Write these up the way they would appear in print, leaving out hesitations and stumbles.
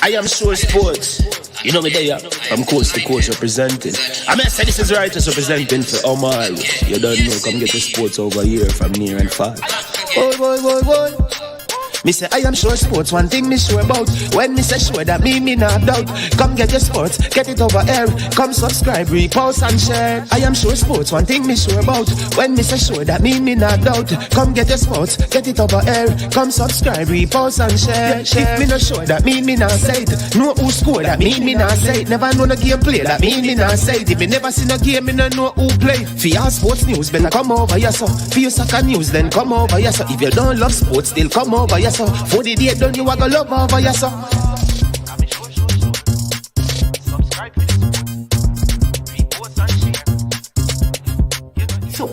I am sure sports. You know me there, I'm coast to coast representing. I mean, I say this is righteous representing for Omar. You don't know, come get the sports over here from near and far. Boy. Me say I am sure sports, one thing me sure about. When me say sure, that me not doubt. Come get your sports, get it over here. Come subscribe, repost and share. I am sure sports, one thing me sure about. When me say sure, that me not doubt. Come get your sports, get it over here. Come subscribe, repost and share. If me not sure, that me not say it. Know who score, that me not say it. Never know no game play, that me not say it. If me never seen a game, me not know who play. For your sports news, better come over here so. For your soccer news, then come over here so. If you don't love sports, still come over here so. For the day done, you a go love over here so.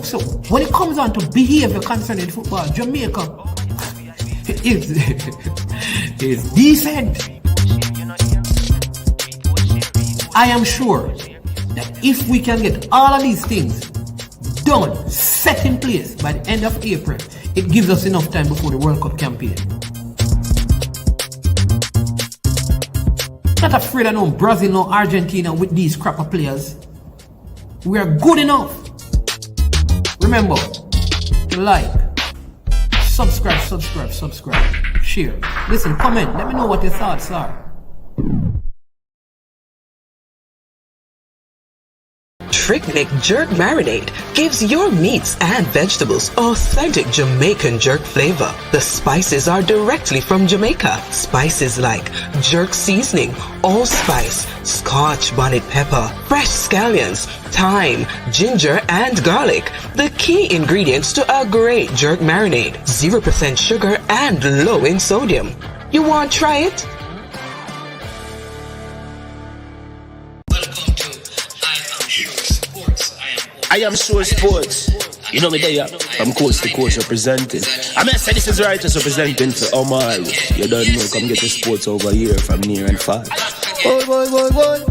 So when it comes on to behavior concerning football, Jamaica is decent. I am sure that if we can get all of these things done, set in place by the end of April, it gives us enough time before the World Cup campaign. Not afraid of no Brazil, no Argentina with these crap of players. We are good enough. Remember, like, subscribe, share. Listen, comment, let me know what your thoughts are. Trick Jerk Marinade gives your meats and vegetables authentic Jamaican jerk flavor. The spices are directly from Jamaica. Spices like jerk seasoning, allspice, Scotch bonnet pepper, fresh scallions, thyme, ginger, and garlic. The key ingredients to a great jerk marinade. 0% sugar and low in sodium. You want to try it? I am sure sports. You know me there, I'm coast to coast representing. I mean, I say this is righteous representing for Omar. You don't know, come get the sports over here from near and far. Boy.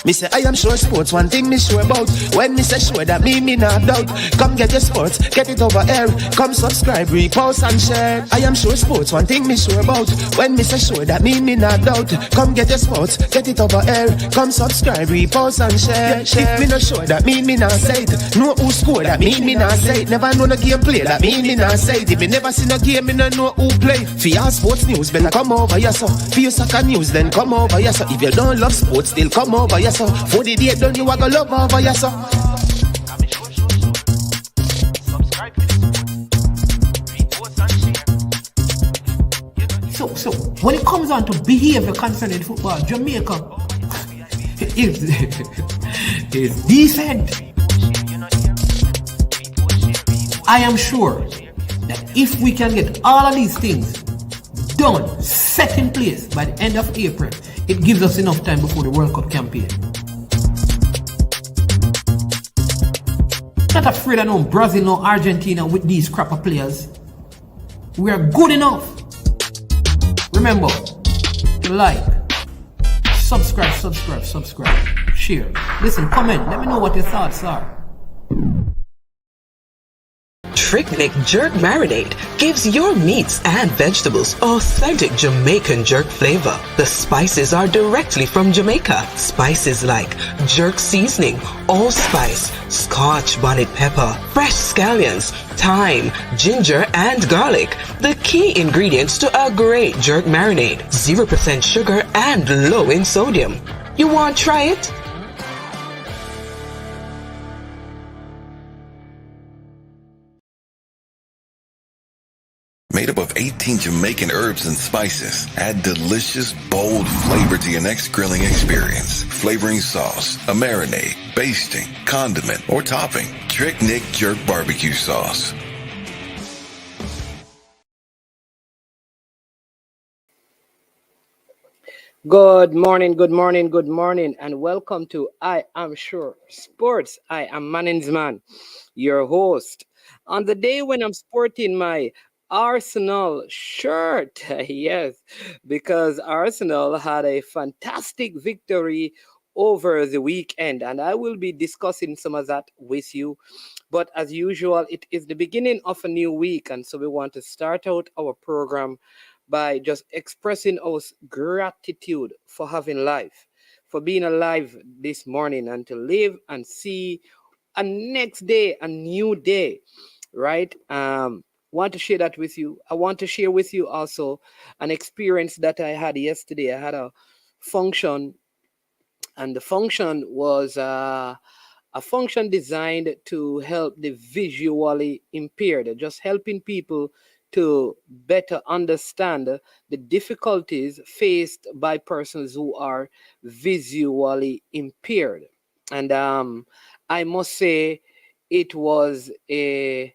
Me say I am sure sports, one thing me sure about. When me say sure, that me not doubt. Come get your sports, get it over here. Come subscribe, repost and share. I am sure sports, one thing me sure about. When me say sure, that me not doubt. Come get your sports, get it over here. Come subscribe, repost and share. If me not sure, that me not say it. Know who score, that me not say it. Never know no game play, that me not say it. If me never seen a game, me not know who play. For your sports news, better come over here so. For your soccer news, then come over here so. If you don't love sports, still come over here so. For the day done, you a go love over here so. So when it comes on to behavior concerning football, Jamaica is decent. I am sure that if we can get all of these things done, set in place by the end of April, it gives us enough time before the World Cup campaign. Not afraid of no Brazil, no Argentina with these crap of players. We are good enough. Remember, like, subscribe, share. Listen, comment, let me know what your thoughts are. Trick Jerk Marinade gives your meats and vegetables authentic Jamaican jerk flavor. The spices are directly from Jamaica. Spices like jerk seasoning, allspice, Scotch bonnet pepper, fresh scallions, thyme, ginger, and garlic. The key ingredients to a great jerk marinade. 0% sugar and low in sodium. You want to try it? Made up of 18 Jamaican herbs and spices, add delicious, bold flavor to your next grilling experience. Flavoring sauce, a marinade, basting, condiment, or topping. Trick Nick Jerk Barbecue Sauce. Good morning, and welcome to I Am Sure Sports. I am Maninsman, your host. On the day when I'm sporting my Arsenal shirt, yes, because Arsenal had a fantastic victory over the weekend, and I will be discussing some of that with you. But as usual, it is the beginning of a new week, and so we want to start out our program by just expressing our gratitude for having life, for being alive this morning, and to live and see a next day, a new day, right? Want to share that with you. I want to share with you also an experience that I had yesterday. I had a function, and the function was a function designed to help the visually impaired, just helping people to better understand the difficulties faced by persons who are visually impaired. And I must say, it was a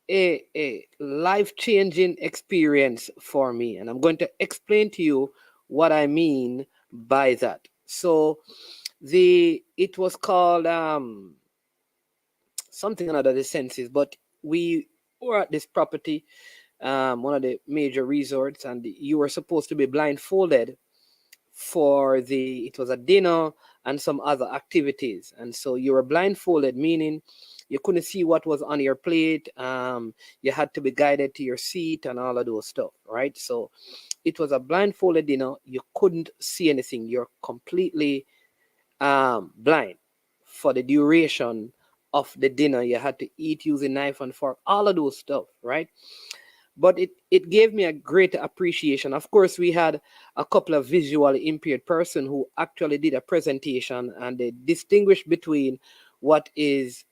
a life-changing experience for me, and I'm going to explain to you what I mean by that. So it was called something under the senses, but we were at this property, one of the major resorts, and you were supposed to be blindfolded for it was a dinner and some other activities, and so you were blindfolded, meaning you couldn't see what was on your plate. You had to be guided to your seat and all of those stuff, right? So it was a blindfolded dinner. You couldn't see anything. You're completely blind for the duration of the dinner. You had to eat using knife and fork, all of those stuff, right? But it gave me a great appreciation. Of course, we had a couple of visually impaired person who actually did a presentation, and they distinguished between what is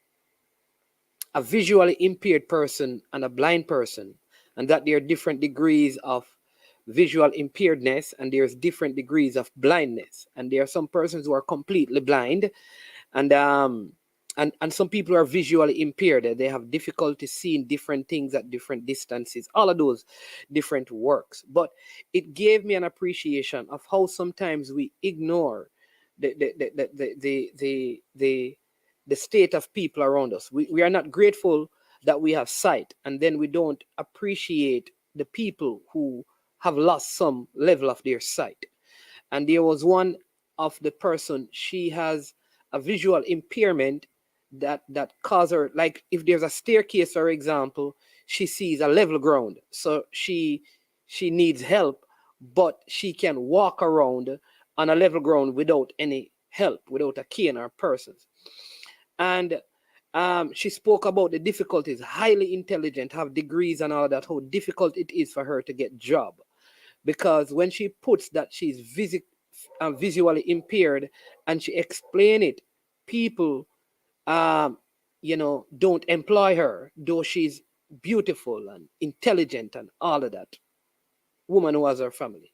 a visually impaired person and a blind person, and that there are different degrees of visual impairedness, and there's different degrees of blindness. And there are some persons who are completely blind, and some people are visually impaired. They have difficulty seeing different things at different distances, all of those different works. But it gave me an appreciation of how sometimes we ignore the state of people around us. We are not grateful that we have sight, and then we don't appreciate the people who have lost some level of their sight. And there was one of the person, she has a visual impairment that cause her, like if there's a staircase, for example, she sees a level ground, so she needs help, but she can walk around on a level ground without any help, without a cane or persons. And she spoke about the difficulties, highly intelligent, have degrees and all that, how difficult it is for her to get job, because when she puts that she's visually impaired and she explain it, people don't employ her, though she's beautiful and intelligent and all of that, woman who has her family.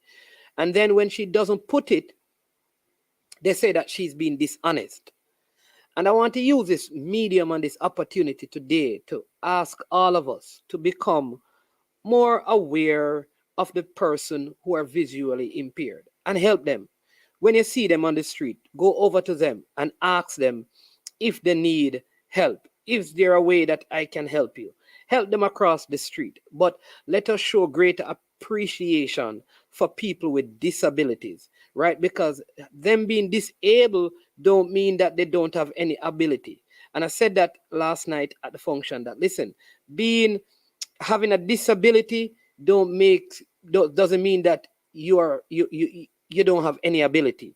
And then when she doesn't put it, they say that she's being dishonest. And I want to use this medium and this opportunity today to ask all of us to become more aware of the person who are visually impaired and help them. When you see them on the street, go over to them and ask them if they need help. Is there a way that I can help you? Help them across the street. But let us show greater appreciation for people with disabilities, right? Because them being disabled don't mean that they don't have any ability. And I said that last night at the function, that listen, having a disability doesn't mean that you don't have any ability.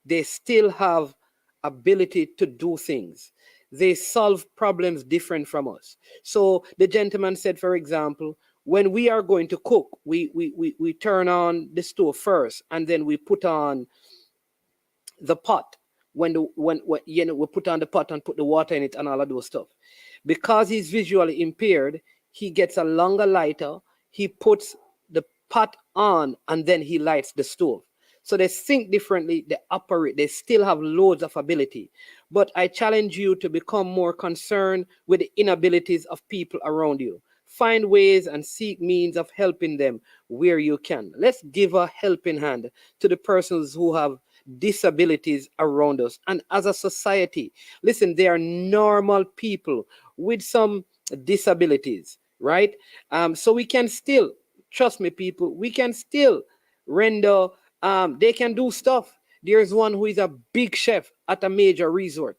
They still have ability to do things. They solve problems different from us. So the gentleman said, for example, when we are going to cook, we turn on the stove first, and then we put on the pot. When we put on the pot and put the water in it and all of those stuff. Because he's visually impaired, he gets a longer lighter. He puts the pot on and then he lights the stove. So they think differently, they operate, they still have loads of ability. But I challenge you to become more concerned with the inabilities of people around you. Find ways and seek means of helping them where you can. Let's give a helping hand to the persons who have disabilities around us. And as a society, listen, they are normal people with some disabilities, right? So we can still, trust me, people, we can still render, they can do stuff. There's one who is a big chef at a major resort.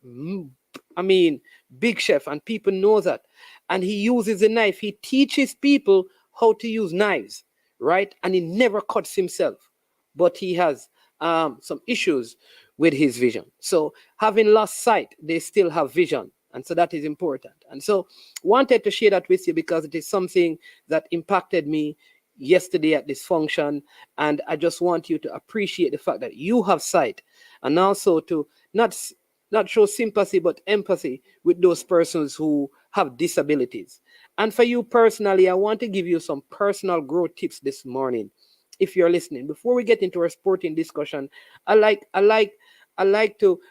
I mean, big chef, and people know that. And he uses a knife. He teaches people how to use knives, right? And he never cuts himself, but he has some issues with his vision. So having lost sight, they still have vision. And so that is important. And so wanted to share that with you because it is something that impacted me yesterday at this function. And I just want you to appreciate the fact that you have sight, and also to not show sympathy but empathy with those persons who have disabilities. And for you personally, I want to give you some personal growth tips this morning. If you're listening, before we get into our sporting discussion, I've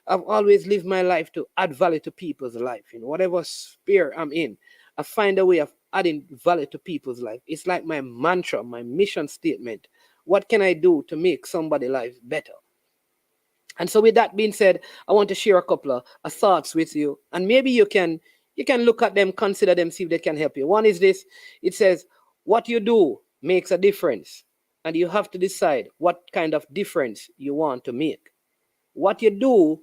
always lived my life to add value to people's life. In whatever sphere I'm in, I find a way of adding value to people's life. It's like my mantra, my mission statement. What can I do to make somebody's life better? And so with that being said, I want to share a couple of thoughts with you. And maybe you can look at them, consider them, see if they can help you. One is this. It says, what you do makes a difference. And you have to decide what kind of difference you want to make. What you do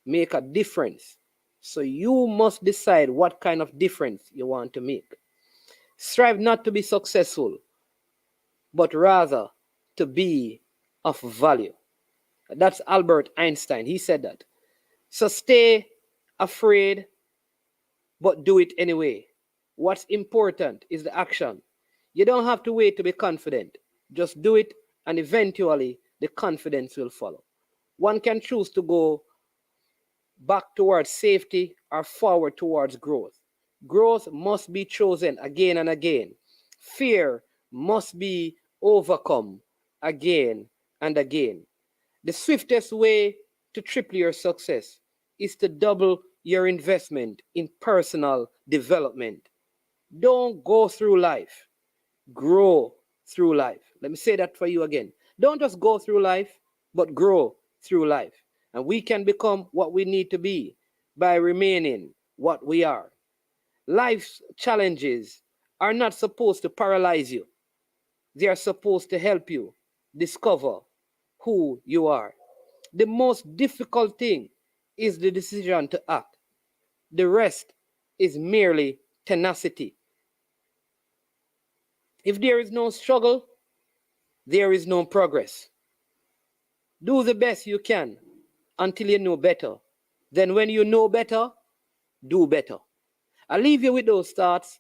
make a difference. So you must decide what kind of difference you want to make. Strive not to be successful, but rather to be of value. That's Albert Einstein. He said that. So stay afraid, but do it anyway. What's important is the action. You don't have to wait to be confident. Just do it, and eventually the confidence will follow. One can choose to go back towards safety or forward towards growth. Growth must be chosen again and again. Fear must be overcome again and again. The swiftest way to triple your success is to double your investment in personal development. Don't go through life. Grow through life. Let me say that for you again. Don't just go through life, but grow through life. And we can become what we need to be by remaining what we are. Life's challenges are not supposed to paralyze you. They are supposed to help you discover who you are. The most difficult thing is the decision to act. The rest is merely tenacity. If there is no struggle, there is no progress. Do the best you can until you know better. Then when you know better, do better. I leave you with those thoughts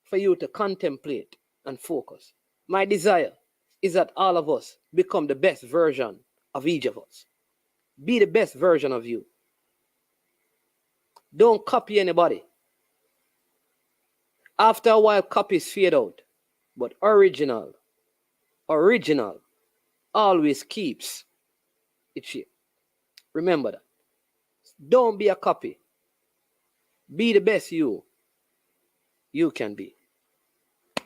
for you to contemplate and focus. My desire is that all of us become the best version of each of us. Be the best version of you. Don't copy anybody. After a while, copies fade out. But original always keeps its shape. Remember that. Don't be a copy. Be the best you can be.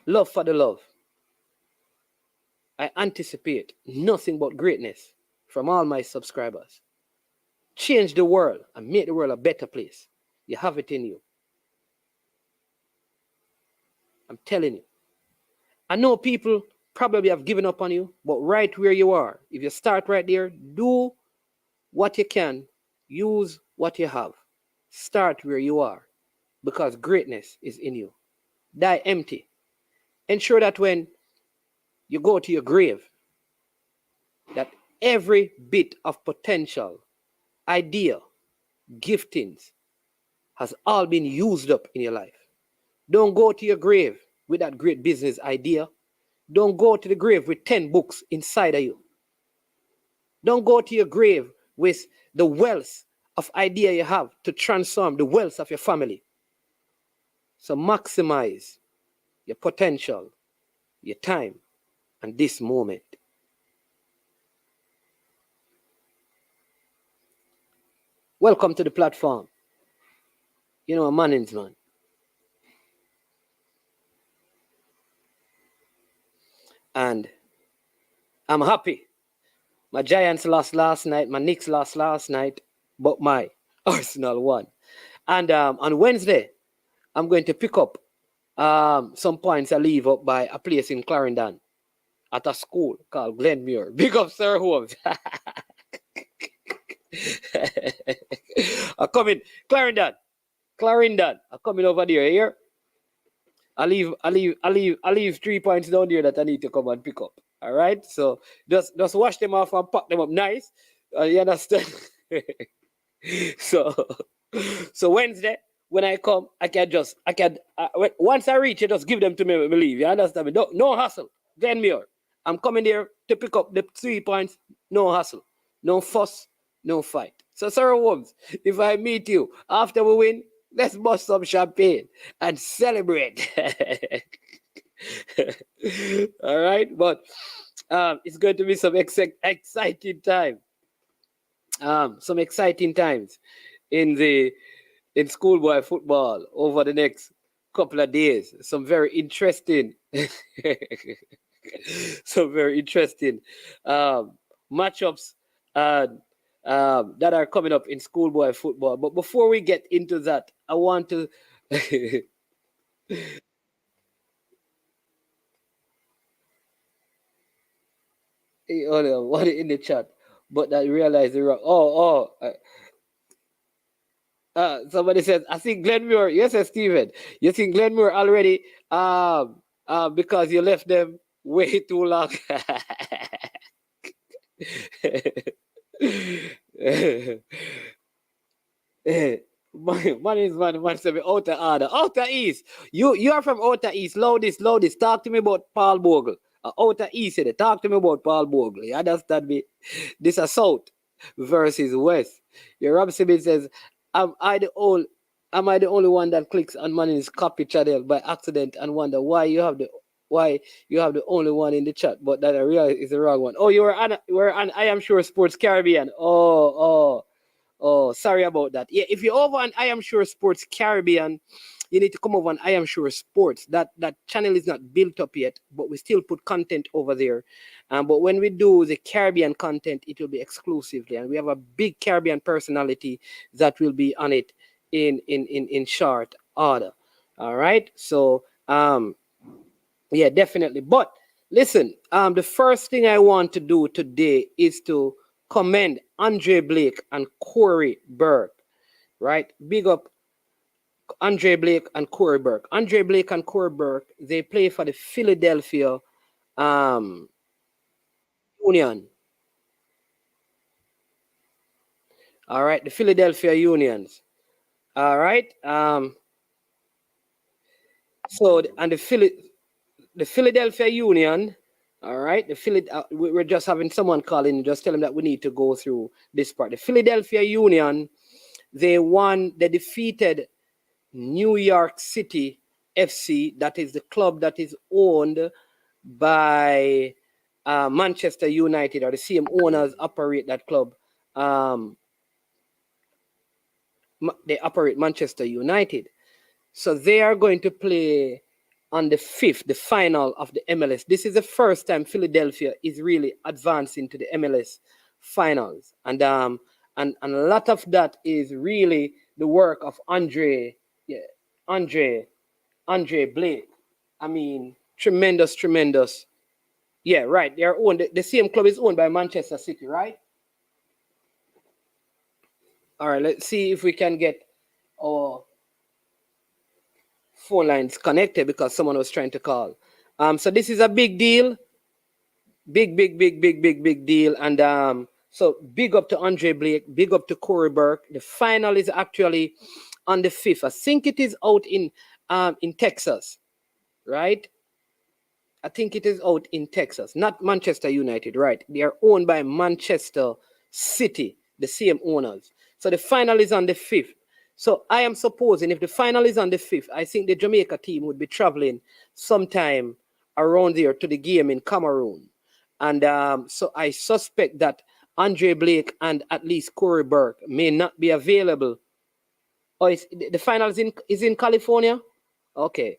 Love for the love. I anticipate nothing but greatness from all my subscribers. Change the world and make the world a better place. You have it in you. I'm telling you. I know people probably have given up on you, but right where you are, if you start right there, do what you can, use what you have. Start where you are, because greatness is in you. Die empty. Ensure that when you go to your grave, that every bit of potential, idea, giftings has all been used up in your life. Don't go to your grave with that great business idea. Don't go to the grave with 10 books inside of you. Don't go to your grave with the wealth of idea you have to transform the wealth of your family. So maximize your potential, your time, and this moment. Welcome to the platform. You know, a man's man. And I'm happy. My Giants lost last night. My Knicks lost last night. But my Arsenal won. And on Wednesday, I'm going to pick up some points I leave up by a place in Clarendon at a school called Glenmuir. Big up Sir Holmes. I'm coming. Clarendon. I'm coming over there here. I leave 3 points down there that I need to come and pick up. All right, so just wash them off and pack them up nice. You understand? so Wednesday when I come, once I reach it, just give them to me when we leave. You understand me? No hustle. Glenmuir, I'm coming there to pick up the 3 points. No hustle, no fuss, no fight. So Sarah Holmes, if I meet you after we win, let's bust some champagne and celebrate. All right, but it's going to be some exciting time. Some exciting times in schoolboy football over the next couple of days. Some very interesting matchups that are coming up in schoolboy football. But before we get into that, I want to what in the chat, but I realized the wrong. Somebody says, I think Glenmuir. Yes, Steven. You think Glenmuir already because you left them way too long. Man said outer east. You are from outer east. Loudest. Talk to me about Paul Bogle. Outer east. Talk to me about Paul Bogle. You understand me? This is south versus west. Your Rob Simmons says, Am I the only one that clicks on Manning's copy channel by accident and wonder why you have the only one in the chat, but that I realize is the wrong one. Oh, you were on I Am Sure Sports Caribbean. Oh, sorry about that. Yeah, if you're over on I Am Sure Sports Caribbean, you need to come over on I Am Sure Sports. That channel is not built up yet, but we still put content over there. But when we do the Caribbean content, it will be exclusively, and we have a big Caribbean personality that will be on it in short order. All right, so yeah, definitely. But listen, the first thing I want to do today is to commend Andre Blake and Corey Burke. Right, big up Andre Blake and Corey Burke. Andre Blake and Corey Burke, they play for the Philadelphia Union. All right, the Philadelphia Unions. All right. So and the Philadelphia Union. All right. We're just having someone calling. Just tell them that we need to go through this part. The Philadelphia Union. They defeated New York City FC. That is the club that is owned by Manchester United, or the same owners operate that club. They operate Manchester United. So they are going to play on the 5th, the final of the MLS. This is the first time Philadelphia is really advancing to the MLS finals. And a lot of that is really the work of Andre Blake. I mean, tremendous. Yeah, right. They are owned. The same club is owned by Manchester City, right? All right, let's see if we can get our phone lines connected because someone was trying to call. So this is a big deal. Big deal. And so big up to Andre Blake, big up to Corey Burke. The final is actually on the 5th. I think it is out in Texas, right? I think it is out in Texas, not Manchester United, right? They are owned by Manchester City, the same owners. So the final is on the 5th. So I am supposing if the final is on the 5th, I think the Jamaica team would be traveling sometime around there to the game in Cameroon. And so I suspect that Andre Blake and at least Corey Burke may not be available. Oh, the final is in California? Okay,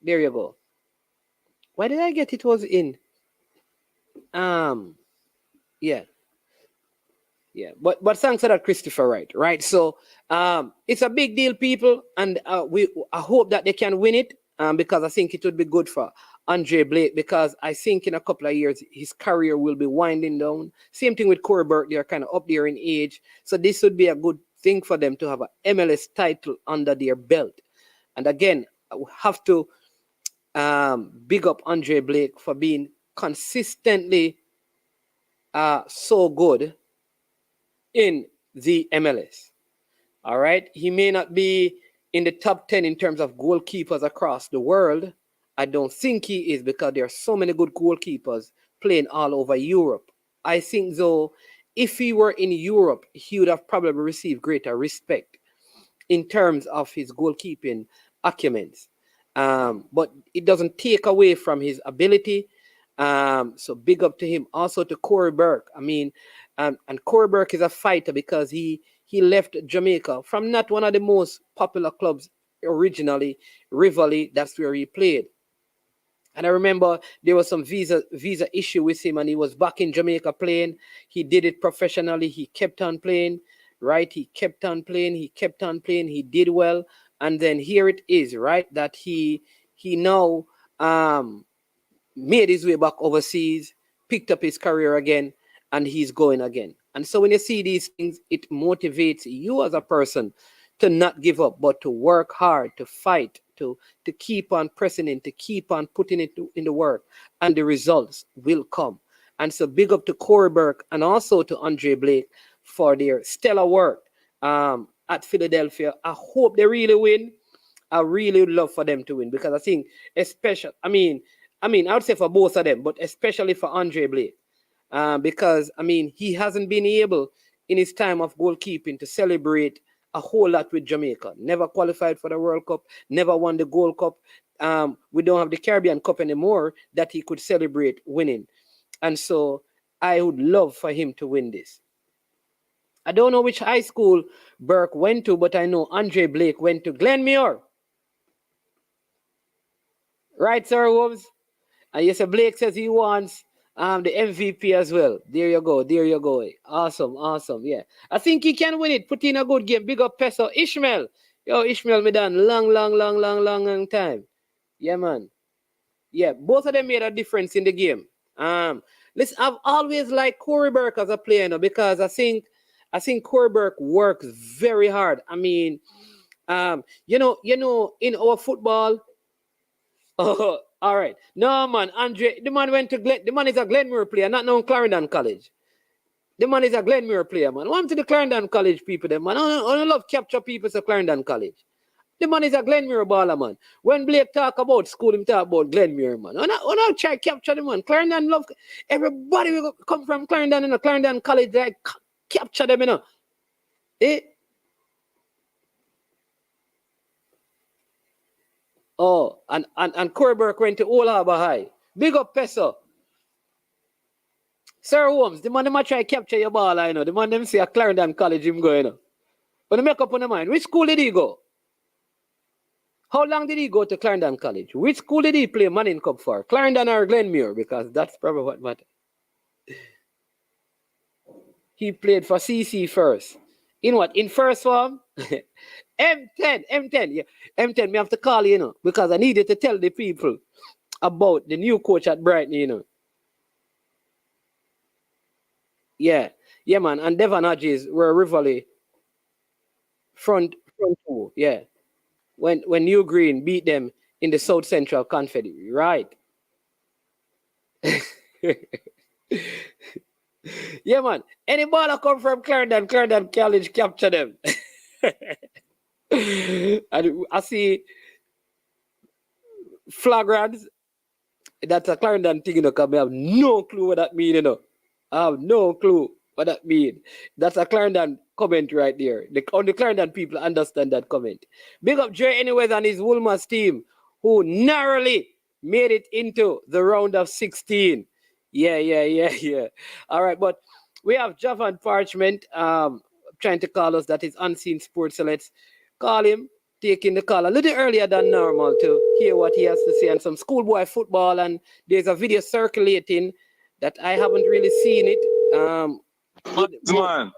there you go. Why did I get it was in? Yeah. But thanks for that, Christopher, right? So it's a big deal, people, and I hope that they can win it because I think it would be good for Andre Blake, because I think in a couple of years his career will be winding down. Same thing with Corey Burke, they're kind of up there in age, so this would be a good thing for them to have an MLS title under their belt. And again, I have to big up Andre Blake for being consistently so good in the MLS. All right. He may not be in the top 10 in terms of goalkeepers across the world. I don't think he is, because there are so many good goalkeepers playing all over Europe. I think, though, if he were in Europe, he would have probably received greater respect in terms of his goalkeeping acumens. But it doesn't take away from his ability. So big up to him. Also to Corey Burke. I mean, and Corey Burke is a fighter because he left Jamaica from not one of the most popular clubs originally, Rivoli. That's where he played. And I remember there was some visa issue with him, and he was back in Jamaica playing. He did it professionally. He kept on playing, right? He kept on playing. He kept on playing. He did well. And then here it is, right? That he now made his way back overseas, picked up his career again, and he's going again. And so when you see these things, it motivates you as a person to not give up, but to work hard, to fight, to keep on pressing in, to keep on putting it in the work, and the results will come. And so big up to Corey Burke and also to Andre Blake for their stellar work at Philadelphia. I hope they really win. I really would love for them to win, because I think especially, I mean, I would say for both of them, but especially for Andre Blake, because, I mean, he hasn't been able in his time of goalkeeping to celebrate a whole lot with Jamaica. Never qualified for the World Cup, never won the Gold Cup. We don't have the Caribbean Cup anymore that he could celebrate winning. And so I would love for him to win this. I don't know which high school Burke went to, but I know Andre Blake went to Glenmuir. Right, Sir Wolves? And yes, Blake says he wants the MVP as well. There you go. There you go. Awesome. Awesome. Yeah. I think he can win it. Put in a good game. Big up Peso. Ishmael. Yo, Ishmael, me done long time. Yeah, man. Yeah, both of them made a difference in the game. Listen, I've always liked Corey Burke as a player, you know, because I think Corey Burke works very hard. I mean, you know, in our football. Oh, all right. No, man, Andre, the man went to the man is a Glenmuir player, not no Clarendon College. The man is a Glenmuir player, man. One to the Clarendon College people, them, man. I love capture people to Clarendon College. The man is a Glenmuir baller, man. When Blake talk about school, him talk about Glenmuir, man. When I try to capture the man, Clarendon love, everybody will come from Clarendon, you know, Clarendon College, like, capture them, you know. Eh? Oh, and Corey Burke went to Old Harbour High. Big up Peso. Sir Holmes, the man them try to capture your ball, you know. The man them say a Clarendon College him go, you know. But they make up on the mind. Which school did he go? How long did he go to Clarendon College? Which school did he play Manning Cup for? Clarendon or Glenmuir? Because that's probably what matters. He played for CC first. In what? In first form? M10. Yeah. M10, me have to call you, you know, because I needed to tell the people about the new coach at Brighton, you know. Yeah, man. And Devon Hodges were Rivoli front two, yeah. When New Green beat them in the South Central Confederacy, right? Yeah, man. Any ball that come from Clarendon College capture them. And I see flagrants. That's a Clarendon thing, you know, because I have no clue what that means, you know. I have no clue what that means. That's a Clarendon comment right there. Only Clarendon people understand that comment. Big up Jay anyways and his Woolmas team, who narrowly made it into the round of 16. Yeah. All right, but we have Javan Parchment trying to call us. That is Unseen Sports. So let's call him, taking the call a little earlier than normal to hear what he has to say on some schoolboy football. And there's a video circulating that I haven't really seen it. Man.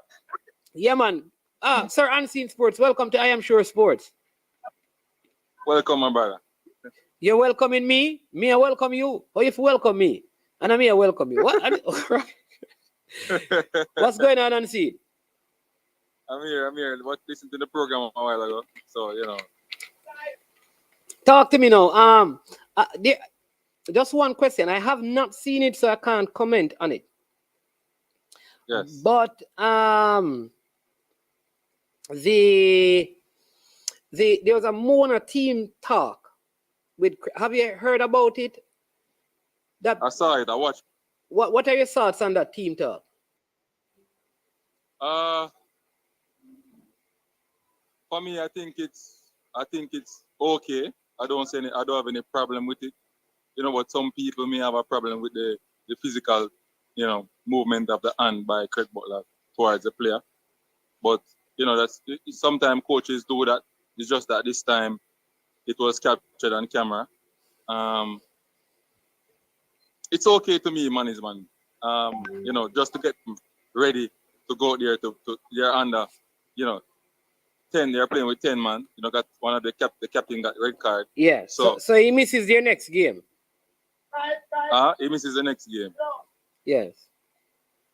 Yeah, man. Sir Unseen Sports, welcome to I Am Sure Sports. Welcome, my brother. You're welcoming me? Me, I welcome you. Or if you welcome me, and I welcome you. What? What's going on, Unseen? I'm here. But listen to the program a while ago. So, you know. Talk to me now. Just one question. I have not seen it, so I can't comment on it. Yes. But there was a Mona team talk with. Have you heard about it? That I saw it. I watched. what are your thoughts on that team talk? For me, I think it's okay. I don't have any problem with it. But some people may have a problem with the physical, movement of the hand by Craig Butler towards the player. But that's sometimes coaches do that. It's just that this time it was captured on camera. It's okay to me, management. Just to get them ready to go there to they're under, 10. They're playing with 10 man. Got one of the captain got red card. Yeah. So he misses their next game. He misses the next game. Yes.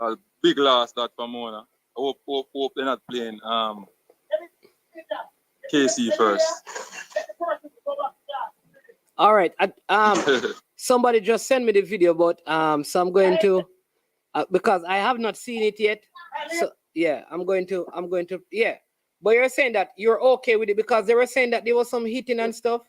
A big loss that for Mona. I hope they're not playing KC first. All right. Somebody just sent me the video, but so I'm going to because I have not seen it yet. So yeah, I'm going to yeah. But you're saying that you're okay with it because they were saying that there was some hitting and stuff.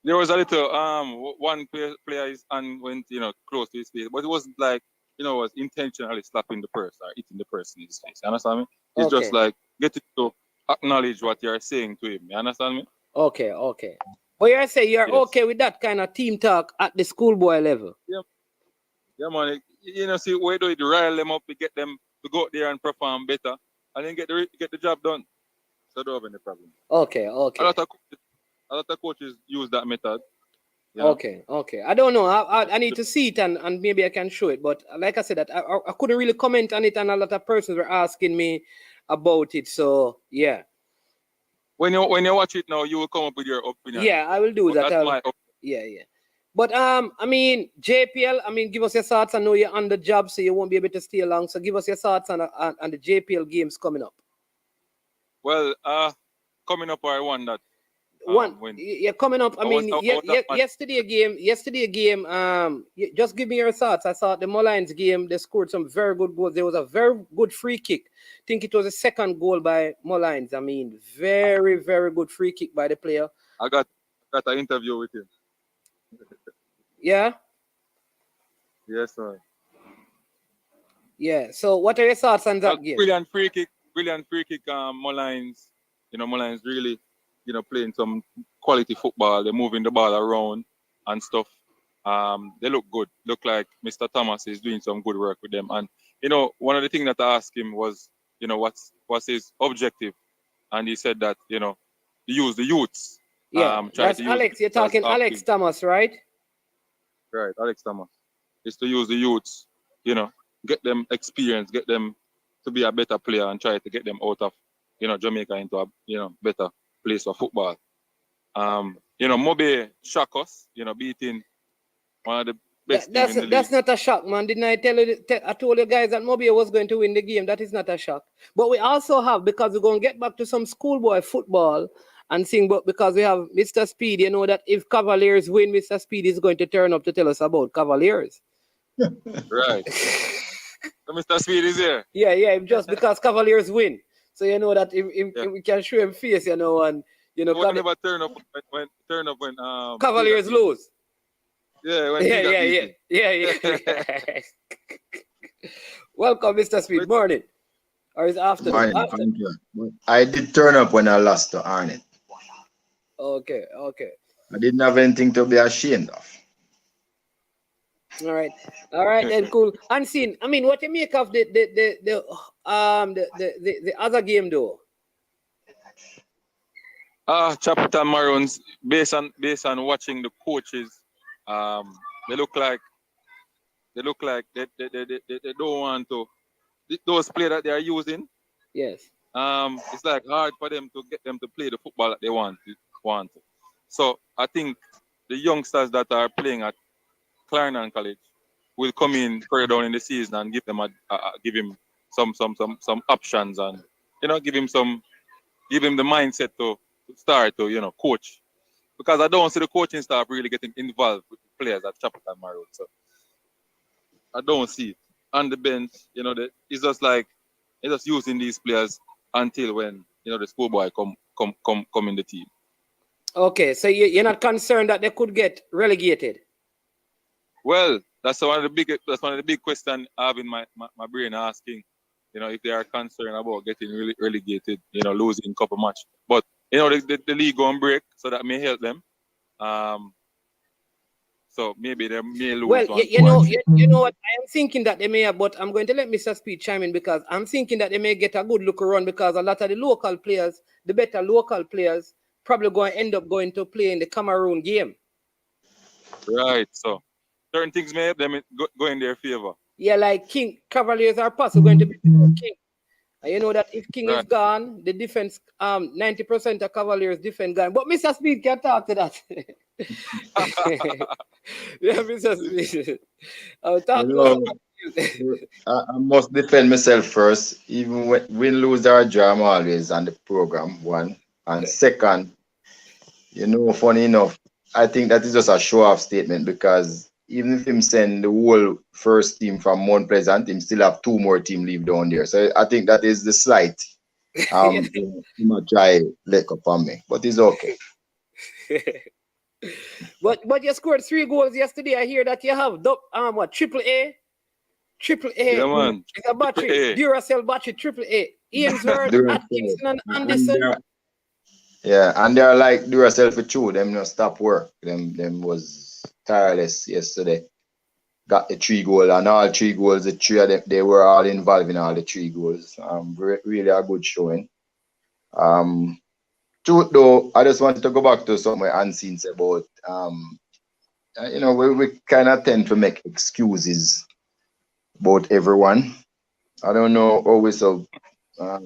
There was a little one player his hand went close to his face, but it wasn't like was intentionally slapping the person or hitting the person in his face. You understand me? It's just like getting to acknowledge what you're saying to him. You understand me? Okay. But you're saying you're okay with that kind of team talk at the schoolboy level. Yeah, man. See where do it rile them up to get them to go out there and perform better, and then get the job done. So I don't have any problem. Okay. A lot of coaches use that method. Okay. I don't know. I need to see it and maybe I can show it. But like I said, that I couldn't really comment on it, and a lot of persons were asking me about it. So yeah. When you watch it now, you will come up with your opinion. Yeah, I will do but that. That's my opinion. Yeah. But I mean, JPL. I mean, give us your thoughts. I know you're on the job, so you won't be able to stay long. So give us your thoughts on the JPL games coming up. Well, coming up, I won that. You're coming up. I mean, yesterday game. Just give me your thoughts. I thought the Mullines game, they scored some very good goals. There was a very good free kick. I think it was the second goal by Mullines. I mean, very, very good free kick by the player. I got an interview with him. Yeah. Yes, sir. Yeah. So, what are your thoughts on that game? Brilliant free kick. Mullines. Mullines really. Playing some quality football. They're moving the ball around and stuff. They look good. Look like Mr. Thomas is doing some good work with them. And, one of the things that I asked him was, what's his objective? And he said that, use the youths. Yeah, that's Alex. You're talking Alex Thomas, right? Right, Alex Thomas. Is to use the youths, get them experience, get them to be a better player and try to get them out of, Jamaica into a, better place for football. Mobe shock us, beating one of the best teams in the that's league. Not a shock, man. Didn't I tell you? I told you guys that Mobe was going to win the game. That is not a shock. But we also have, because we're going to get back to some schoolboy football and sing, but because we have Mr. Speed, that if Cavaliers win, Mr. Speed is going to turn up to tell us about Cavaliers. Right. So Mr. Speed is here. Yeah, just because Cavaliers win. So that if we can show him face, and never turn up when Cavaliers lose. Yeah, yeah. Welcome, Mr. Speed. Morning. Or is afternoon? Thank you. I did turn up when I lost to Arnett. Okay. I didn't have anything to be ashamed of. All right then, cool. Unseen. I mean, what do you make of the other game though? Chapter Maroons, based on watching the coaches, they look like they don't want to. Those players that they are using. Yes. It's like hard for them to get them to play the football that they want. So I think the youngsters that are playing at Clarendon College will come in further down in the season and give him some options and give him the mindset to start to coach, because I don't see the coaching staff really getting involved with the players at Chapel Maroon. So I don't see it. On the bench, it's just like it's just using these players until when the schoolboy come in the team. Okay, so you're not concerned that they could get relegated? Well, that's one of the big questions I have in my brain asking. If they are concerned about getting really relegated, losing a couple match. But the league gonna break, so that may help them. So maybe they may lose. Well, you know what? I am thinking that they may have, but I'm going to let Mr. Speed chime in because I'm thinking that they may get a good look around because a lot of the local players, the better local players, probably going to end up going to play in the Cameroon game. Right. So certain things may help them go in their favor. Yeah, like King Cavaliers are possibly going to be King. And you know that if King is gone, the defense, 90% of Cavaliers defense gone. But Mr. Speed can talk to that. Yeah, Mr. Speed. I must defend myself first. Even when win, lose, or draw, I'm always on the program, one. And second, funny enough, I think that is just a show-off statement because even if him send the whole first team from Mount Pleasant, him still have 2 more team leave down there. So I think that is the slight. He might try leg up on me, but it's okay. But you scored 3 goals yesterday. I hear that you have triple A. Yeah, man. It's a battery. Duracell battery, triple A. Ainsworth, Atkinson, and Anderson. And they're like Duracell for 2. Them no stop work. Them was tireless yesterday. Got the 3 goals, and all 3 goals, the 3 of them, they were all involved in all the 3 goals. Really a good showing. Truth though, I just wanted to go back to something Unseen said about we kind of tend to make excuses about everyone. I don't know always so I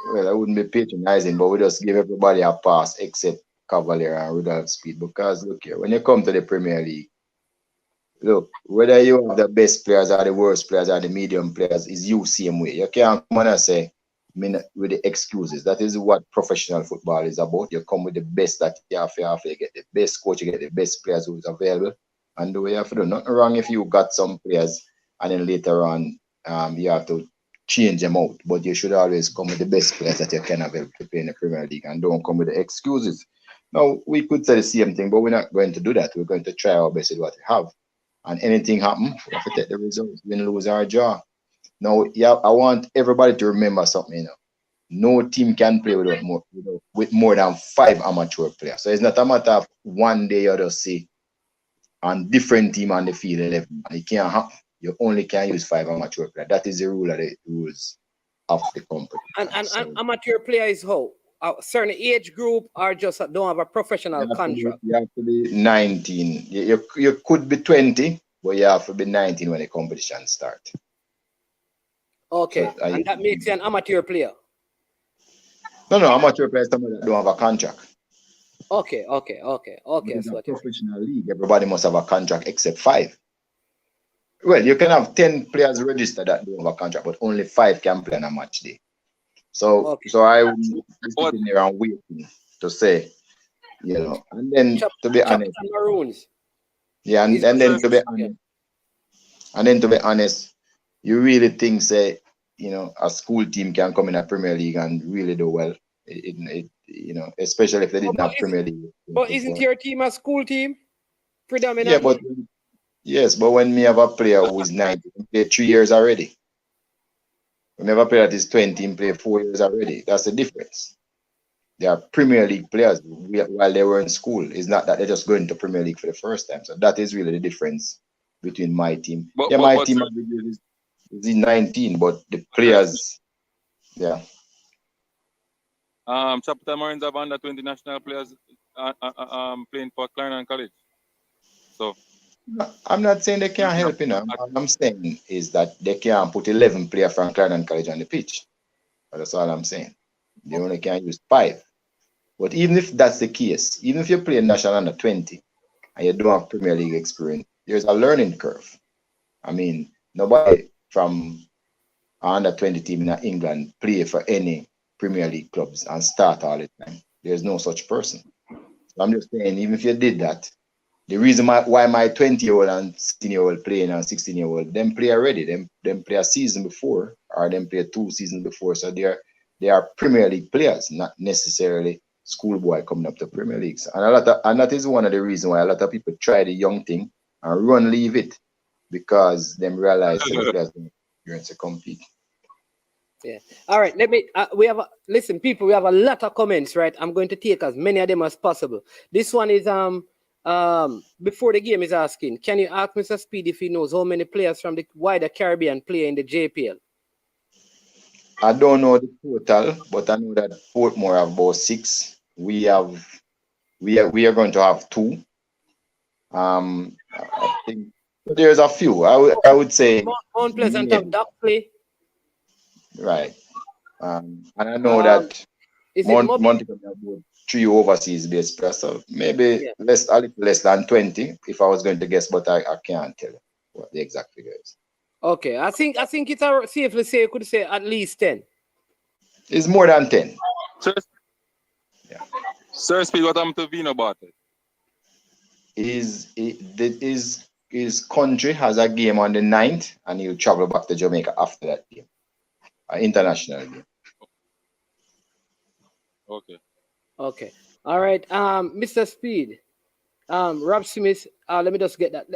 wouldn't be patronizing, but we just give everybody a pass except Cavalier and Rudolph Speed because look here, when you come to the Premier League, look, whether you have the best players or the worst players or the medium players is you same way. You can't come on and say with the excuses. That is what professional football is about. You come with the best that you have to get the best coach, you get the best players who's available, and the way you have to do. Nothing wrong if you got some players and then later on you have to change them out. But you should always come with the best players that you can available to play in the Premier League and don't come with the excuses. Now we could say the same thing, but we're not going to do that. We're going to try our best with what we have. And anything happen, we have to take the results, win, lose, or draw. Now, I want everybody to remember something. No team can play with more than 5 amateur players. So it's not a matter of one day you just see on different team on the field 11. It can't happen. You only can use 5 amateur players. That is the rule of the rules of the company. And amateur player is how? A certain age group or just don't have a professional contract? You have to be 19. You could be 20, but you have to be 19 when the competition starts. Okay, so, and that makes you an amateur player? No, amateur player is somebody that don't have a contract. Okay. It's a professional league. Everybody must have a contract except 5. Well, you can have 10 players registered that don't have a contract, but only 5 can play on a match day. So I would be sitting there and waiting to say, and then to be honest. Yeah, and then to be honest. And then to be honest, you really think say, a school team can come in a Premier League and really do well. Especially if they didn't have Premier League. But isn't your team a school team? Predominantly. Yeah, but when me have a player who is 19, play 3 years already. We have a player that is 20 and play 4 years already. That's the difference. They are Premier League players while they were in school. It's not that they're just going to Premier League for the first time. So that is really the difference between my team. My team is 19, but the players, Chapter Marines have under 20 national players playing for Clarendon College. So I'm not saying they can't help, What I'm saying is that they can't put 11 players from Clarendon College on the pitch. That's all I'm saying. They only can use 5. But even if that's the case, even if you play national under 20 and you don't have Premier League experience, there's a learning curve. I mean, nobody from under 20 team in England play for any Premier League clubs and start all the time. There's no such person. I'm just saying, even if you did that, the reason why my 20-year-old and 16-year-old playing and 16-year-old, them play already, them play a season before, or them play 2 seasons before. So they are Premier League players, not necessarily schoolboy coming up to Premier Leagues. And that is one of the reasons why a lot of people try the young thing and leave it, because them realize that the players don't experience to compete. Yeah. All right. Let me. Listen, people. We have a lot of comments, right? I'm going to take as many of them as possible. This one is before the game is asking. Can you ask Mr. Speed if he knows how many players from the wider Caribbean play in the JPL? I don't know the total, but I know that Portmore have about 6. We are going to have 2. I think there's a few. I would say Mount Pleasant have Dock play. Right. And I know that Montego have about 3 overseas based players, so maybe a little less than 20 if I was going to guess, but I can't tell you what the exact figure is. Okay, I think it's safely say you could say at least 10. It's more than 10. Sir, Sir Speed, what happened to Vino Bartlett? His country has a game on the 9th, and he'll travel back to Jamaica after that game. An international game. Okay. All right. Mr. Speed. Rob Smith. Let me just get that.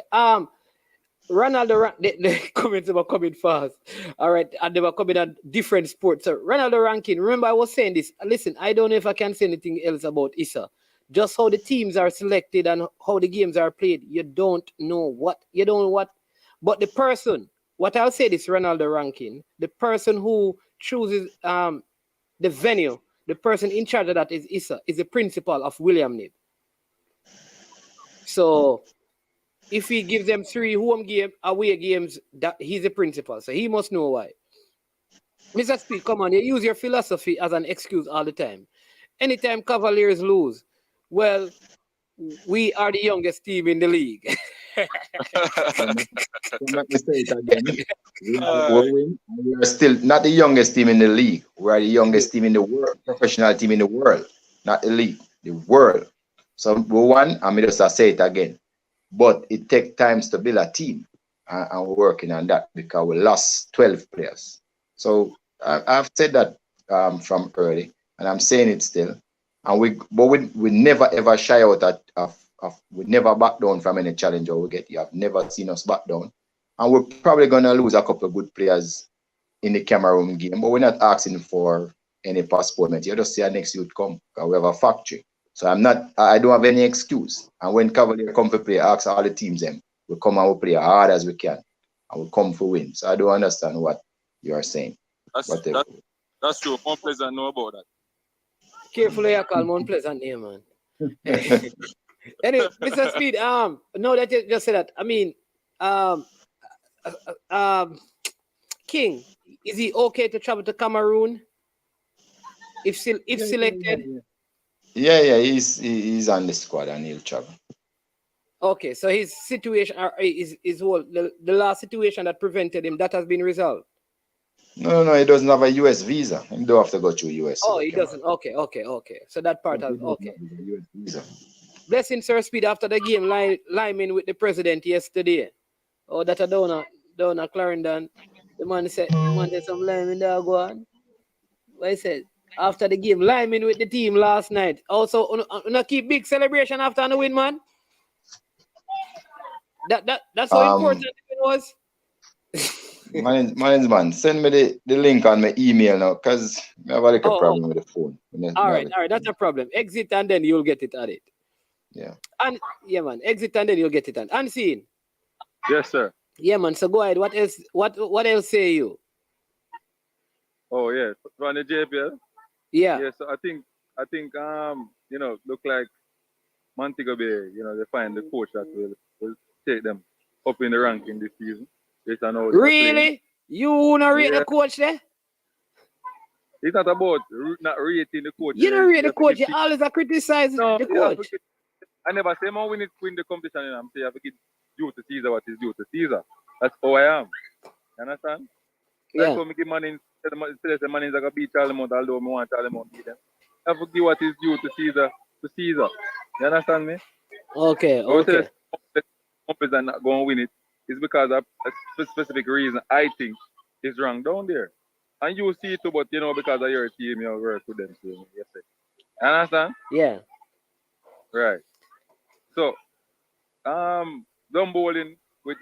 Ronaldo, the comments were coming fast. All right, and they were coming on different sports. So Ronaldo ranking. Remember, I was saying this. Listen, I don't know if I can say anything else about Issa. Just how the teams are selected and how the games are played. You don't know what. But the person, what I'll say this Ronaldo ranking, the person who chooses the venue, the person in charge of that is Issa, is the principal of William Nib. So if he gives them 3 away games, that he's the principal. So he must know why. Mr. Speed, come on, you use your philosophy as an excuse all the time. Anytime Cavaliers lose, well, we are the youngest team in the league. Let me say it again. We are still not the youngest team in the league. We are the youngest team in the world, professional team in the world, not the league, the world. So one, I'm just say it again. But it takes time to build a team, and we're working on that because we lost 12 players. So I've said that from early, and I'm saying it still. And we never ever shy out we never back down from any challenge we get. You have never seen us back down, and we're probably gonna lose a couple of good players in the Cameroon game, but we're not asking for any postponement. You just see our next youth come because we have a factory. So I don't have any excuse. And when Cavalier come to play, I ask all the teams them, we come and we play as hard as we can, and we come for win. So I don't understand what you are saying. That's true. Mount Pleasant know about that. Carefully, I call Mount Pleasant name, man. Anyway, Mr. Speed, no, that you just said that. I mean, King, is he okay to travel to Cameroon if selected? Yeah, he's on the squad and he'll travel. Okay, so his situation is what the last situation that prevented him, that has been resolved. No, he doesn't have a US visa. He don't have to go through US. Oh, he doesn't. Okay. So that part has okay. US visa. Blessing Sir Speed after the game liming with the president yesterday. Oh, that I down at Clarendon. The man said some liming there go on. What he said? After the game, liming with the team last night. Also, not keep big celebration after the win, man. That's how important it was. Man, send me the link on my email now, because I have a little problem with the phone. All right, that's a problem. Exit and then you'll get it added. Yeah. And yeah, man, exit and then you'll get it added. Unseen. Yes, sir. Yeah, man. So go ahead. What else? What else say you? Oh yeah, run the JPL. Yeah. Yeah. So I think look like Montego Bay. They find the coach that will take them up in the ranking this season. Really? You not rate the coach there? It's not about not rating the coach. You don't rate the coach. You always criticize the coach. I never say man win the competition. I'm saying you have to give due to Caesar what is due to Caesar. That's how I am. You understand? Yeah. That's how me give money. Instead of the money is like a beat Charlemont, although I want Charlemont to beat them. I have to give what is due to Caesar. You understand me? Okay, I would say okay. that Mumple's are not going to win it. It's because of a specific reason I think is wrong down there. And you see it too, but you know, because of your team, you work with them. So you say. You understand? Yeah. Right. So, dumb bowling with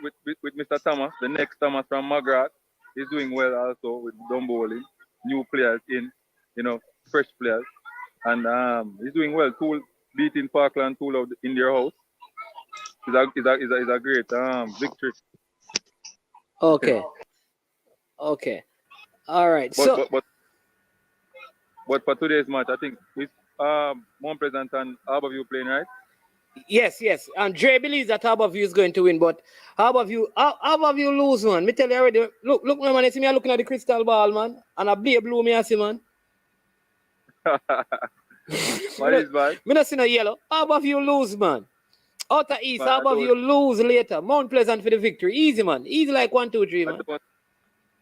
Mr. Thomas, the next Thomas from Magrat, is doing well also with dumb bowling. New players in, you know, fresh players. And he's doing well. Tool beating Parkland, Tool out in their house. Is a great victory. Okay. Okay. All right. So But for today's match, I think it's Mount Pleasant and Harborview playing, right? yes. And Dre believes that Harborview is going to win, but Harborview lose, man. Me tell you already. Look, man. You see me looking at the crystal ball, man, and a blue blue me, I see, man. What is bad? Me not see no yellow. Harborview lose, man. Outer East, Man, Harborview lose later. Mount Pleasant for the victory. Easy, man. Easy like 1, 2, 3, man.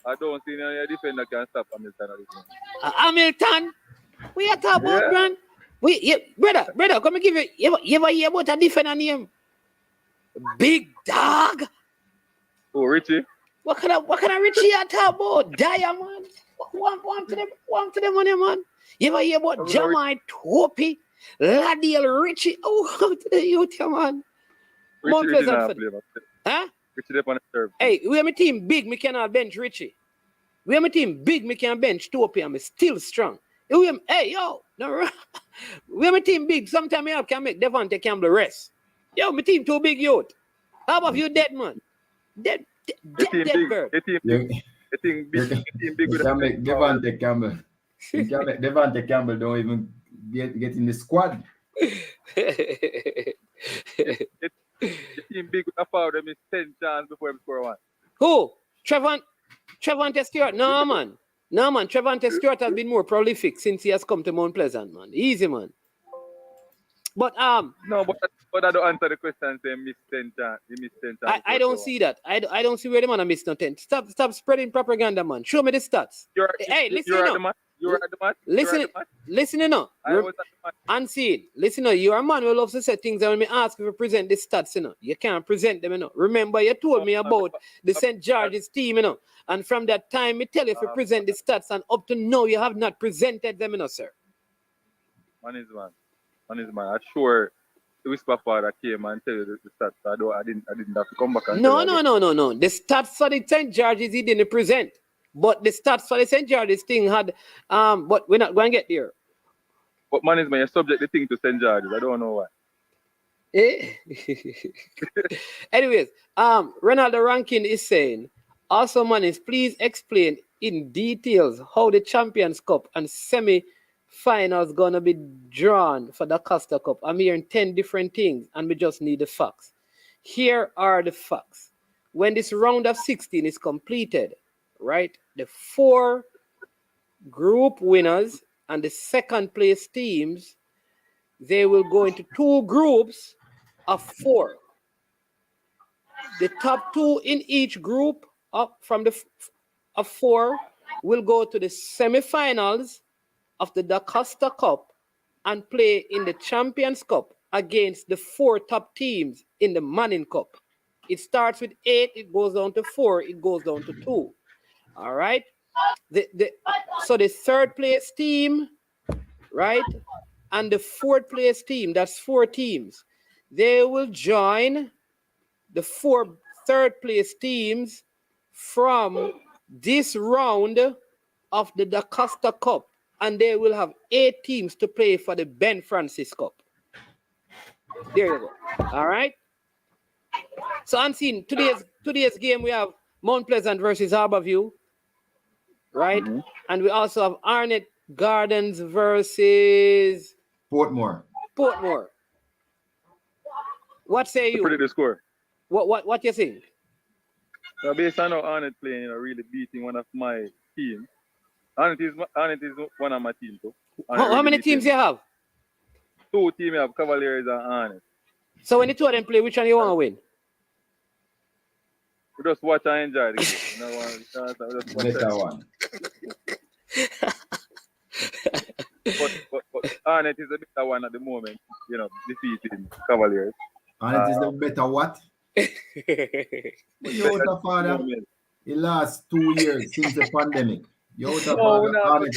I don't see any defender can stop Hamilton at this moment. Hamilton? We are talking about, man. Brother, come and give you ever hear about a defender name? Big Dog. Oh, Richie? What kind of Richie you talk about? Diamond. Want to them money, man. You ever hear about Jamai Topi? Ladiel Richie? Oh, come to the youth, man. Richie did not play, man. Huh? Richie did on the serve. Hey, we have my team big, me cannot bench Richie. We have my team big, me can bench Topi, and me still strong. Hey, yo, no, we have my team big. Sometimes I can make Devontae Campbell rest. Yo, my team too big, youth. How about you dead, man? Dead bird. The team big. You can make Devontae Campbell. You can make Devontae Campbell don't even get in the squad. The team big with a foul, they miss 10 chances before we score one. Who? Trevante Stewart? No, man. Trevante Stewart has been more prolific since he has come to Mount Pleasant, man. Easy, man. But no, but I don't answer the question. Say miss 10 chances. He missed 10 chances. I don't see that. I don't see where the man missed no 10. Stop spreading propaganda, man. Show me the stats. Listen, you were at the match. Listen, you know. I was at the match. Unseen. Listen, you know, you're a man who loves to say things, and when me ask you to present the stats, you know, you can't present them, you know. Remember, you told me about the St. George's team, you know, and from that time, me tell you to present the stats, and up to now, you have not presented them, you know, sir. Man is man. I'm sure the whisper father came and tell you the stats. I didn't have to come back and No. The stats for the St. George's he didn't present. But the stats for the St. George's thing had but we're not going to get there. But man is man, you subject the thing to St. George's. I don't know why. Anyways, Ronaldo Rankin is saying, also Manis, please explain in details how the Champions Cup and semi-finals gonna be drawn for the Costa Cup. I'm hearing 10 different things and we just need the facts. Here are the facts. When this round of 16 is completed, right, the 4 group winners and the second place teams, they will go into 2 groups of 4. The top 2 in each group up from of 4 will go to the semi-finals of the Da Costa Cup and play in the Champions Cup against the 4 top teams in the Manning Cup. It starts with 8, it goes down to 4, it goes down to 2. All right. So the third place team, right, and the fourth place team, that's 4 teams. They will join the 4 third place teams from this round of the Da Costa Cup, and they will have 8 teams to play for the Ben Francis Cup. There you go. All right. So unseen, today's game we have Mount Pleasant versus Harborview, right? Mm-hmm. And we also have Arnett Gardens versus Portmore. What say you? Pretty the score. What you think? So based on how Arnett playing, really beating one of my teams. Arnett is one of my teams too. How many teams you have? 2 teams you have, Cavaliers and Arnett. So when the 2 of them play, which one you want to win? We just watch and enjoy the game. Better one. Arnett is a better one at the moment, you know, defeating Cavaliers. And it is the better what? You're out of father. The last 2 years since the pandemic. You're out of father. Arnett.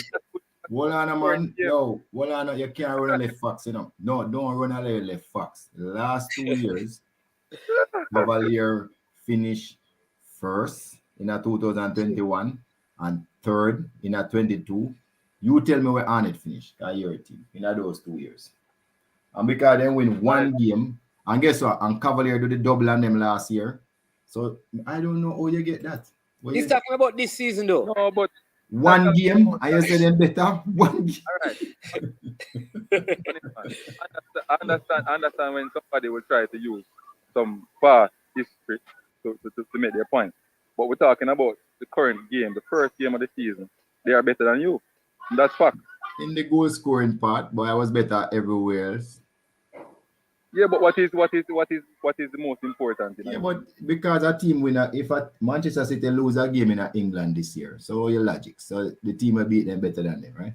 Hold on, man. No, hold on. You can't run a left fox, you know. No, don't run a left fox. The last 2 years, Cavalier finished first in a 2021 and third in a 22. You tell me where Arnett finished that year team in those 2 years. And because they win one game, and guess what? And Cavalier do the double on them last year. So I don't know how you get that. He's talking about this season though. No, but one game, I you say them better. One game. All right. I understand when somebody will try to use some past history to make their point. But we're talking about the current game, the first game of the season. They are better than you. That's fact. In the goal scoring part, but I was better everywhere else. Yeah, but what is the most important? Yeah, but because a team winner, if a Manchester City lose a game in England this year, so your logic, so the team will beat them better than them, right?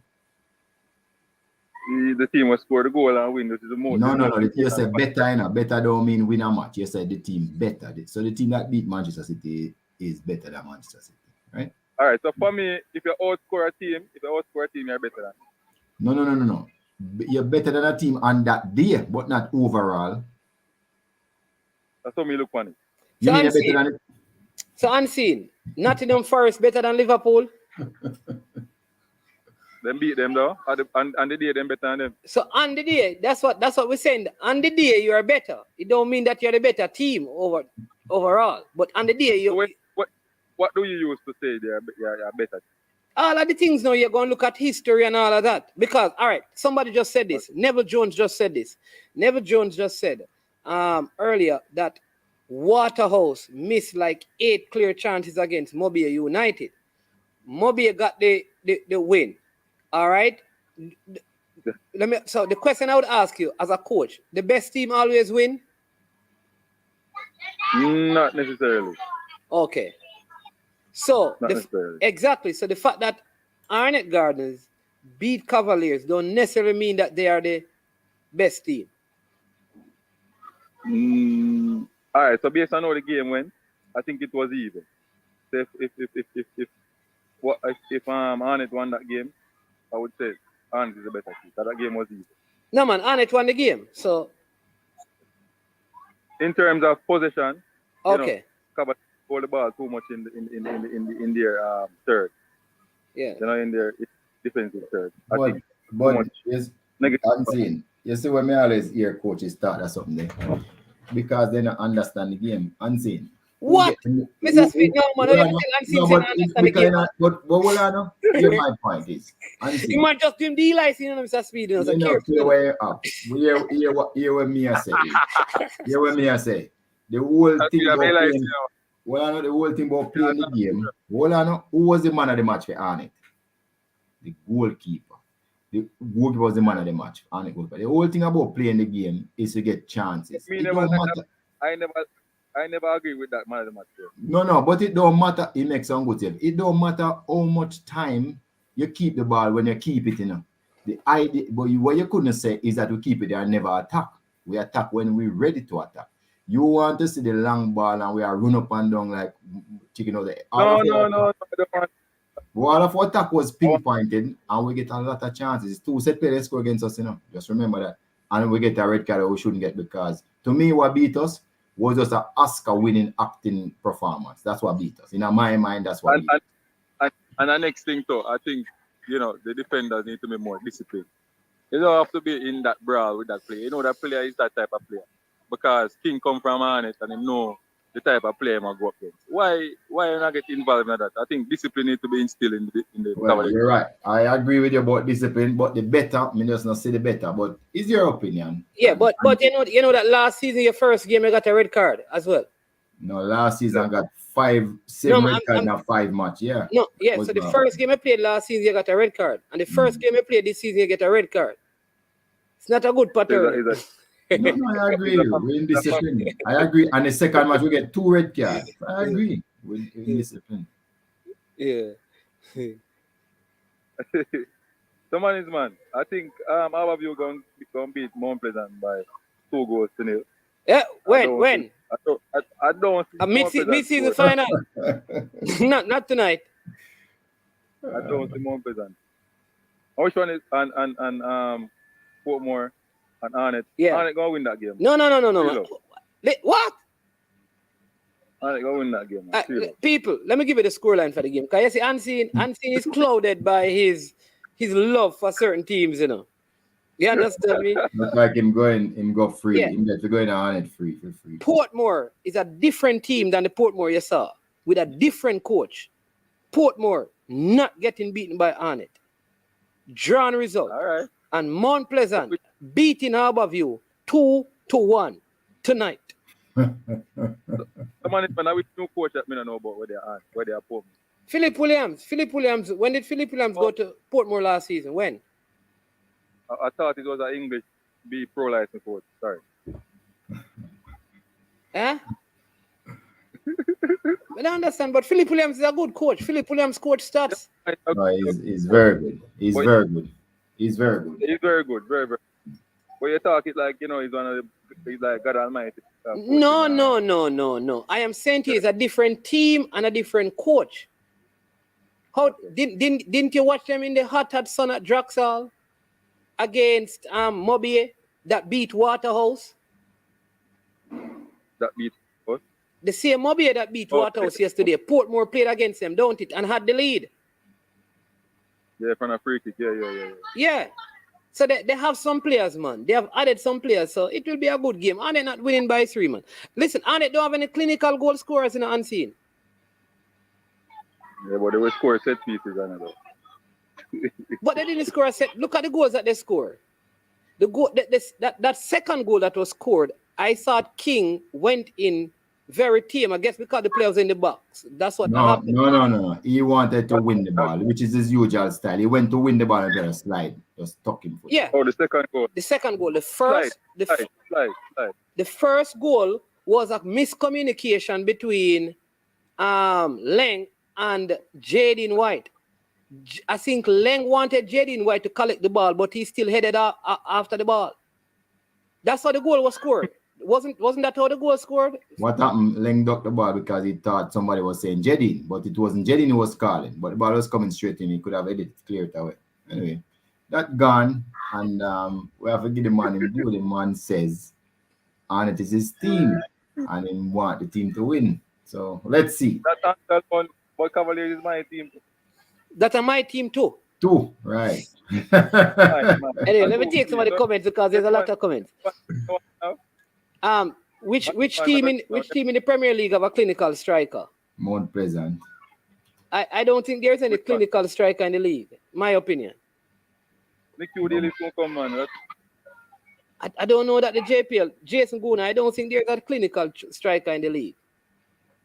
The team will score the goal and win. This is the most. No. You said better, you know. Better don't mean win a match. You said the team better. So the team that beat Manchester City is better than Manchester City, right? All right. So for me, if you outscore a team, you're better than. No. You're better than a team on that day, but not overall. That's how me look on it. You mean you're better than it? So unseen. Nottingham Forest better than Liverpool. Them beat them though. On the day them better than them. So on the day, that's what we're saying. On the day you are better. It don't mean that you're the better team overall. But on the day you. So what do you use to say you're better? All of the things now, you're going to look at history and all of that. Because, all right, somebody just said this. Neville Jones just said this. Neville Jones just said earlier that Waterhouse missed like 8 clear chances against Mobile United. Mobile got the win. All right? So the question I would ask you as a coach, the best team always win? Not necessarily. Okay. So exactly. So the fact that Arnett Gardeners beat Cavaliers don't necessarily mean that they are the best team. All right. So based on how the game went, I think it was even. So if Arnett won that game, I would say Arnett is a better team. That game was even. No man, Arnett won the game. So in terms of possession, okay. Cavaliers hold the ball too much in their third. Yeah. In their defensive third. But yes, I'm saying, you see when me always hear coaches talk or something there. Because they don't understand the game. Unseen. What? Mr. Speed, no man, understand the game. But hold on, here my point is. Unseen. You might just do him the Mr. Speed. You know, where up. Hear what me I say. Hear what me I say. The whole thing about playing. Well, I know the whole thing about playing the game. Well, I know who was the man of the match for Arnett? The goalkeeper. The goalkeeper was the man of the match. Arnett goalkeeper. The whole thing about playing the game is to get chances. I never agree with that man of the match. No, but it don't matter. It makes some good save. It don't matter how much time you keep the ball when you keep it, The idea, but what you couldn't say is that we keep it there and never attack. We attack when we're ready to attack. You want to see the long ball and we are run up and down like chicken out the. No. All of our attack was pinpointed and we get a lot of chances. 2 set players score against us, Just remember that. And we get a red card that we shouldn't get because to me what beat us was just an Oscar winning acting performance. That's what beat us. In my mind, that's what beat us. And the next thing too, I think, the defenders need to be more disciplined. You don't have to be in that brawl with that player. That player is that type of player. Because King come from Arnett and he know the type of player he go up against. Why you not get involved in that? I think discipline needs to be instilled in the well, you're right. I agree with you about discipline, but the better, I mean, just not say the better, but is your opinion? Yeah, but you know that last season, your first game, you got a red card as well. No, last season I got 7 red cards in a 5 match, yeah. No, yeah, so the first game I played last season, you got a red card. And the first game I played this season, you get a red card. It's not a good pattern. No, I agree. We're in discipline. I agree. And the second match, we get 2 red cards. I agree. We're in discipline. Yeah. So man, I think our of you going to beat Mount Pleasant by 2-0. Yeah, when? I don't see Mount Pleasant mid-season score. final. not tonight. I don't see Mount Pleasant. Which one is and Portmore and Arnett? Yeah. Arnett gonna win that game. No. What? Arnett gonna win that game. People, let me give you the scoreline for the game. Because you see, Unseen is clouded by his love for certain teams, you know. You understand me? Not like him go free. Yeah. Him to go in on it free for free. Portmore is a different team than the Portmore you saw, with a different coach. Portmore not getting beaten by Arnett. Drawn result. All right. And Mount Pleasant beating Harborview 2-1 tonight. Someone is with new coach that me don't know about where they are Portmore. Philip Williams. When did Philip Williams go to Portmore last season? When? I thought it was an English B pro license coach. Sorry. Huh? I don't understand, but Philip Williams is a good coach. Philip Williams coach stats. No, he's very good. He's very good. He's very good. Very, very. But you talk it like, you know, he's like God Almighty. No. I am saying he is a different team and a different coach. How didn't you watch them in the hot sun at Draxall against Mobier that beat Waterhouse? That beat what? The same Mobier that beat Waterhouse yesterday. Portmore played against them, don't it? And had the lead. Yeah, from a free kick. Yeah. Yeah. So they have some players, man. They have added some players, so it will be a good game. And they're not winning by 3, man. Listen, and they don't have any clinical goal scorers in the Unseen. Yeah, but they will score set pieces another. But they didn't score a set. Look at the goals that they scored. The goal that second goal that was scored, I thought King went in very tame, I guess, because the players in the box. That's what happened. No. He wanted to win the ball, which is his usual style. He went to win the ball and then slide, just tuck him. Yeah. Oh, the second goal. The second goal. The first. Slide. The first goal was a miscommunication between Leng and Jaden White. I think Leng wanted Jaden White to collect the ball, but he still headed after the ball. That's how the goal was scored. Wasn't that how the goal scored? What happened? Leng ducked the ball because he thought somebody was saying Jaden, but it wasn't Jaden who was calling. But the ball was coming straight in. He could have edited clear it away. Anyway, that gone, and we have to give the man him due. The man says, and it is his team, and he want the team to win. So let's see. That one, but Cavaliers is my team. That's my team too. 2, right? Anyway, let me take some of the comments because there's a lot of comments. Which team in the Premier League have a clinical striker? Mount Pleasant. I don't think there's any clinical striker in the league. My opinion. I don't know that the JPL, Jason Guna, I don't think there's a clinical striker in the league.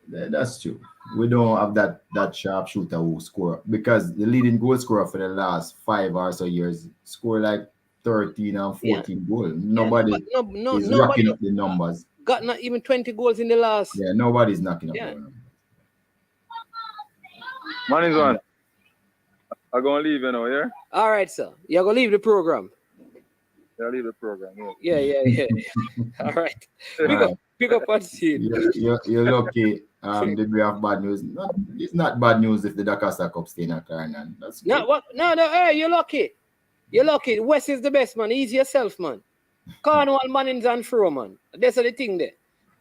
That's true. We don't have that sharpshooter who score, because the leading goal scorer for the last 5 or so years score like 13 and 14 goals. Nobody is racking up the numbers. Got not even 20 goals in the last. Yeah, nobody's knocking up the numbers. Man is on. I'm going to leave, you know, yeah? All right, sir. You're going to leave the program. I'll leave the program, yeah. All right. Pick up on scene. You're lucky. Did we have bad news? It's not bad news if the Dakasta Cup stay in a Clarendon. That's good. No, hey, you're lucky. You're lucky. West is the best, man. Ease yourself, man. Cornwall, Mannings and Fro, man. That's the thing there.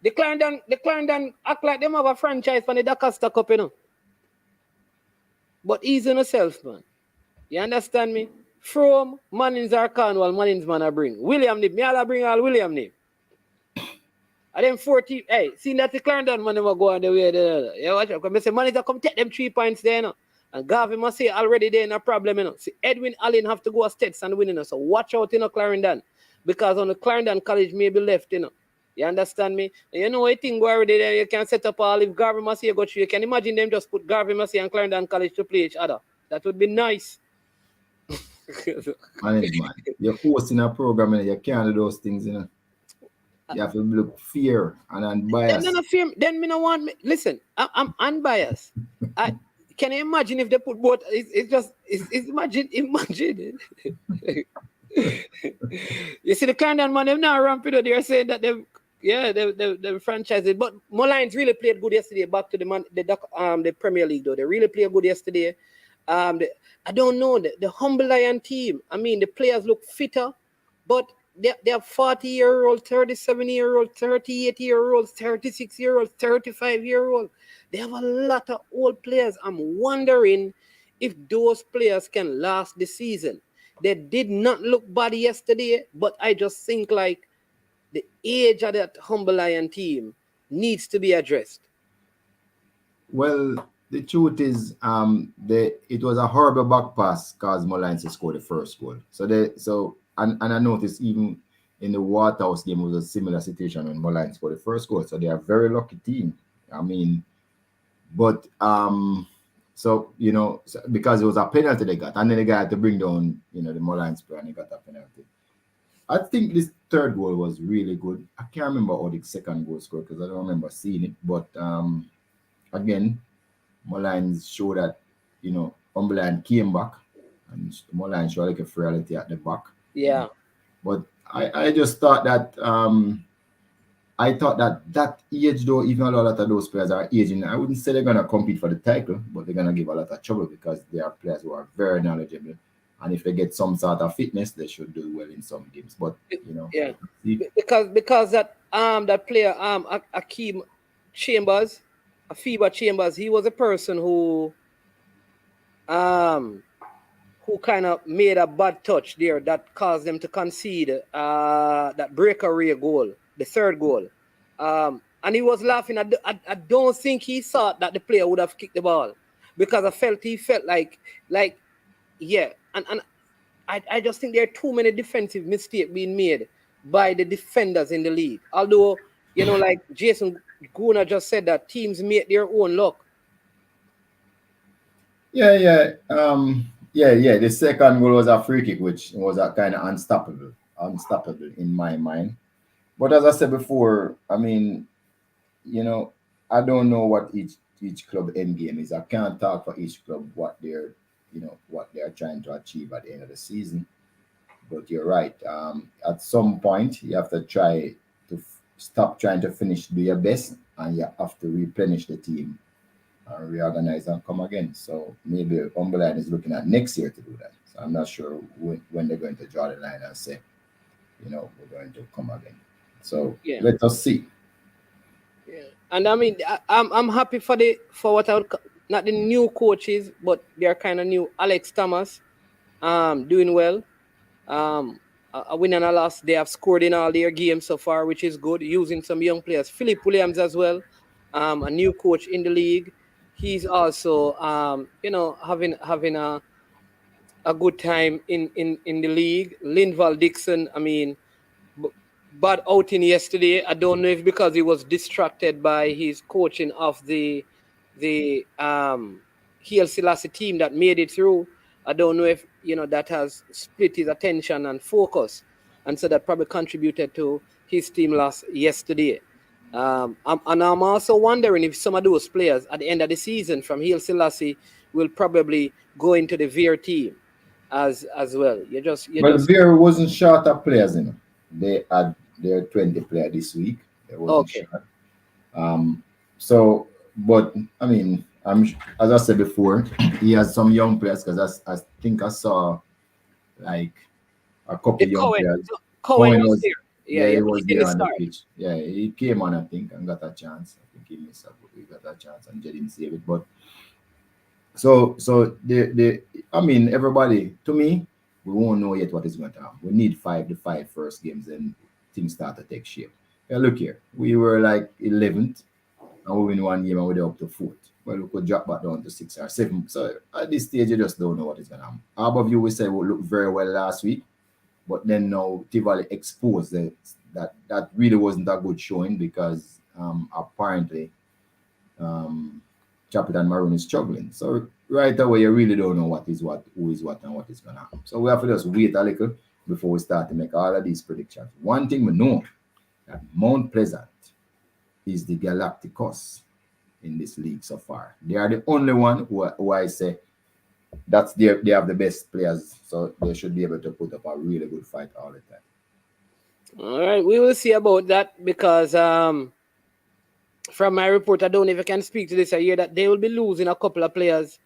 The Clarendon act like them have a franchise for the Dakasta Cup, you know. But ease on yourself, man. You understand me? From Mannings or Cornwall, Mannings man I bring. William Nib. Me all bring all William Nib. And then 40, hey, see that the Clarendon man never go on the way there. Yeah, watch out. Because I say, manager come take them 3 points there, you know. And Garvey must say already there no problem, you know. See, Edwin Allen have to go a Stets and win, you know. So watch out, you know, Clarendon. Because on the Clarendon College may be left, you know. You understand me? And you know what thing go already there, you can set up all if Garvey must say go through. You can imagine them just put Garvey must say and Clarendon College to play each other. That would be nice. Management. You're hosting a program and you can't do those things, you know. You have to look fear and unbiased. Then me no want me. Listen, I'm unbiased. can you imagine if they put both? It's imagine. You see the Canadian man, they're now ramping up. They're saying that they franchise it. But Mullines really played good yesterday. Back to the Premier League though, they really played good yesterday. I don't know the Humble Lion team. I mean, the players look fitter, but they have 40-year-old, 37-year-old, 38-year-old, 36-year-old, 35-year-old. They have a lot of old players. I'm wondering if those players can last the season. They did not look bad yesterday, but I just think like the age of that Humble Lion team needs to be addressed. Well, the truth is, it was a horrible back pass caused Mullines to score the first goal. And I noticed even in the Waterhouse game, it was a similar situation when Mullines scored the first goal. So they are a very lucky team. I mean, but because it was a penalty they got, and then they got to bring down, the Mullines player, and they got a penalty. I think this third goal was really good. I can't remember how the second goal scored because I don't remember seeing it. But again, Mullines showed that, Humberland came back, and Mullines showed like a frailty at the back. Yeah. But I just thought that that age though, even a lot of those players are aging. I wouldn't say they're gonna compete for the title, but they're gonna give a lot of trouble because they are players who are very knowledgeable. And if they get some sort of fitness, they should do well in some games. But yeah, because that player Akeem Chambers, Afiba Chambers, he was a person who kind of made a bad touch there that caused them to concede that breakaway goal, the third goal. And he was laughing. I don't think he thought that the player would have kicked the ball because he felt like yeah. And I just think there are too many defensive mistakes being made by the defenders in the league. Although, like Jason Guna just said that teams make their own luck. Yeah. The second goal was a free kick, which was a kind of unstoppable in my mind. But as I said before, I mean, I don't know what each club end game is. I can't talk for each club what they're trying to achieve at the end of the season. But you're right. At some point, you have to try to stop trying to do your best, and you have to replenish the team and reorganize and come again. So maybe Cumberland is looking at next year to do that. So I'm not sure when they're going to draw the line and say, we're going to come again. So let us see. Yeah, and I mean, I'm happy for what I would not the new coaches, but they're kind of new. Alex Thomas, doing well. A win and a loss. They have scored in all their games so far, which is good. Using some young players. Philip Williams as well, a new coach in the league. He's also, having a good time in the league. Linval Dixon, I mean, bad outing yesterday. I don't know if because he was distracted by his coaching of the Haile Selassie team that made it through. I don't know if that has split his attention and focus, and so that probably contributed to his team loss yesterday. I'm also wondering if some of those players at the end of the season from Haile Selassie will probably go into the Veer team as well. Veer wasn't short of players, They had their 20 player this week. They wasn't short. But I mean, as I said before, he has some young players because I think I saw like a couple young players. Cohen was there. Yeah, he was there on the pitch. Yeah, he came on, I think, and got a chance. I think he missed he got a chance and didn't save it. But so I mean, everybody, to me, we won't know yet what is going to happen. We need the five first games, and things start to take shape. Yeah, look here, we were like 11th, and we win one game and we're up to 4th. Well, we could drop back down to 6 or 7. So at this stage, you just don't know what is going to happen. Above you, we said we looked very well last week, but then now Tivoli exposed that really wasn't a good showing because apparently Capitan Maroon is struggling. So right away, you really don't know who is what, and what is going to happen. So we have to just wait a little before we start to make all of these predictions. One thing we know, that Mount Pleasant is the Galacticos in this league so far. They are the only one who I say they have the best players, so they should be able to put up a really good fight all the time. All right, we will see about that because from my report, I don't know if I can speak to this. I hear that they will be losing a couple of players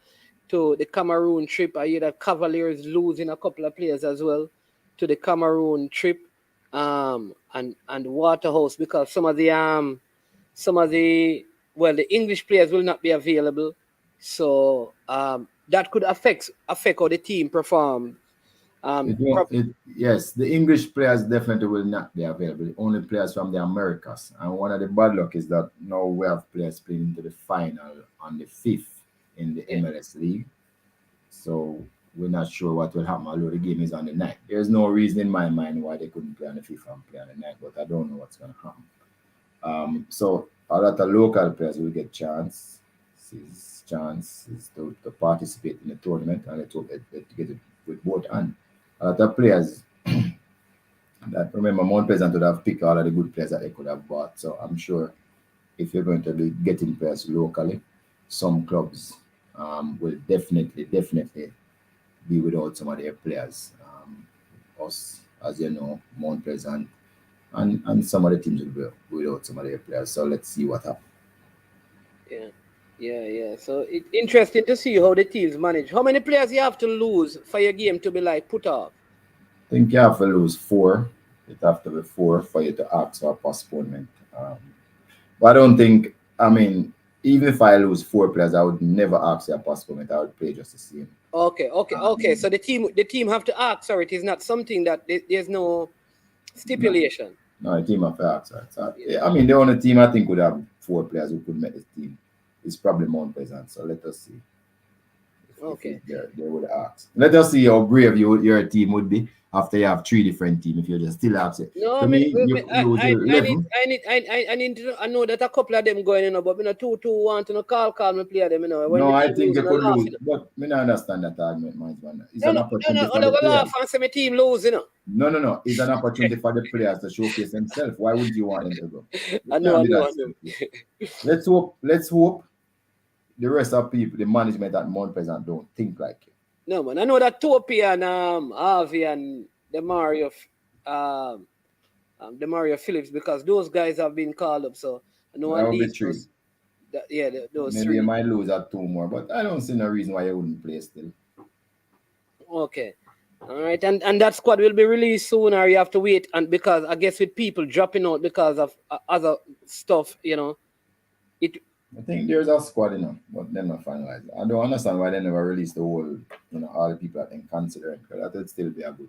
to the Cameroon trip. I hear that Cavaliers losing a couple of players as well to the Cameroon trip, and Waterhouse, because some of the the English players will not be available, so that could affect how the team perform. Yes, the English players definitely will not be available. The only players from the Americas. And one of the bad luck is that now we have players playing into the final on the 5th in the MLS League. So we're not sure what will happen, although the game is on the 9th. There's no reason in my mind why they couldn't play on the 5th and play on the 9th, but I don't know what's going to happen. So a lot of local players will get chances to participate in the tournament, and let's hope that get it with both hands. A lot of players that remember Mount Pleasant would have picked all of the good players that they could have bought. So I'm sure if you're going to be getting players locally, some clubs will definitely be without some of their players. Us, as you know, Mount Pleasant and some of the teams will be without some of their players. So let's see what happens. Yeah. So it's interesting to see how the teams manage. How many players you have to lose for your game to be like put off? I think you have to lose 4. It have to be 4 for you to ask for a postponement. But I don't think, even if I lose 4 players, I would never ask for a postponement. I would play just the same. Okay. So the team have to ask. Sorry, it is not something that there's no stipulation. No, the team have to ask. So, the only team I think would have 4 players who could make the team is probably Mount Pleasant. So let us see. Okay. They would ask. Let us see how brave your team would be after you have 3 different teams. If you just still have it. No, I know that a couple of them going, but me not too want to call me play them, I think they could lose, but me not understand that argument, man. It's an opportunity for the players. And say my team lose, No. It's an opportunity for the players to showcase themselves. Why would you want them to go? I know. Let's hope the rest of people, the management at Mount Pleasant, don't think like it. No, man. I know that Topi and Harvey and the Mario Phillips, because those guys have been called up. So I know that will be 3. Those maybe 3. You might lose at 2 more, but I don't see no reason why you wouldn't play still. Okay. All right, and that squad will be released soon, or you have to wait, and because I guess with people dropping out because of other stuff, I think there's a squad, but they're not finalized. I don't understand why they never released the whole, all the people that they consider, because that would still be a good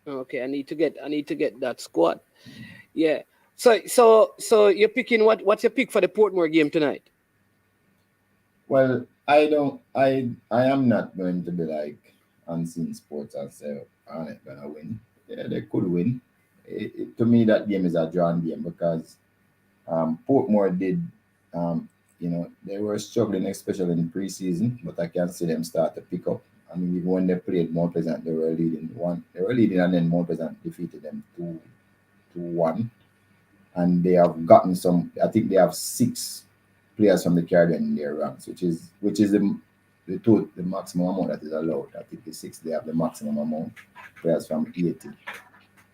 thing. Okay, I need to get that squad. Yeah. So you're picking what's your pick for the Portmore game tonight? Well, I am not going to be like Unseen Sports and say I'm not gonna win. Yeah, they could win. To me, that game is a drawn game because Portmore did. They were struggling, especially in preseason, but I can see them start to pick up. Even when they played Mount Pleasant, they were leading, and then Mount Pleasant defeated them 2-1. And they have gotten some. I think they have 6 players from the Caribbean in their ranks, which is the maximum amount that is allowed. I think the 6 they have the maximum amount. Players from 80,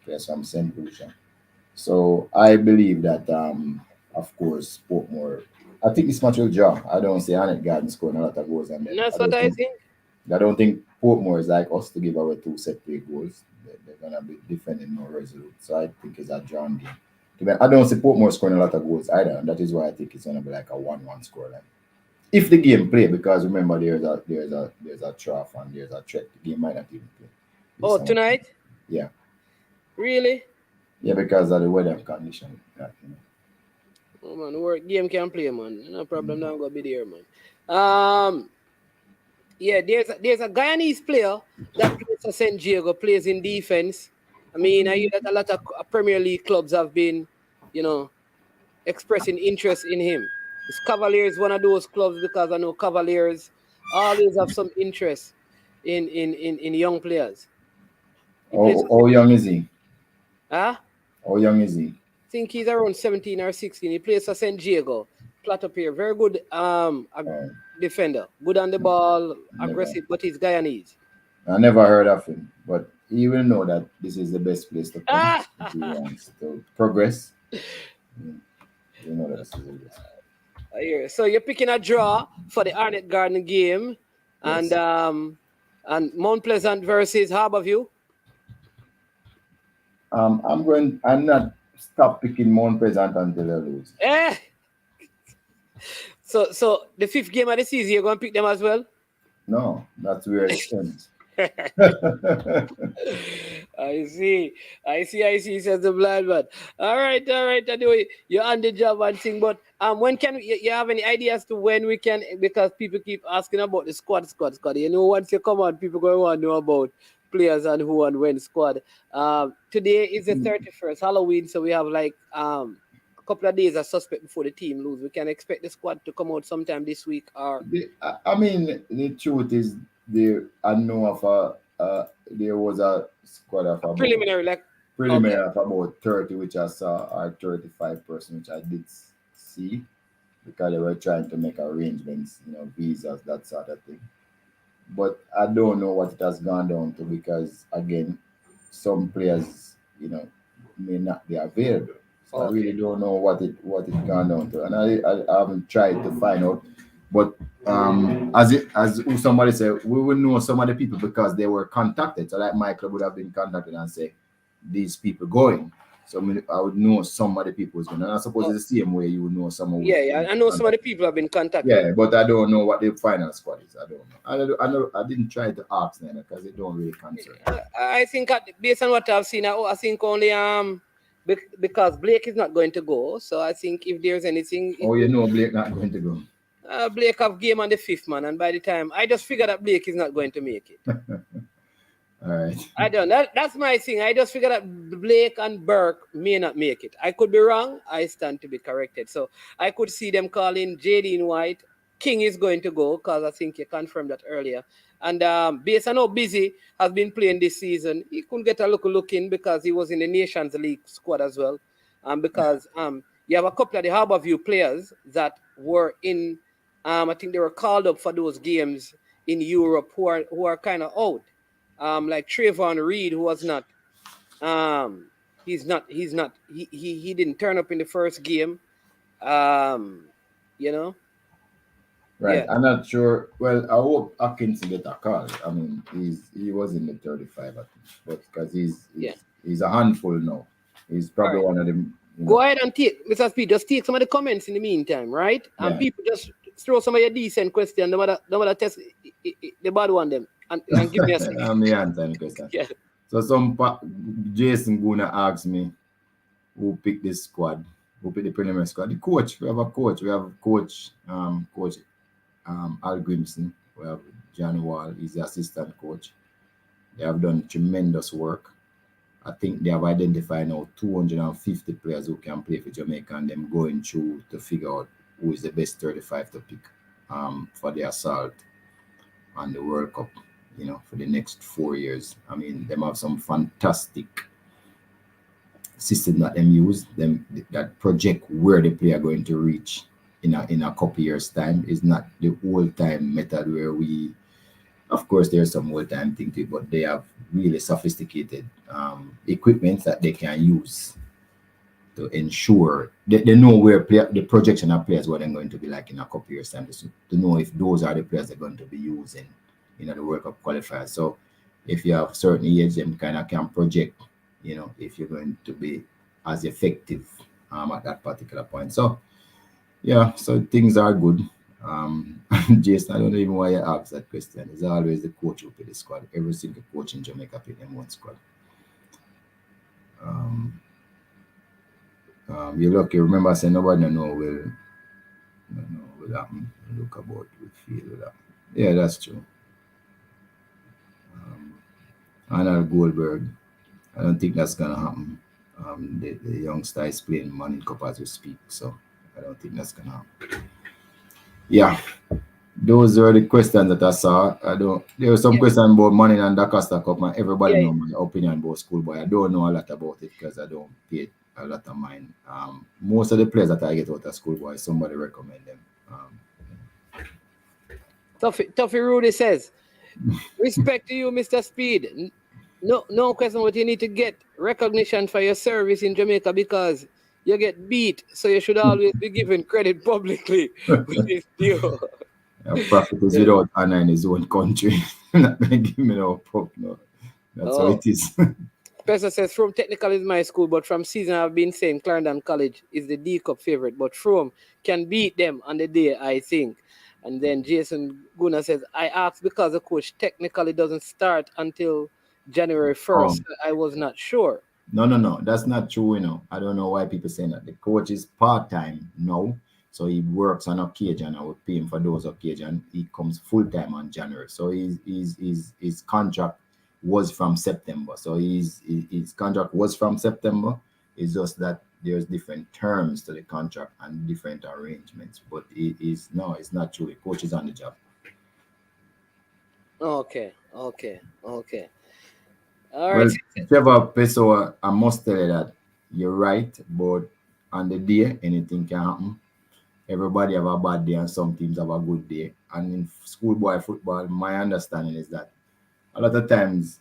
players from St. Lucia. So I believe that. Of course, Portmore. I think this match will draw. I don't see Annette Garden scoring a lot of goals. And that's what I think. I don't think Portmore is like us to give away 2 set play goals. They're gonna be defending more resolute. So I think it's a drawn game. I don't see Portmore scoring a lot of goals either, and that is why I think it's gonna be like a 1-1 scoreline. If the game play, because remember there's a trough and there's a threat. The game might not even play. Tonight? Yeah. Really? Yeah, because of the weather condition. Oh man, work game can play, man. No problem. I'm gonna be there, man. There's a Guyanese player that plays for St. Diego, plays in defense. I hear that a lot of Premier League clubs have been, expressing interest in him. Is Cavaliers one of those clubs? Because I know Cavaliers always have some interest in young players. How young is he? Huh? How young is he? I think he's around 17 or 16. He plays for St. Diego. Platter player, very good defender, good on the ball, aggressive, but he's Guyanese. I never heard of him, but he will know that this is the best place to come if he wants to progress. You know that's the best. So you're picking a draw for the Arnett Garden game, Yes. and Mount Pleasant versus Harborview. I'm not stop picking Mount Pleasant until they lose. So the 5th game of the season, you're going to pick them as well? No, that's where it ends. I see, says the blind man. All right. Anyway, you're on the job and thing, but when can you have any ideas to when we can? Because people keep asking about the squad. You know, once you come on, people going to want to know about players and who and when squad. Today is the 31st, Halloween, so we have like a couple of days as suspect before the team lose. We can expect the squad to come out sometime this week, or I mean, the truth is, there was a squad of about, preliminary of about 30, which I saw, or 35 person, which I did see, because they were trying to make arrangements, visas, that sort of thing. But I don't know what it has gone down to, because again, some players, may not be available. So I really don't know what it gone down to, and I haven't tried to find out. But as somebody said, we will know some of the people because they were contacted. So like Michael would have been contacted and say, these people going. So I would know some of the people who's going. And I suppose it's the same way you would know some of I know some of the people have been contacted. Yeah, but I don't know what the final squad is. I don't know. I didn't try to ask them because it don't really concern me. I think based on what I've seen, I think only because Blake is not going to go. So I think if there's anything, Blake not going to go. Blake have game on the 5th, man, and by the time I just figured that Blake is not going to make it. All right. I don't. That's my thing. I just figured that Blake and Burke may not make it. I could be wrong. I stand to be corrected. So I could see them calling Jaden White. King is going to go because I think you confirmed that earlier. And based on how busy has been playing this season, he couldn't get a look in because he was in the Nations League squad as well. Because you have a couple of the Harborview players that were in. I think they were called up for those games in Europe who are kind of out. Like Trayvon Reed, who was not. He didn't turn up in the first game. Right. Yeah. I'm not sure. Well, I hope Atkins get a call. I mean, he was in the 35, I think, but because he's a handful now. He's probably one of them. Go ahead and take, Mr. Speed, just take some of the comments in the meantime, right? And people just throw some of your decent questions. No matter test the bad one them and give me a second. I'm the answer question. Yeah. So Jason Guna asked me who picked this squad, who picked the preliminary squad. The coach, we have a coach. We have Coach Al Grimson. We have John Wall, he's the assistant coach. They have done tremendous work. I think they have identified now 250 players who can play for Jamaica, and them going through to figure out who is the best 35 to pick for the assault on the World Cup, for the next 4 years. I mean, them have some fantastic system that them use, that project where the player going to reach in a couple years' time. Is not the old-time method where we, of course, there's some old-time thing to it, but they have really sophisticated equipment that they can use to ensure they know where the projection of players, what they're going to be like in a couple years' time, to know if those are the players they're going to be using the World Cup qualifiers. So if you have certain age, them kind of can project, if you're going to be as effective at that particular point. So yeah, so things are good. Jason, I don't know even why you asked that question. It's always the coach who pick the squad. Every single coach in Jamaica pick them one squad. You're lucky. Remember, I said nobody will happen. Look about we feel that. Yeah, that's true. Arnold Goldberg, I don't think that's gonna happen. The youngster is playing Manning Cup as we speak, so I don't think that's gonna happen. Yeah, those are the questions that I saw. There were some questions about Manning and the Costa Cup, and everybody know my opinion about Schoolboy. I don't know a lot about it because I don't pay a lot of mine. Most of the players that I get out of Schoolboy, somebody recommend them. Tuffy Rudy says, respect to you, Mr. Speed. No question what you need to get recognition for your service in Jamaica because you get beat, so you should always be given credit publicly. Prophet is without honor in his own country. Not gonna give me no pop, no. That's how it is. Professor says, From technical is my school, but from season I've been saying Clarendon College is the D Cup favorite, but From can beat them on the day, I think. And then Jason Guna says, I asked because the coach technically doesn't start until January 1st. I was not sure. No. That's not true, you know. I don't know why people say that. The coach is part-time now. So he works on occasion. I would pay him for those occasions. He comes full-time on January. So his contract was from September. So his contract was from September. It's just that there's different terms to the contract and different arrangements. But it's not true. The coach is on the job. Okay. All Well, right. Trevor Pessoa, I must tell you that you're right, but on the day, anything can happen. Everybody have a bad day and some teams have a good day. And in schoolboy football, my understanding is that a lot of times,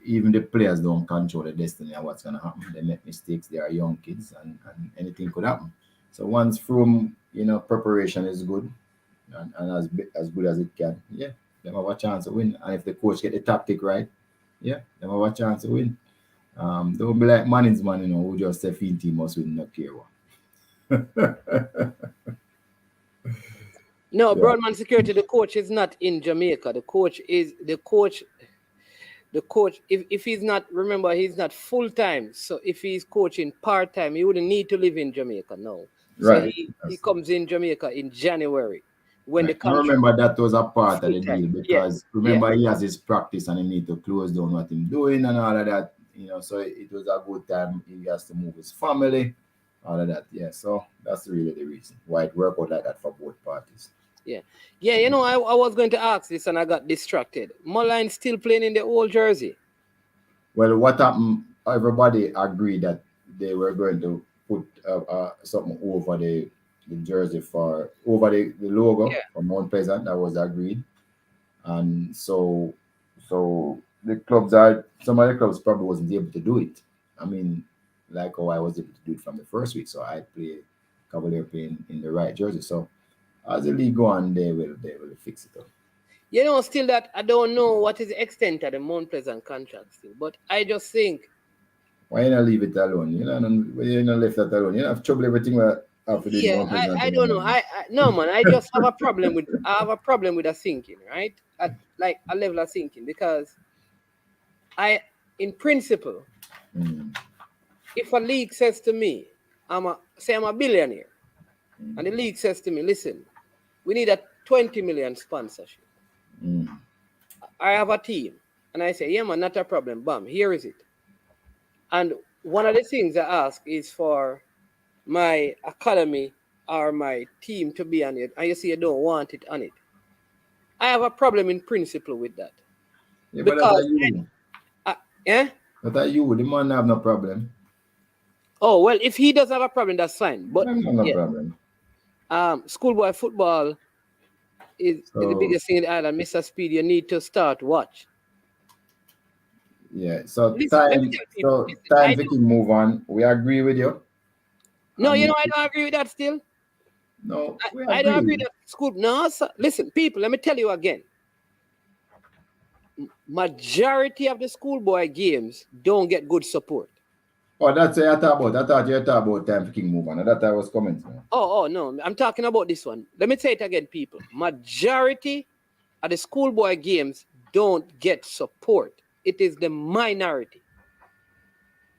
even the players don't control the destiny of what's going to happen. They make mistakes. They are young kids and anything could happen. So once from, preparation is good and as good as it can, yeah, they have a chance to win. And if the coach get the tactic right, yeah, they have a chance to win. Don't be like Manning's man, who just say Fiend team must win, not care what. No, yeah. Broadman Security, the coach is not in Jamaica. The coach, if he's not, remember, he's not full-time. So if he's coaching part-time, he wouldn't need to live in Jamaica, no. Right. So he comes in Jamaica in January. When I remember that was a part of the deal because he has his practice and he need to close down what he's doing and all of that, so it was a good time. He has to move his family, all of that. Yeah, so that's really the reason why it worked out like that for both parties. Yeah, I was going to ask this and I got distracted. Mulline still playing in the old jersey? Well, what happened, everybody agreed that they were going to put something over the jersey over the logo for Mount Pleasant. That was agreed. And so the clubs some of the clubs probably wasn't able to do it. I mean, like how I was able to do it from the first week. So I play Cavalier playing in the right jersey. So as the league go on, they will fix it up. Still that I don't know what is the extent of the Mount Pleasant contract still, but I just think. Why you not leave it alone? You not left that alone. You have trouble everything after this. Yeah, I don't know. No man, I just have a problem with the thinking, right? At like a level of thinking, because in principle, if a league says to me, I'm a billionaire, and the league says to me, listen, we need a 20 million sponsorship. I have a team. And I say, yeah, man, not a problem. Bam, here is it. And one of the things I ask is for my academy or my team to be on it. And you see, you don't want it on it. I have a problem in principle with that. Yeah, because but that's you. But you, the man have no problem. Oh, well, if he does have a problem, that's fine. But no problem. Schoolboy football is the biggest thing in the island. Mr. Speed, you need to start watch. Yeah, so time we can move on. We agree with you. No, I don't agree with that still. No, I don't agree that school. No, sir. Listen, people, let me tell you again. Majority of the schoolboy games don't get good support. Oh, that's what I thought about. I thought you talk about time for King move on. That I was commenting. Oh, no. I'm talking about this one. Let me say it again, people. Majority of the schoolboy games don't get support. It is the minority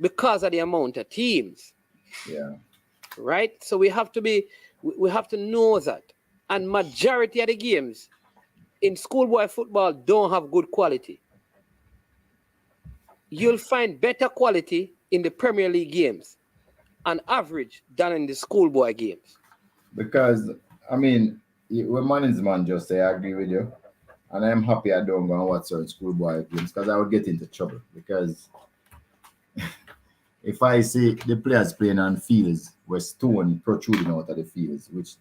because of the amount of teams. Yeah. Right? So we have to know that. And majority of the games in schoolboy football don't have good quality. You'll find better quality in the Premier League games on average than in the schoolboy games. Because, I mean, when Manning's man just say, I agree with you. And I'm happy I don't go and watch certain schoolboy games because I would get into trouble. Because, if I see the players playing on fields where stone protruding out of the fields, which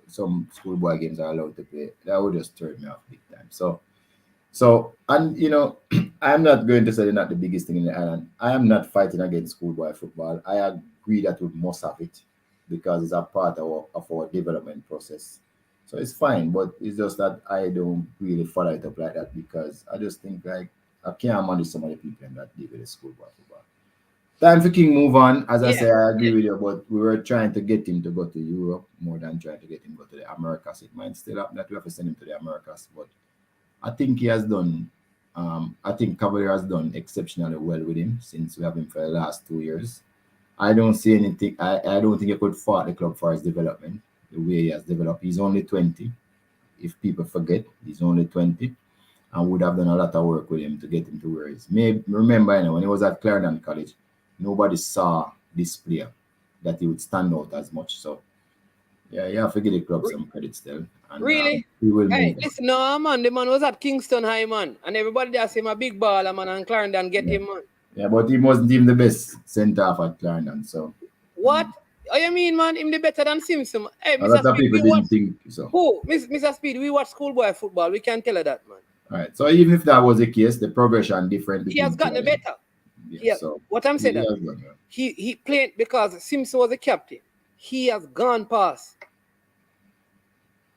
some schoolboy games are allowed to play, that would just turn me off big time. So, and you know, I'm not going to say they're not the biggest thing in the island. I am not fighting against schoolboy football. I agree that we must have it because it's a part of our development process. So it's fine, but it's just that I don't really follow it up like that because I just think like I can't manage some of the people that deal with the schoolboy football. Time for King move on. As I say, I agree with you, but we were trying to get him to go to Europe more than trying to get him to go to the Americas. It might still happen that we have to send him to the Americas, but I think he has done. I think Cavalier has done exceptionally well with him since we have him for the last 2 years. I don't see anything. I don't think he could fault the club for his development, the way he has developed. He's only 20. If people forget, he's only 20, and would have done a lot of work with him to get him to where he is. Remember, when he was at Clarendon College, nobody saw this player that he would stand out as much. So, yeah, you have to give the club some credit still. And, really? He will Hey, move listen, no, man, the man was at Kingston High, man. And everybody there say him a big baller, man, and Clarendon get him, man. Yeah, but he wasn't even the best centre-half at Clarendon, so. What? Oh, you mean, man, him the better than Simpson? Hey, A lot Mr. of Speed, people didn't think so. Who? Mr. Speed, we watch schoolboy football. We can tell her that, man. All right, so even if that was the case, the progression different. He has gotten better. Yeah, so what I'm saying, he played because Simpson was the captain. He has gone past.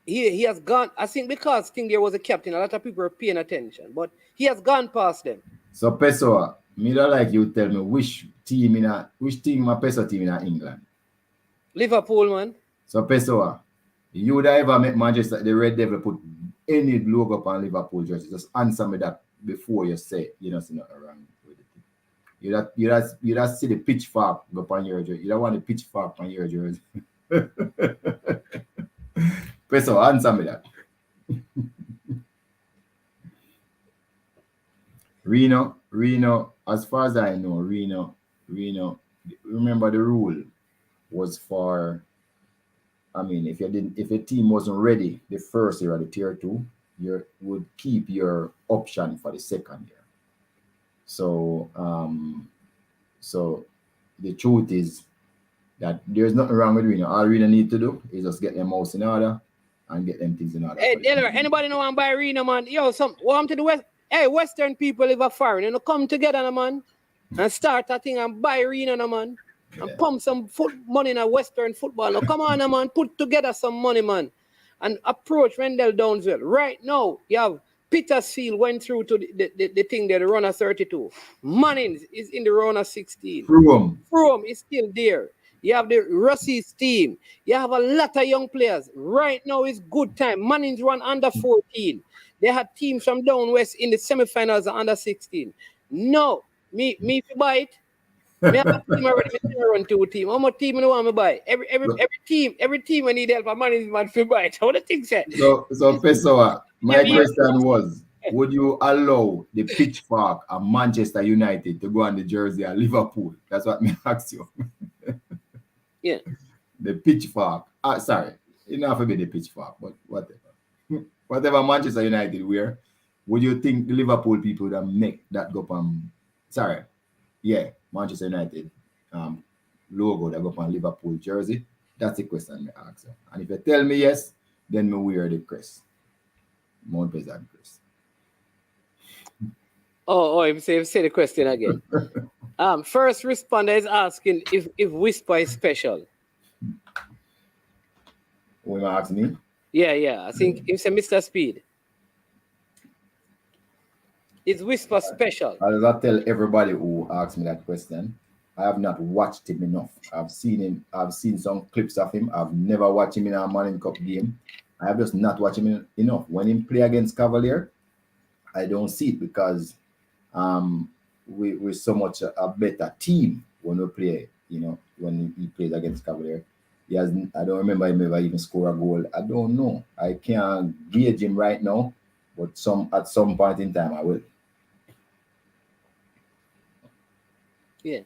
He has gone. I think because there was a captain, a lot of people were paying attention, but he has gone past them. So Pessoa, me don't like you tell me which team my Pessoa team in England. Liverpool, man. So Pessoa, you would ever make Manchester the Red Devil put any logo on Liverpool jersey? Just answer me that before you say you don't see nothing wrong with it. You just see the pitchfork go on your jersey. You don't want the pitchfork on your jersey. Pessoa, answer me that. Reno, as far as I know, Reno, remember the rule was for, I mean, if a team wasn't ready the first year of the tier 2, you would keep your option for the second year. So, so the truth is that there's nothing wrong with Reno. All Reno need to do is just get their mouse in order and get them things in order. Hey, anybody know I'm by Reno, man? Yo, welcome to the West. Hey, Western people live a foreign, you know, come together, man, and start a thing and buy Reno, man, and pump some money in a Western football. Now, come on, man, put together some money, man, and approach Rendell Downsville. Right now, you have Petersfield went through to the thing there, the runner 32. Mannings is in the runner 16. From is still there. You have the Russies team. You have a lot of young players. Right now is good time. Mannings run under 14. They had teams from down west in the semifinals under 16. No, me if you buy it, me have a team already. Me run 2 team. How much team you want me buy? Every team we need help. Mannings man to buy it. How the thing said? So Pessoa, my question was, would you allow the pitchfork of Manchester United to go on the jersey at Liverpool? That's what me asked you. Yeah. The pitchfork. Sorry, it not for be the pitchfork, but whatever. Whatever Manchester United wear, would you think the Liverpool people that make that go on? Sorry, yeah, Manchester United logo that go on Liverpool jersey? That's the question I ask you. And if you tell me yes, then me wear the crest. Mount Pleasant crest. Oh, say the question again. First responder is asking if Whisper is special. Who am I asking me? Yeah. I think it's a Mr. Speed. Is Whisper special? As I tell everybody who asks me that question, I have not watched him enough. I've seen him. I've seen some clips of him. I've never watched him in a Morning Cup game. I have just not watched him enough. When he play against Cavalier, I don't see it because we're so much a better team when we play. You know, when he plays against Cavalier. I don't remember him ever even score a goal. I don't know. I can't gauge him right now, but at some point in time I will. Yeah.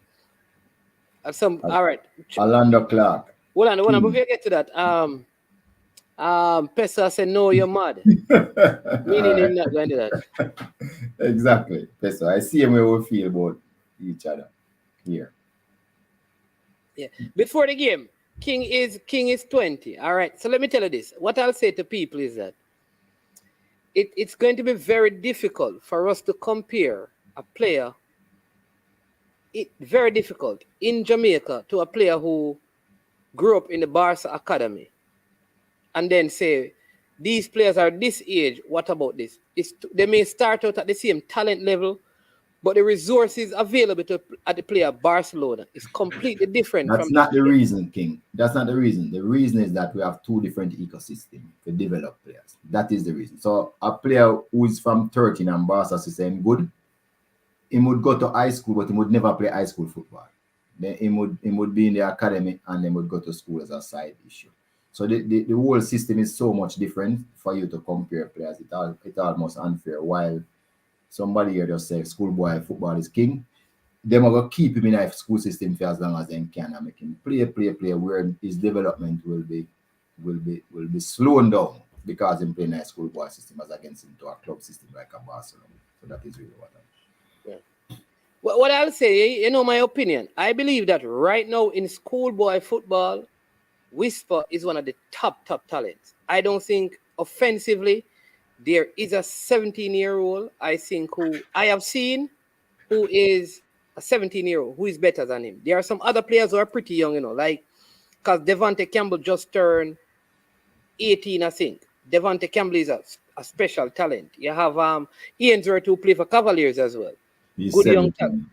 All right. Orlando Clark. Hold on, before you get to that, Pesa said, no, you're mad. Meaning him not going to do that. Exactly. Pesa. I see him where we feel about each other here. Yeah. Before the game, King is 20. All right. So let me tell you this. What I'll say to people is that it's going to be very difficult for us to compare a player. Very difficult in Jamaica to a player who grew up in the Barca Academy and then say, these players are this age, what about this? They may start out at the same talent level, but the resources available at the player Barcelona is completely different. That's not the reason, King. That's not the reason. The reason is that we have two different ecosystems to develop players. That is the reason. So a player who is from 13 and Barca system good, he would go to high school, but he would never play high school football. Then he would be in the academy and then would go to school as a side issue. So the whole system is so much different for you to compare players. It's almost unfair. While somebody here just say schoolboy football is king, they are going to keep him in a school system for as long as they can and make him play, where his development will be slowing down because him playing a schoolboy system as against him to a club system like a Barcelona. So that is really what I'm. What I'll say, my opinion, I believe that right now in schoolboy football, Whisper is one of the top talents. I don't think offensively there is a 17-year-old I think who I have seen who is a 17-year-old who is better than him. There are some other players who are pretty young, like because Devontae Campbell just turned 18, I think. Devontae Campbell is a special talent. You have Ian Zert who play for Cavaliers as well. He's Good 17. young talent.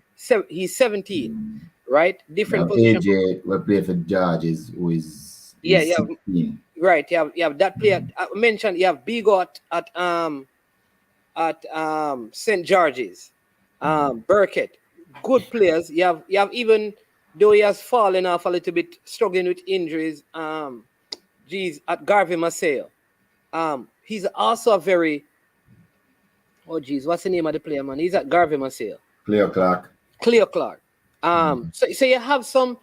He's 17, right? Different position. AJ will play for Georges, who is 16. Right. You have that player. I mentioned you have Bigot at St. George's, Burke. Good players. You have even though he has fallen off a little bit, struggling with injuries. At Garvey Maceo. He's also a very what's the name of the player, man? He's at Garvey Maceo. Cleo Clark. So you have some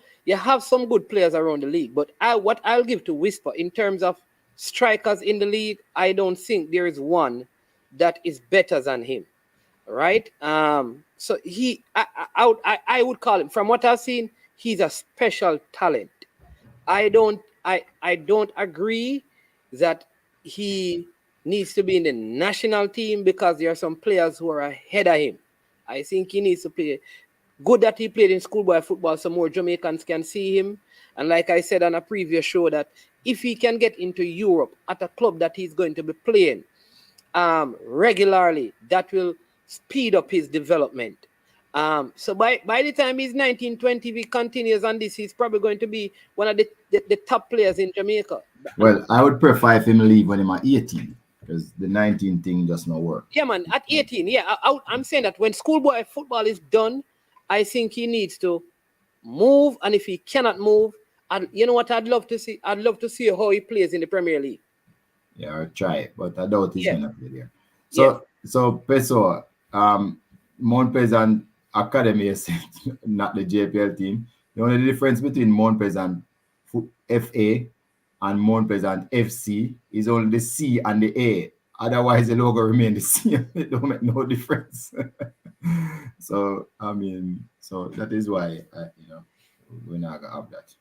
good players around the league, but what I'll give to Whisper in terms of strikers in the league, I don't think there is one that is better than him, right? So I would call him, from what I've seen, he's a special talent. I don't agree that he needs to be in the national team because there are some players who are ahead of him. I think he needs to play. Good that he played in schoolboy football so more Jamaicans can see him. And like I said on a previous show, that if he can get into Europe at a club that he's going to be playing regularly, that will speed up his development. So by the time he's 19, 20, if he continues on this, he's probably going to be one of the top players in Jamaica. Well, I would prefer if him leave when he's 18. Because the 19 thing does not work. Yeah, man, at 18, yeah. I'm saying that when schoolboy football is done, I think he needs to move. And if he cannot move, you know what I'd love to see? I'd love to see how he plays in the Premier League. Yeah, I'll try it, but I doubt he's going to play there. So Peso, Mount Pleasant Academy is not the JPL team. The only difference between Mount Pleasant FA and Mount Pleasant FC is only the C and the A. Otherwise, the logo remains the same. It don't make no difference. So that is why we're not gonna have that.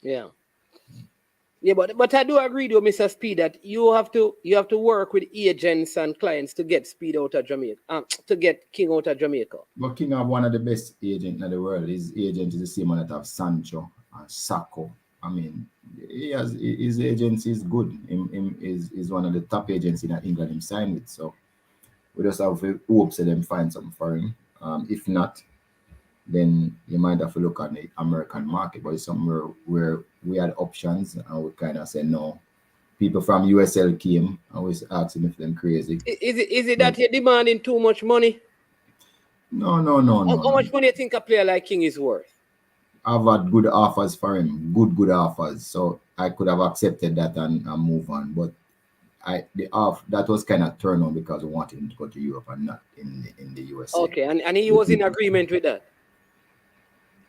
Yeah, but I do agree with Mr. Speed that you have to work with agents and clients to get Speed out of Jamaica, to get King out of Jamaica. But King have one of the best agents in the world. His agent is the same one that have Sancho and Sacco. I mean, his agency is good. Him is one of the top agents in England him signed with. So we just have hopes that them find something for him. If not, then you might have to look at the American market. But it's somewhere where we had options and we kind of said no. People from USL came and we asked them if they're crazy. Is it that you're demanding too much money? No. How much money do you think a player like King is worth? I've had good offers for him, good offers. So I could have accepted that and move on. But that was kind of turned on because we wanted him to go to Europe and not in the USA. Okay, and he was in agreement with that.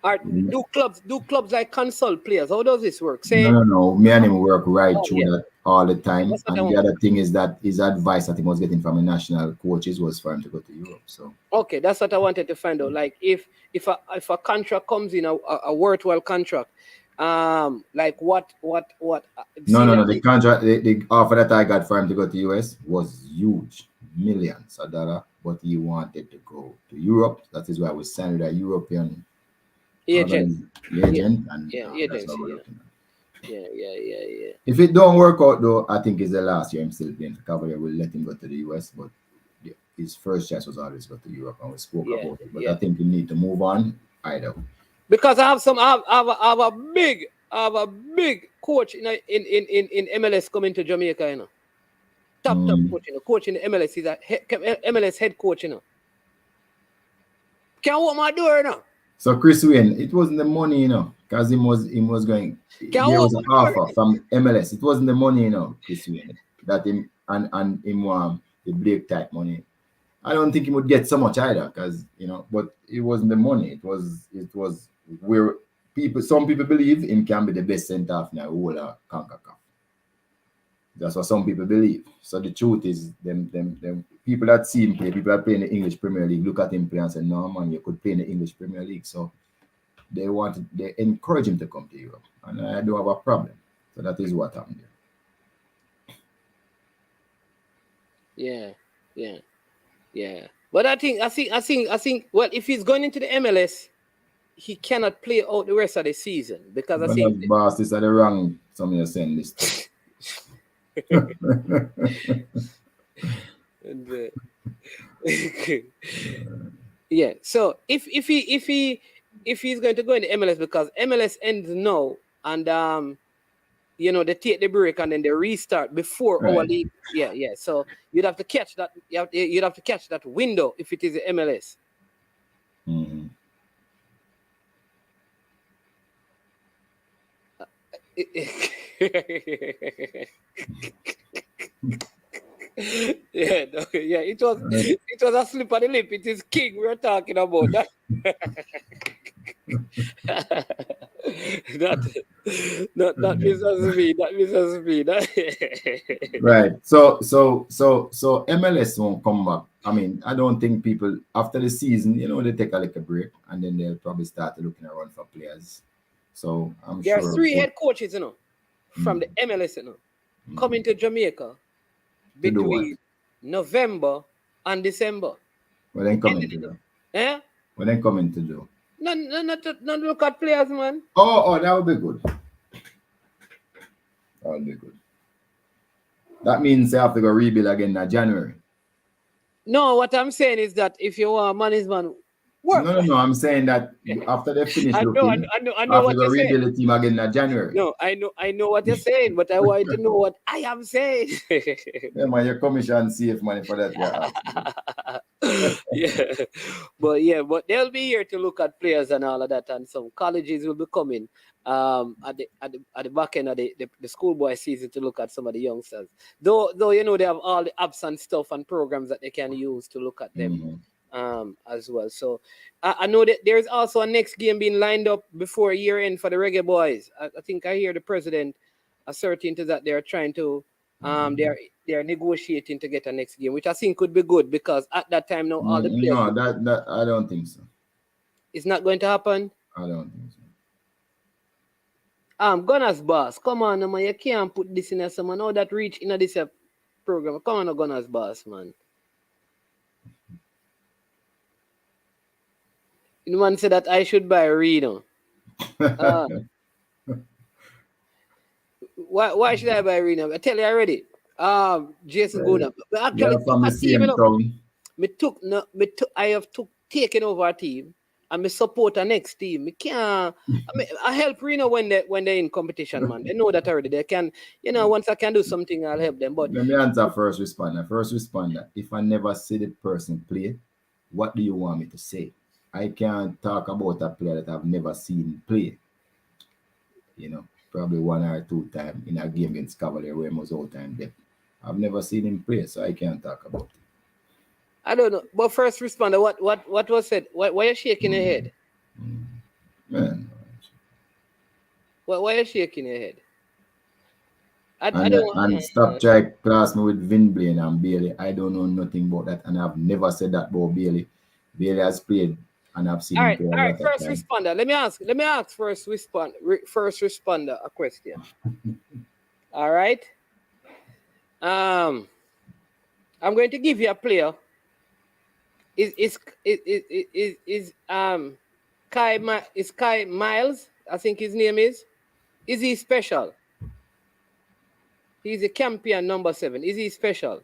Do clubs like consult players? How does this work? Say No. Me and him work right through yeah. that all the time. That's what I And the want. other thing is that his advice that he was getting from the national coaches was for him to go to Europe. So Okay, that's what I wanted to find out. Like if a contract comes in, a worthwhile contract, like what no. The contract, the offer that I got for him to go to US was huge, millions of dollars. But he wanted to go to Europe. That is why we signed with a European agent. agent, and Yeah, that's what agency. we're looking at. Yeah. If it don't work out though, I think it's the last year I'm still playing for Cavalier. We'll let him go to the US, but his first choice was always go to Europe, and we spoke about it. But I think you need to move on either. Because I have a big coach in MLS coming to Jamaica, you know. Top coach, you know. Coach in the MLS. He's a MLS head coach, you know. Can't open my door, you know. So Chris Wayne, it wasn't the money, you know, because he was going. There was an offer from MLS. It wasn't the money, you know, Chris Wayne, that him and him the Blake type money. I don't think he would get so much either, because you know, but it wasn't the money. It was where some people believe him can be the best centre half now whole of CONCACAF. That's what some people believe. So the truth is, them people that see him play, people that play in the English Premier League, look at him play and say, no man, you could play in the English Premier League. So they encourage him to come to Europe, and I don't have a problem. So that is what happened there. Yeah. But I think. Well, if he's going into the MLS, he cannot play out the rest of the season because I think. Boss, this are the wrong. Some of you saying this. Yeah. So if he's going to go in the MLS, because MLS ends now, and you know, they take the break and then they restart before our league. Yeah. So you'd have to catch that. You'd have to catch that window if it is the MLS. Mm-hmm. It was a slip of the lip. It is King we're talking about. That misses me. Right. So MLS won't come back. I mean, I don't think people after the season, you know, they take a little break and then they'll probably start looking around for players. So I'm sure there are 3 head coaches, you know, from the MLS, you know, coming to Jamaica between November and December. What they coming to do? Yeah? What they coming to do? Not look at players, man. Oh, that would be good. That would be good. That means they have to go rebuild again in January. No, what I'm saying is that if you are management work. No. I'm saying that after they finish I know what you're saying. Rebuild the team again in January. No, I know what you're saying, but I want you to know what I am saying. Yeah, man, your commission save money for that. Yeah. But they'll be here to look at players and all of that, and some colleges will be coming at the back end of the schoolboy season to look at some of the youngsters. Though you know they have all the apps and stuff and programs that they can use to look at them. As well. So I know that there's also a next game being lined up before year end for the Reggae Boys. I think I hear the president asserting to that they're trying to they're negotiating to get a next game, which I think could be good because at that time now all the players. No, that I don't think so. It's not going to happen. I don't think so. Gunners boss, come on, man. You can't put this in some man. How that reach in this program. Come on, Gunners boss, man. The man said that I should buy Reno. Why should I buy Reno? I tell you already. Jason Gouda. But actually, from the same town. I have taken over a team and me support a next team. Me can't. I help Reno when they're in competition, man. They know that already. They can, once I can do something, I'll help them. But let me answer first responder. First responder. If I never see the person play, what do you want me to say? I can't talk about a player that I've never seen play. Probably 1 or 2 times in a game against Cavalier where he was out time depth. I've never seen him play, so I can't talk about it. I don't know. But first responder, what was said? Why are you shaking your head? Man. Why are you shaking your head? I And, don't. and stop trying to class me with Vin Blaine and Bailey. I don't know nothing about that, and I've never said that about Bailey. Bailey has played, and I've seen him play a lot of First times. responder. Let me ask first responder a question. All right. I'm going to give you a player. Is Kai Miles? I think his name is. Is he special? He's a champion number 7. Is he special?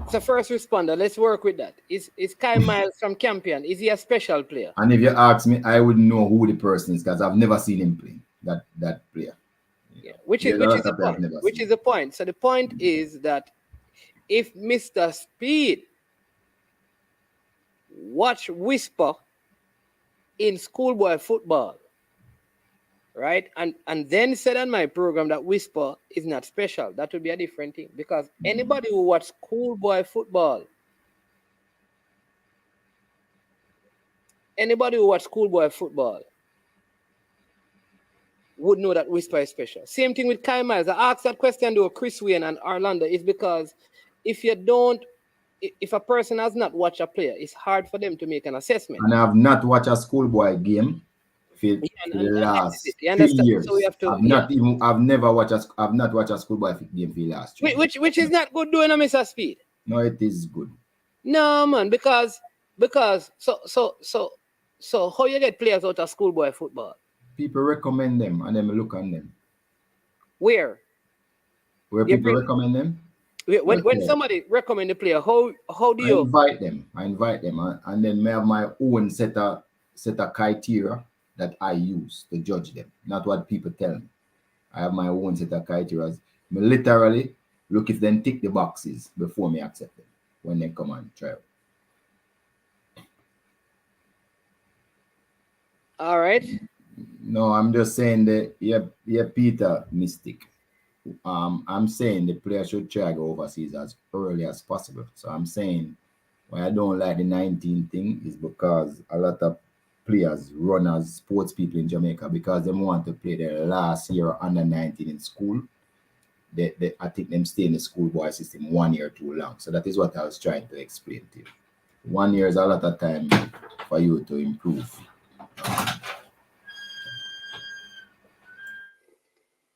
So first responder, let's work with that. Is Kai Miles from Campion? Is he a special player? And if you ask me, I wouldn't know who the person is because I've never seen him play that player. Yeah, which is the point. Which is the point. So the point is that if Mr. Speed watch Whisper in schoolboy football, right, and then said on my program that Whisper is not special, that would be a different thing. Because anybody who watch schoolboy football, would know that Whisper is special. Same thing with Kai Miles. I asked that question to Chris Wayne and Orlando is because if a person has not watched a player, it's hard for them to make an assessment. And I have not watched a schoolboy game for the last 3 years. So we have to, I've not watched a schoolboy game for the last 3 years. Which is not good doing a Mr. Speed. No, it is good. No, man, because so how you get players out of schoolboy football? People recommend them and then look on them. Where people recommend them? When somebody recommend a player, how do you invite them? I invite them and then I have my own set of criteria that I use to judge them, not what people tell me. I have my own set of criteria. I literally look if they tick the boxes before me accept them when they come and try out. All right. No, I'm just saying that Peter Mystic. I'm saying the player should try to go overseas as early as possible. So I'm saying why I don't like the 19 thing is because a lot of players run as sports people in Jamaica because they want to play their last year under 19 in school. I think them stay in the schoolboy system 1 year too long. So that is what I was trying to explain to you. 1 year is a lot of time for you to improve.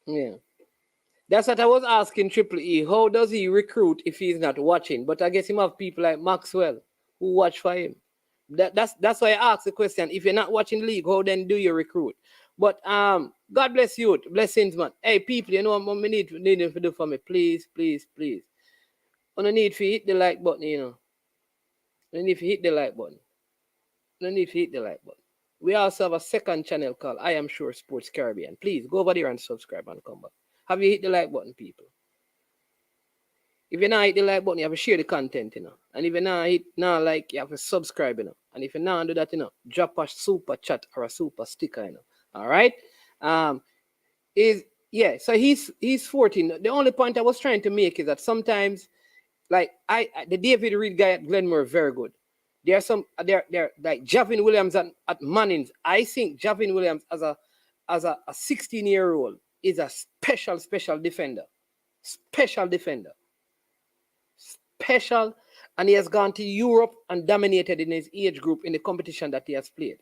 Yeah. That's what I was asking Triple E. How does he recruit if he's not watching? But I guess him have people like Maxwell who watch for him. That's why I asked the question. If you're not watching the league, how then do you recruit? But God bless you. Blessings, man. Hey, people, you know what I need to do for me? Please. I don't need to hit the like button, you know. I need to hit the like button. We also have a second channel called I Am Sure Sports Caribbean. Please go over there and subscribe and come back. Have you hit the like button, people? If you not hit the like button, you have to share the content, you know. And if you not like, you have to subscribe, you know. And if you not do that, you know, drop a super chat or a super sticker, you know. All right. So he's 14. The only point I was trying to make is that sometimes, like the David Reed guy at Glenmore, very good. There like Javin Williams at Mannings. I think Javin Williams as a 16-year-old is a special defender. Special, and he has gone to Europe and dominated in his age group in the competition that he has played.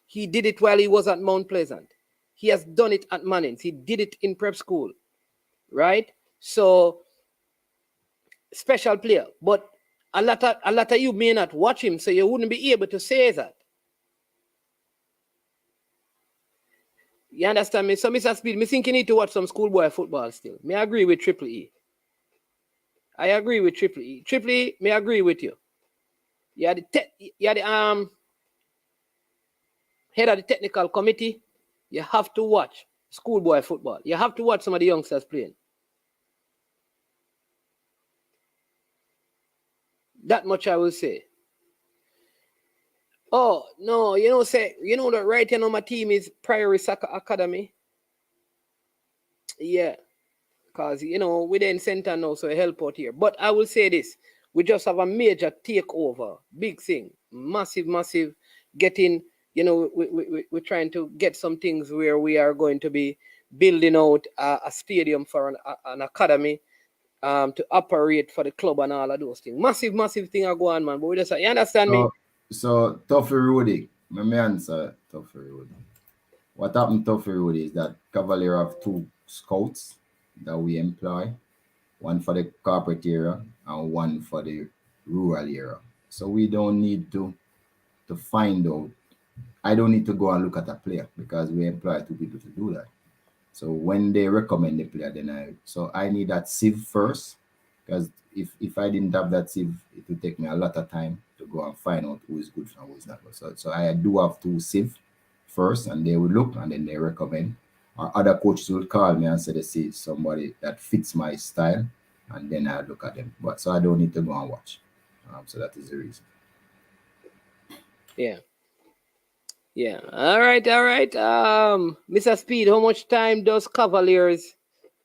He did it while he was at Mount Pleasant. He has done it at Mannings. He did it in prep school, right? So, special player. But a lot of you may not watch him, so you wouldn't be able to say that. You understand me? So, Mr. Speed, I think you need to watch some schoolboy football still. May I agree with Triple E? I agree with Triple E. Triple E, may I agree with you? You're the head of the technical committee. You have to watch schoolboy football. You have to watch some of the youngsters playing. That much I will say. Oh, no, that right here on my team is Priory Soccer Academy. Yeah. Because, we're in center now, so help out here. But I will say this. We just have a major takeover. Big thing. massive getting, we're trying to get some things where we are going to be building out a stadium for an academy to operate for the club and all of those things. Massive thing are going on, man. But we just, you understand me? So Toughy Rudy, let me answer Toughy Rudy. What happened to Toughy Rudy is that Cavalier have 2 scouts that we employ, one for the corporate area and one for the rural area. So we don't need to find out. I don't need to go and look at a player because we employ 2 people to do that. So when they recommend the player, then I need that sieve first, because if I didn't have that sieve, it would take me a lot of time to go and find out who is good and who is not good. So I do have to sieve first, and they will look and then they recommend. Or other coaches will call me and say they see somebody that fits my style, and then I look at them. But so I don't need to go and watch. So that is the reason. Yeah. All right. Mr. Speed, how much time does Cavaliers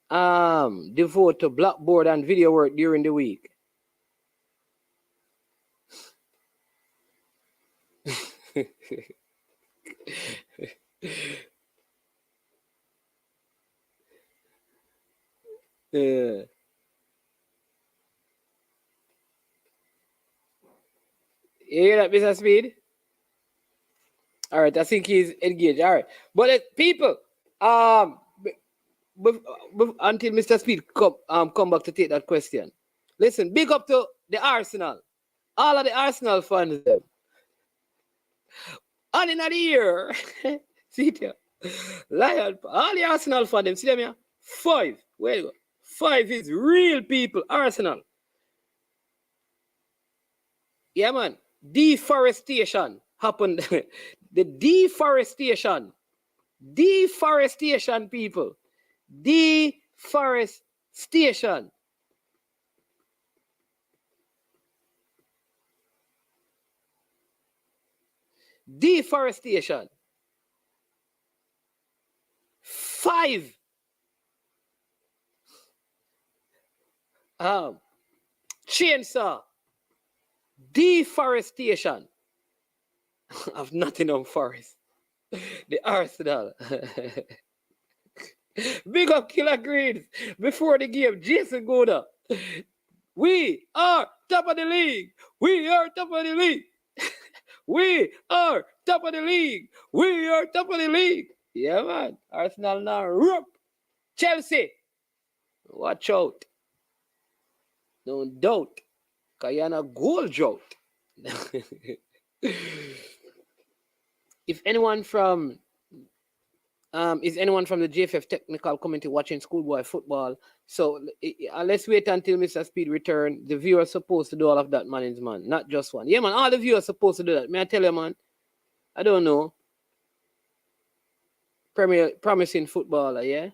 devote to blackboard and video work during the week? You hear that, Mr. Speed? All right, I think he's engaged. All right, but people, until Mr. Speed come back to take that question. Listen, big up to the Arsenal, all of the Arsenal fans. And in the year, see there, Lion, all the Arsenal fans. Them see them here. 5. Where you go? 5 is real people. Arsenal. Yeah, man. Deforestation happened. The deforestation, people, deforestation. Deforestation. 5. Chainsaw. Deforestation of Nottingham Forest. The Arsenal. Big up Killer Greens. Before the game, Jason Goda. We are top of the league. We are top of the league. We are top of the league. We are top of the league. Yeah, man. Arsenal now. Roop. Chelsea. Watch out. Don't doubt. Because you're in a goal drought. If anyone from is anyone from the JFF technical committee watching Schoolboy football? So let's wait until Mr. Speed return. The viewers supposed to do all of that, man, not just one. Yeah, man, all the viewers supposed to do that. May I tell you, man? I don't know. Promising footballer, yeah?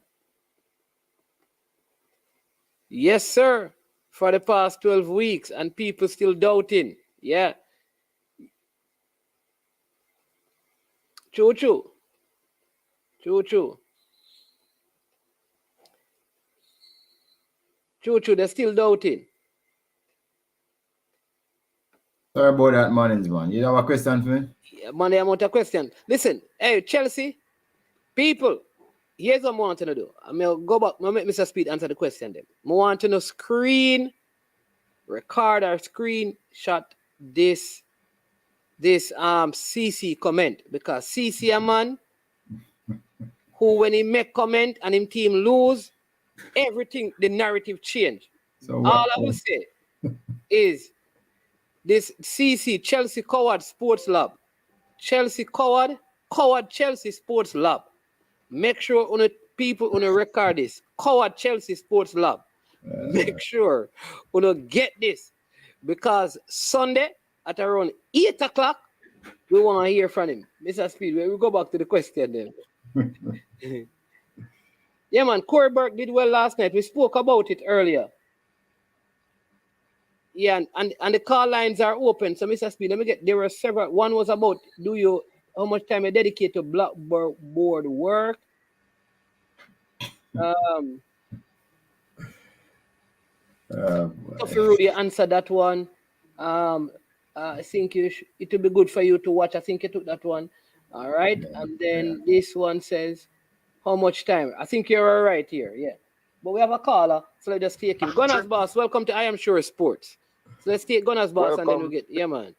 Yes, sir. For the past 12 weeks, and people still doubting. Yeah. Choo-choo. Choo-choo. Choo-choo, they're still doubting. Sorry about that, man. You have a question for me? Yeah, man, I'm out a question. Listen, hey, Chelsea, people, here's what I want to do. I'm going to go back. I'm going to make Mr. Speed answer the question then. I want to know record or screenshot this CC comment, because CC a man who, when he make comment and him team lose, everything, the narrative change. So all I will say is this CC, Chelsea Coward Sports Lab. Chelsea Coward Chelsea Sports Lab. Make sure people record this. Coward Chelsea Sports Lab. Make sure get this, because Sunday at around 8 o'clock, we want to hear from him. Mr. Speed, we'll go back to the question then. Yeah, man, Corey Burke did well last night. We spoke about it earlier. Yeah, and the call lines are open. So, Mr. Speed, there were several. One was about how much time you dedicate to blackboard work. Rudy answered that one. I think it will be good for you to watch. I think you took that one. All right. Yeah, And yeah. then this one says, how much time? I think you're all right here. Yeah. But we have a caller. So let's just take him. Gunners Boss, welcome to I Am Sure Sports. So let's take Gunners Boss and then we get, yeah, man.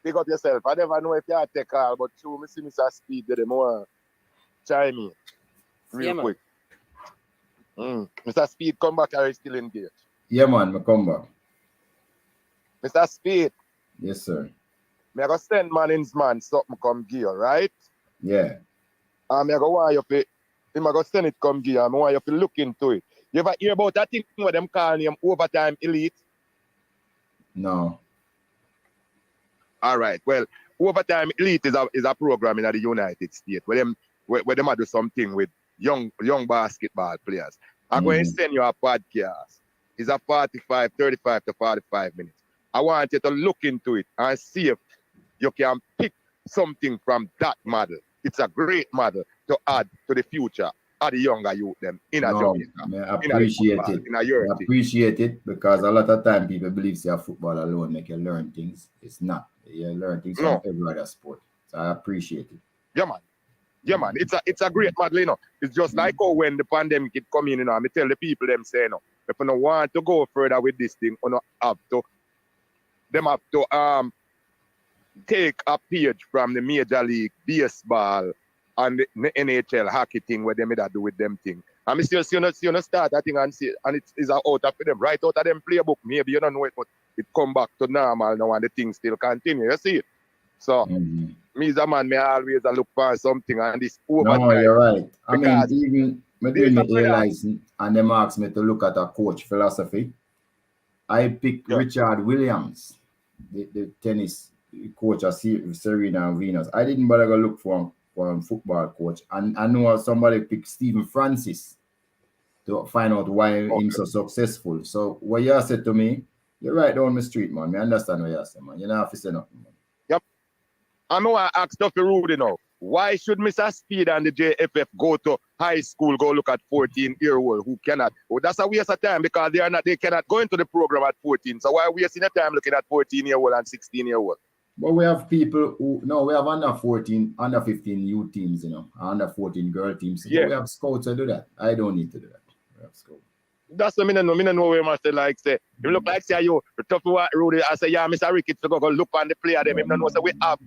Pick up yourself. I never know if you have to call, but true, me see Mr. Speed did more chime in real Yeah, quick. Mr. Speed, come back, are you still engaged? Yeah, man, I come back. Mr. Speed, Yes, sir. me I go send Manning's man something come gear, right? Yeah. Me I go want you to, him I go send it come gear, I want you to look into it. You ever hear about that thing where them call him overtime elite? No. All right. Well, Overtime Elite is a program in the United States where them do something with young basketball players. I'm going to send you a podcast. It's a 35 to 45 minutes. I want you to look into it and see if you can pick something from that model. It's a great model to add to the future of the younger youth them in a Jamaica. I appreciate it. I appreciate it because a lot of time people believe say football alone make you learn things. It's not. You learn things from every other sport. So I appreciate it. Yeah, man. Yeah, man. It's a great model, you know. It's just like how when the pandemic it come in, you know, I tell the people them say, you know, if you don't want to go further with this thing, you have to take a page from the Major League Baseball and the NHL hockey thing where they made that do with them thing. And I still see you start that thing and see, and it's out of them, right out of them playbook. Maybe you don't know it, but it come back to normal now and the thing still continue. You see it? So me as a man, me always look for something and this overtime. No, you're right. I mean, even me doing the A license and them asked me to look at a coach philosophy. I picked Richard Williams, the tennis coach of Serena and Venus. I didn't bother go look for a football coach. And I know somebody picked Stephen Francis to find out why he's so successful. So what you said to me, you're right down the street, man. I understand what you said, man. You don't have to say nothing, man. Yep. I know I asked Duffy Rudy now. Why should Mr. Speed and the JFF go to high school, go look at 14-year-old who cannot? Well, that's a waste of time because they cannot go into the program at 14. So why are we wasting the time looking at 14-year-old and 16-year-old? But we have people we have under 14, under 15 youth teams, you know, under 14 girl teams. Yeah. We have scouts to do that. I don't need to do that. We have scouts. That's what I know. I know where I say like say. You look like say you tough Rudy. I say yeah, Mr. Ricketts to go look on the player them. Even know say we have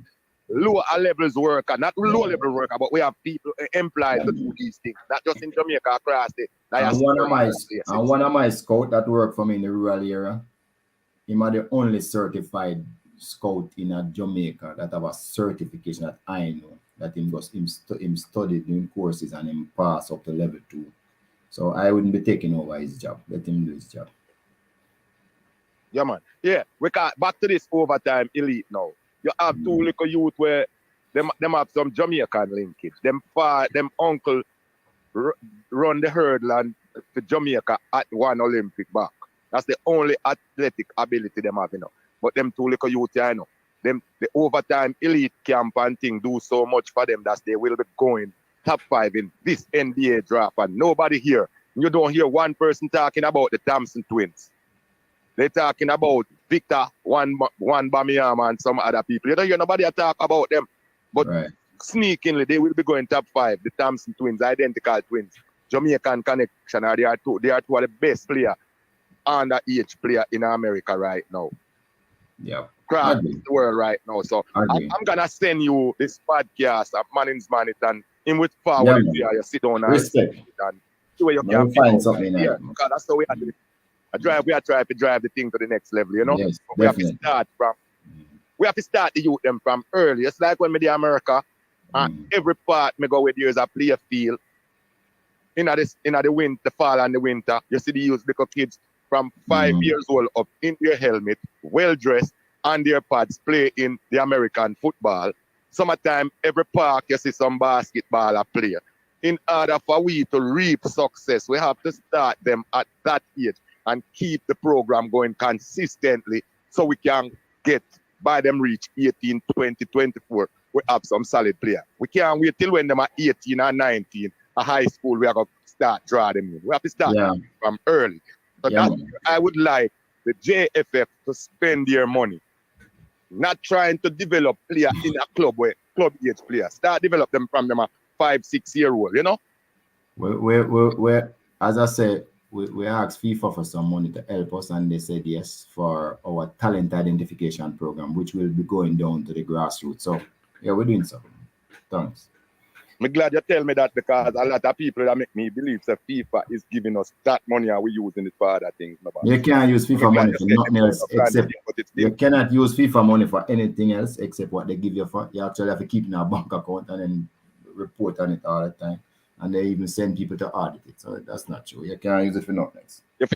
lower levels worker, not low level worker, but we have people employed to do these things. Not just in Jamaica across the. And one of my scouts that work for me in the rural area, him are the only certified scout in Jamaica that have a certification that I know that him studied in courses and him pass up to level 2. So I wouldn't be taking over his job. Let him do his job. Yeah, man. Yeah, we got back to this overtime elite now. You have two little youth where them have some Jamaican linkage. Them uncle run the hurdle and to Jamaica at one Olympic back. That's the only athletic ability them have, you know. But them two little youth, I know. The overtime elite camp and thing do so much for them that they will be going top 5 in this NBA draft. And nobody here, you don't hear one person talking about the Thompson twins. They're talking about Victor, one Bamiam and some other people. You don't hear nobody talk about them. But sneakingly, they will be going top 5. The Thompson twins, identical twins. Jamaican connection, they are two of the best players, underage player in America right now. Yeah. Across the world right now. So I'm gonna send you this podcast of Manning's Man it and him with forward you sit down and respect and see where you can find something there. Because that's the way we are trying to drive the thing to the next level, you know? Yes, we have to start the youth them from early. It's like when me to America and every part me go with years a play field. In the winter, fall and the winter, you see the youth little kids from 5 years old up in their helmet, well dressed, and their pads play in the American football. Summertime, every park you see some basketball play. In order for we to reap success, we have to start them at that age and keep the program going consistently so we can get by them reach 18, 20, 24. We have some solid players. We can't wait till when them are 18 or 19, a high school, we are going to start drawing them in. We have to start from early. So that's where I would like the JFF to spend their money Not trying to develop player in a club where club age players. Start develop them from them a 5-6 year old, you know? We're as I said, we asked FIFA for some money to help us, and they said yes for our talent identification program, which will be going down to the grassroots. So yeah, we're doing something. Thanks. I'm glad you tell me that, because a lot of people that make me believe that FIFA is giving us that money and we using it for other things. You can't use FIFA money for nothing else except you cannot use FIFA money for anything else except what they give you for. You actually have to keep in a bank account and then report on it all the time. And they even send people to audit it. So that's not true. You can't use it for nothing else. You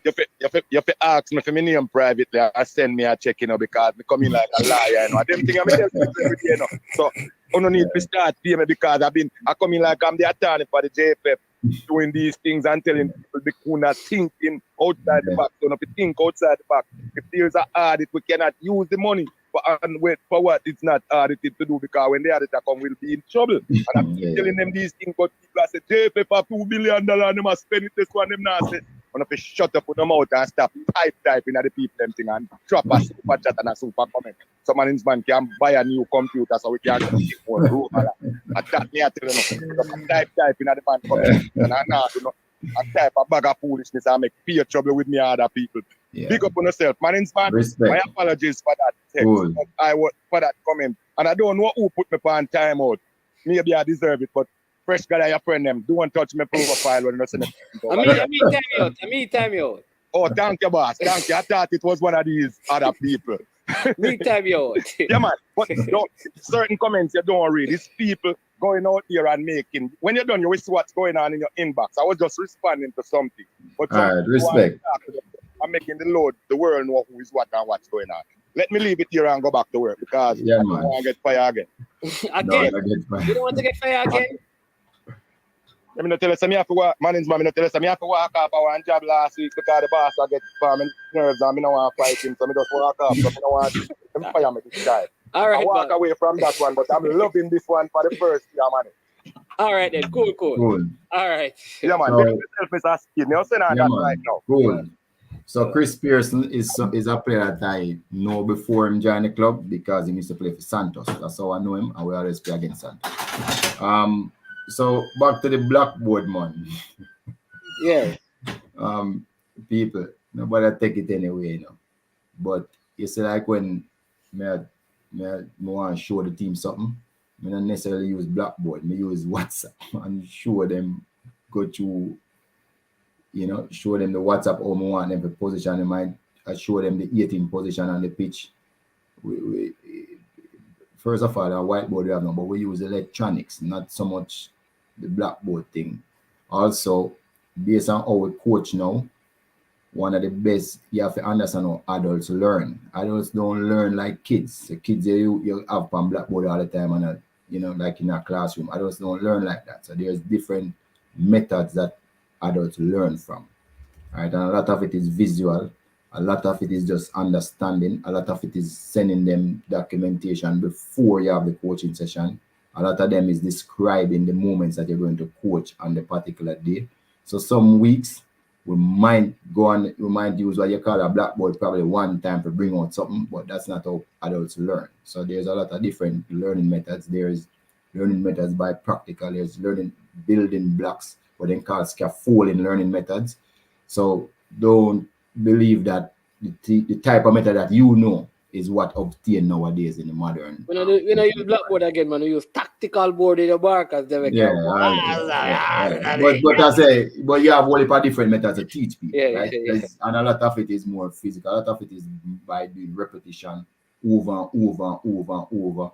have to ask me for my name privately and send me a check, you know, because I come in like a liar, you know. I don't think I'm every day, you know. So I don't need to start paying me because I come in like I'm the attorney for the JPL doing these things and telling people they could not thinking outside the box. So if you think outside the box, if there's an audit, we cannot use the money and wait for what it's not audited to do, because when the auditor come, we'll be in trouble. And I'm telling them these things, but people say, JPL for $2 billion, and they must spend it this one, them not say. And if you shut up with them out and stop typing at the people them thing and drop a super chat and a super comment. Some man can buy a new computer so we can get more room. And that me I tell you, typing at the man comment. And I know, you know, I type a bag of foolishness and make peer trouble with me and other people. Yeah. Big up on yourself. Man, my apologies for that text. For that comment. And I don't know who put me on timeout. Maybe I deserve it, but fresh guy, your friend them. Don't touch my profile when you send it. I mean, time out. Oh, thank you, boss. Thank you. I thought it was one of these other people. Me time out. Yeah, man. But certain comments you don't read. It's people going out here and making. When you're done, you will see what's going on in your inbox. I was just responding to something. But all right, respect. I'm making the world know who is what and what's going on. Let me leave it here and go back to work, because I don't want to get fired again. Again? You don't want to get fired again? Let me not tell you, I have to work. Management, let me not tell you, I have to work off one job last week because the boss I get for my nerves and I don't want to fight him, so I just work off. So I don't want to fire me this time. All right, I walk away from that one, but I'm loving this one for the first year, man. All right, then. Cool. All right. Yeah, man. Yourself is a skin. You're saying that right now. Cool. So Chris Pearson is a player that I know before him joined the club because he used to play for Santos. That's how I know him, and we always play against Santos. So back to the blackboard, man. Yeah. People, nobody take it anyway, you know. But you see, like when me want to show the team something, I don't necessarily use blackboard. I use WhatsApp and show them, go to, you know, show them the WhatsApp how I want them to position. I show them the 18 position on the pitch. We first of all, a whiteboard we have now, but we use electronics, not so much the blackboard thing. Also, based on how we coach now, one of the best, you have to understand how adults learn. Adults don't learn like kids. The kids you have on blackboard all the time, and you know, like in a classroom. Adults don't learn like that. So there's different methods that adults learn from. Right? And a lot of it is visual. A lot of it is just understanding. A lot of it is sending them documentation before you have the coaching session. A lot of them is describing the moments that you're going to coach on the particular day. So some weeks we might use what you call a blackboard probably one time to bring out something, but that's not how adults learn. So there's a lot of different learning methods. There's learning methods by practical. There's learning building blocks, what they call scaffolding learning methods. So don't believe that the type of method that you know is what obtained nowadays in the modern. We don't use blackboard again, man. We use tactical board in the bar because they But I say, but you have all different methods to teach people, right? Yeah. And a lot of it is more physical. A lot of it is by doing repetition over and over.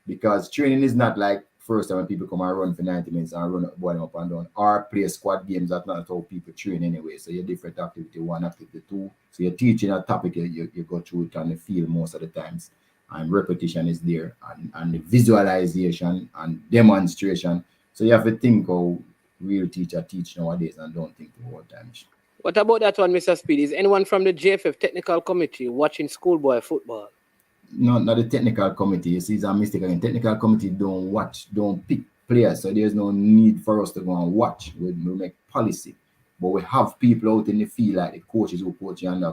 Because training is not like first time when people come and run for 90 minutes and run up and down, or play squad games. That's not how people train anyway. So you're different activity one, activity two. So you're teaching a topic, you go through it on the field most of the times. And repetition is there, and the visualization and demonstration. So you have to think how real teacher teach nowadays and don't think the whole time. What about that one, Mr. Speed? Is anyone from the JFF technical committee watching schoolboy football? No, not the technical committee. You see, it's a mistake again. Technical committee don't pick players, so there's no need for us to go and watch. We make policy, but we have people out in the field, like the coaches who coach and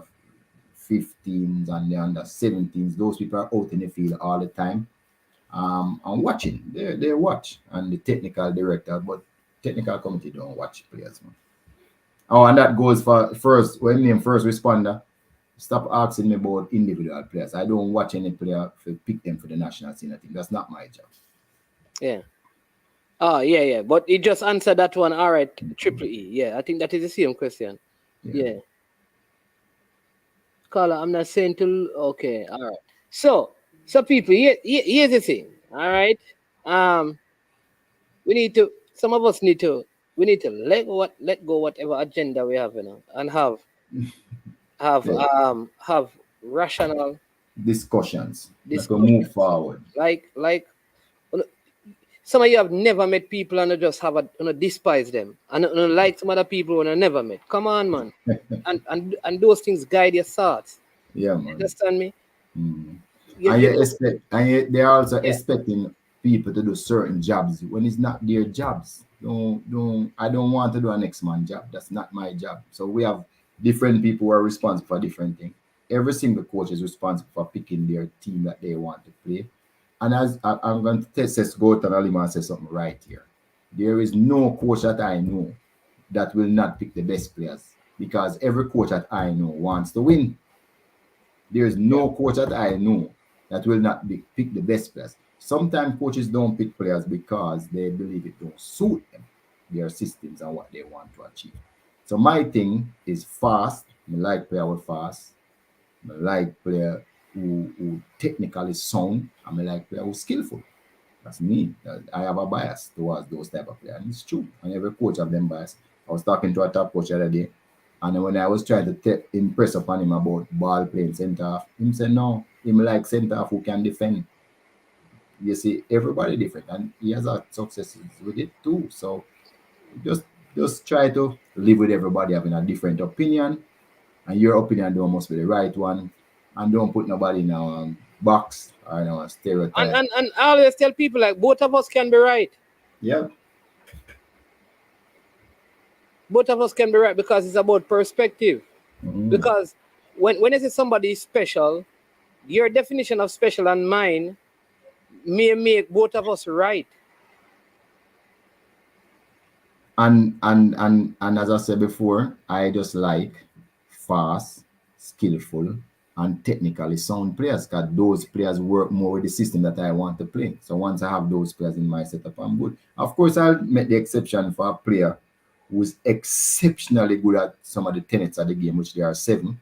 15s and the under 17s. Those people are out in the field all the time. I'm watching. They watch, and the technical director, but technical committee don't watch players, man. Oh, and that goes for first when name first responder. Stop asking me about individual players. I don't watch any player to pick them for the national team. I think that's not my job. Yeah. Oh, yeah. But he just answered that one. All right, Triple E. Yeah, I think that is the same question. Yeah. Caller, I'm not saying to. Okay, all right. So people, here's the thing. All right. We need to. Some of us need to. We need to let go whatever agenda we have, and have rational discussions. Like move forward. Like some of you have never met people and just have despise them and like some other people when I never met. Come on, man. and those things guide your thoughts. Yeah, man. You understand me? They're also expecting people to do certain jobs when it's not their jobs. I don't want to do a next man job. That's not my job. So we have different people who are responsible for different things. Every single coach is responsible for picking their team that they want to play. And as I'm going to go to Alima and say something right here. There is no coach that I know that will not pick the best players, because every coach that I know wants to win. There is no coach that I know that will not pick the best players. Sometimes coaches don't pick players because they believe it don't suit them, their systems and what they want to achieve. So my thing is fast. I like player with fast. I like player who technically sound. I like player who's skillful. That's me. I have a bias towards those type of players. And it's true. And every coach have them bias. I was talking to a top coach the other day, and when I was trying to impress upon him about ball playing center half, him said no, him like center half who can defend. You see, everybody different, and he has had successes with it too. So just try to live with everybody having a different opinion, and your opinion don't must be the right one, and don't put nobody in a box or in a stereotype. And I always tell people, like, both of us can be right. Yeah. Both of us can be right, because it's about perspective. Because when I say somebody is special, your definition of special and mine may make both of us right. And as I said before, I just like fast, skillful, and technically sound players, because those players work more with the system that I want to play. So once I have those players in my setup, I'm good. Of course, I'll make the exception for a player who's exceptionally good at some of the tenets of the game, which there are 7.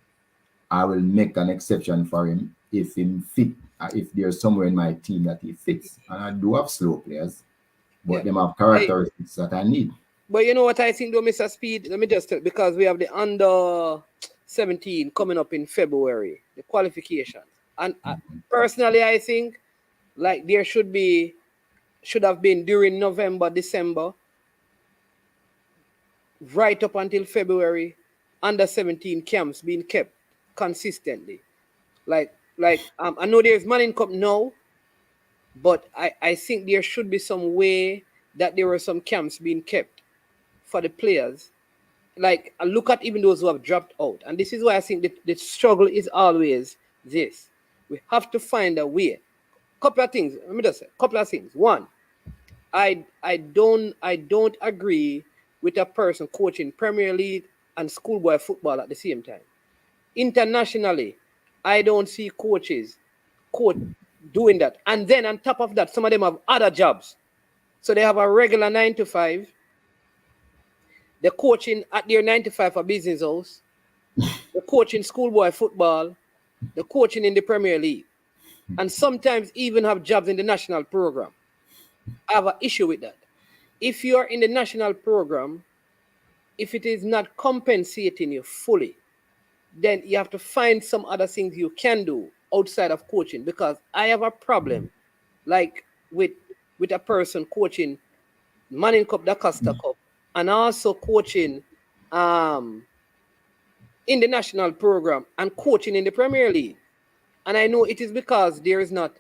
I will make an exception for him if him fit, if there's somewhere in my team that he fits. And I do have slow players, but them have characteristics that I need. But you know what I think though, Mr. Speed? Let me just tell, because we have the under 17 coming up in February, the qualifications. And personally, I think like there should have been during November, December, right up until February, under 17 camps being kept consistently. Like I know there's Manning Cup now, but I think there should be some way that there were some camps being kept for the players. Like, I look at even those who have dropped out. And this is why I think the struggle is always this. We have to find a way. Couple of things. Let me just say, couple of things. One, I don't agree with a person coaching Premier League and schoolboy football at the same time. Internationally, I don't see coaches doing that. And then on top of that, some of them have other jobs. So they have a regular 9 to 5. They're coaching at their 9 to 5 for business house. They're coaching schoolboy football. They're coaching in the Premier League. And sometimes even have jobs in the national program. I have an issue with that. If you're in the national program, if it is not compensating you fully, then you have to find some other things you can do outside of coaching. Because I have a problem, like with a person coaching Manning Cup, Da Costa Cup, and also coaching in the national program and coaching in the Premier League. And I know it is because there is not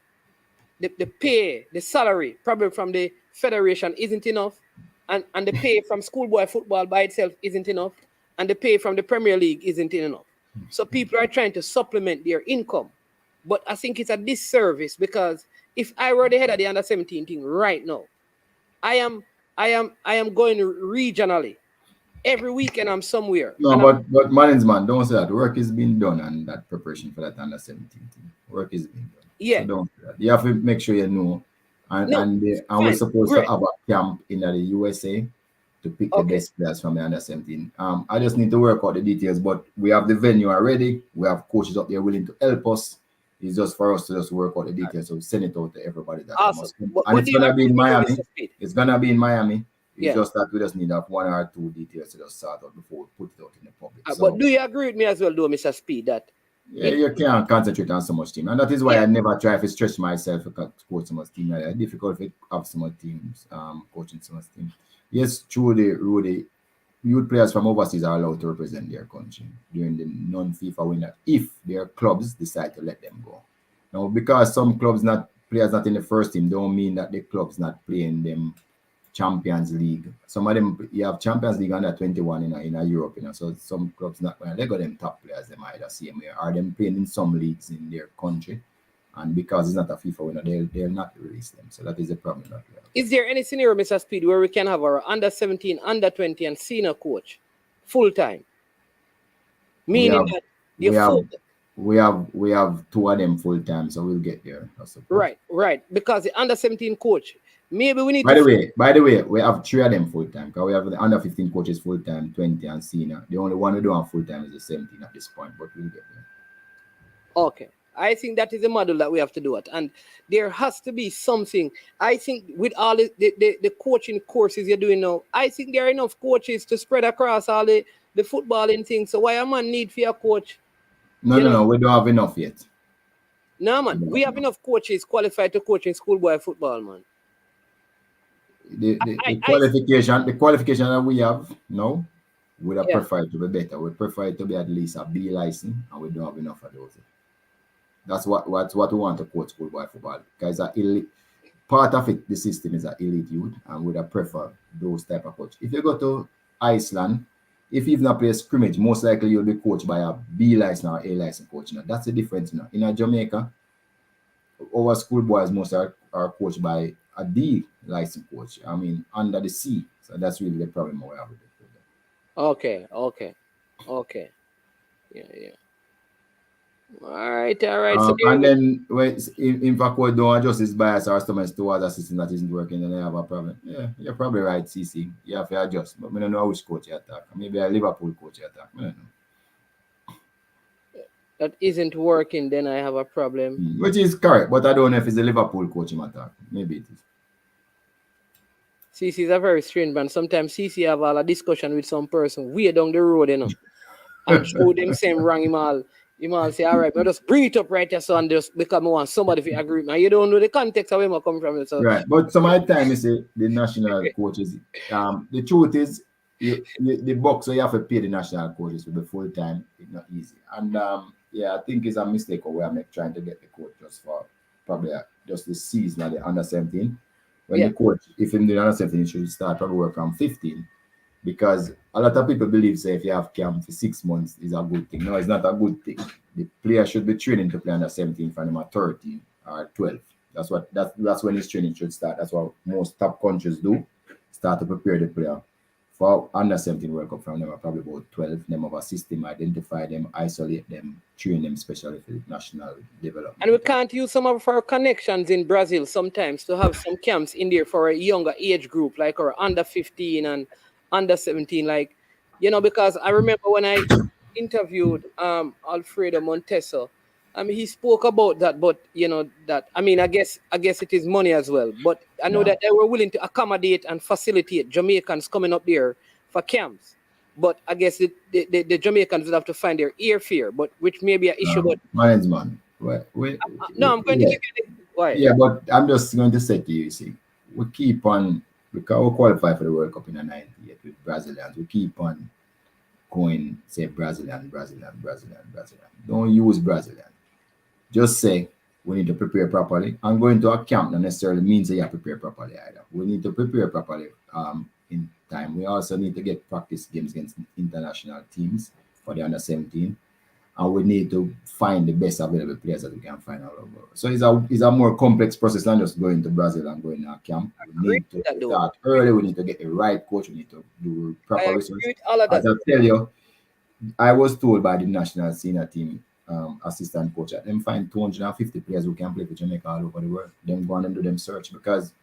the pay, the salary, probably from the federation isn't enough, and the pay from schoolboy football by itself isn't enough, and the pay from the Premier League isn't enough. So people are trying to supplement their income. But I think it's a disservice because if I were the head of the under 17 thing right now, I am going regionally. Every weekend I'm somewhere. No, And but management, don't say that. Work is being done and that preparation for that under 17 team. Work is being done. yeah. So don't say that. You have to make sure you know. And No, and fine, we're supposed great. to have a camp in the USA to pick the Okay. best players from the under 17. I just need to work out the details, but we have the venue already. We have coaches up there willing to help us. It's just for us to just work out the details. So send it out to everybody that Awesome. must come. But And what it's do you gonna be agree in with me, Miami. Mr. Speed? It's gonna be in Miami. It's Yeah. just that we just need that one or two details to just sort out before we put it out in the public. So But do you agree with me as well, though, Mr. Speed, that yeah, you can't concentrate on so much team. And that is why Yeah. I never try to stretch myself to coach so much team. It's difficult to have so much teams, coaching so much team. Yes, truly, Rudy, youth players from overseas are allowed to represent their country during the non-FIFA winter if their clubs decide to let them go. Now, because some clubs players not in the first team, don't mean that the club's not playing them Champions League. Some of them you have Champions League under 21 in a Europe, so some clubs not when they got them top players, they might see them are them playing in some leagues in their country. And because it's not a FIFA winner, they'll not release them. So that is a problem that we have. is there any scenario, Mr. Speed, where we can have our under 17, under 20, and senior coach full time? Meaning that we have two of them full time, so we'll get there. Right. Because the under 17 coach, maybe we need By the way, we have three of them full time because we have the under 15 coaches full time, 20 and senior. The only one we don't have full time is the 17 at this point, but we'll get there. Okay. I think that is the model that we have to do it. And there has to be something. I think with all the coaching courses you're doing now, I think there are enough coaches to spread across all the footballing things. So why a man need for a coach? No, we don't have enough yet. No, man. We have enough coaches qualified to coach in schoolboy football, man. The qualification that we have now, we'd have preferred to be better. We prefer it to be at least a B license, and we don't have enough of those. That's what we want to coach schoolboy football. Because part of it, the system is an elite youth, and we'd have prefer those type of coach. If you go to Iceland, if you've not played scrimmage, most likely you'll be coached by a B license or A license coach. That's the difference. In Jamaica, our schoolboys most are coached by a D license coach. I mean, under the C. So that's really the problem we have with it. Okay. Yeah. All right. So and then if a coach don't adjust his bias or stomach towards a system that isn't working, then they have a problem. Yeah, you're probably right, CC. You have to adjust. But I don't know which coach you attack. Maybe a Liverpool coach you attack. I don't know. That isn't working, then I have a problem. Which is correct, but I don't know if it's a Liverpool coach him attack. Maybe it is. CC is a very strange man. Sometimes CC have a discussion with some person way down the road, and through them same wrong him all say, all right, but just bring it up right here, so and just because I want somebody to agree with me. You don't know the context of where I come from. So. Right, but some of the time, you see, the national coaches, the truth is, the box, so you have to pay the national coaches to be full time. It's not easy. And I think it's a mistake we are trying to get the coach just for probably just the season of the under 17. When the coach, if in the under 17, should start probably work from 15. Because a lot of people believe, say, if you have camp for 6 months, is a good thing. No, it's not a good thing. The player should be training to play under 17 from them at 13 or 12. That's when his training should start. That's what most top countries do. Start to prepare the player for under 17 World Cup from them at probably about 12. Them have a system, identify them, isolate them, train them especially for the national development. And we can't use some of our connections in Brazil sometimes to have some camps in there for a younger age group, like our under 15 and under 17, because I remember when I interviewed Alfredo Monteso, he spoke about that, but I guess it is money as well. But I know that they were willing to accommodate and facilitate Jamaicans coming up there for camps. But I guess the Jamaicans would have to find their airfare, but which may be an issue. But management. I'm going to give you why. Yeah, but I'm just going to say to you, see, we keep on. Because we qualify for the World Cup in the 98 with Brazilians. We keep on going, say, Brazilian. Don't use Brazilian. Just say, we need to prepare properly. And going to a camp not necessarily means that you have to prepare properly either. We need to prepare properly in time. We also need to get practice games against international teams for the under 17. and we need to find the best available players that we can find all over. So it's a more complex process than just going to Brazil and going to a camp. We need to start early. We need to get the right coach. We need to do proper research. As I tell you, I was told by the national senior team assistant coach that them find 250 players who can play for Jamaica all over the world. Then go on and do them search, because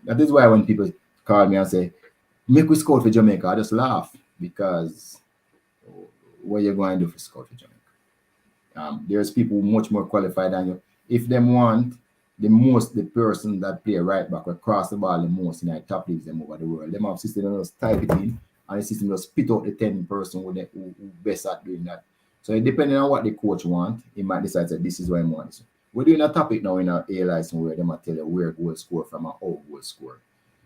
that is why when people call me and say, make we scout for Jamaica, I just laugh, because what you going to do for scout for Jamaica? There's people much more qualified than you. If them want the person that play right back or cross the ball the most in the top leagues them over the world, them have system that just type it in, and the system just spit out the 10 person who best at doing that. So depending on what the coach want, he might decide that this is what he wants. We're doing a topic now in our A license where they might tell you where goal score from an out goal score.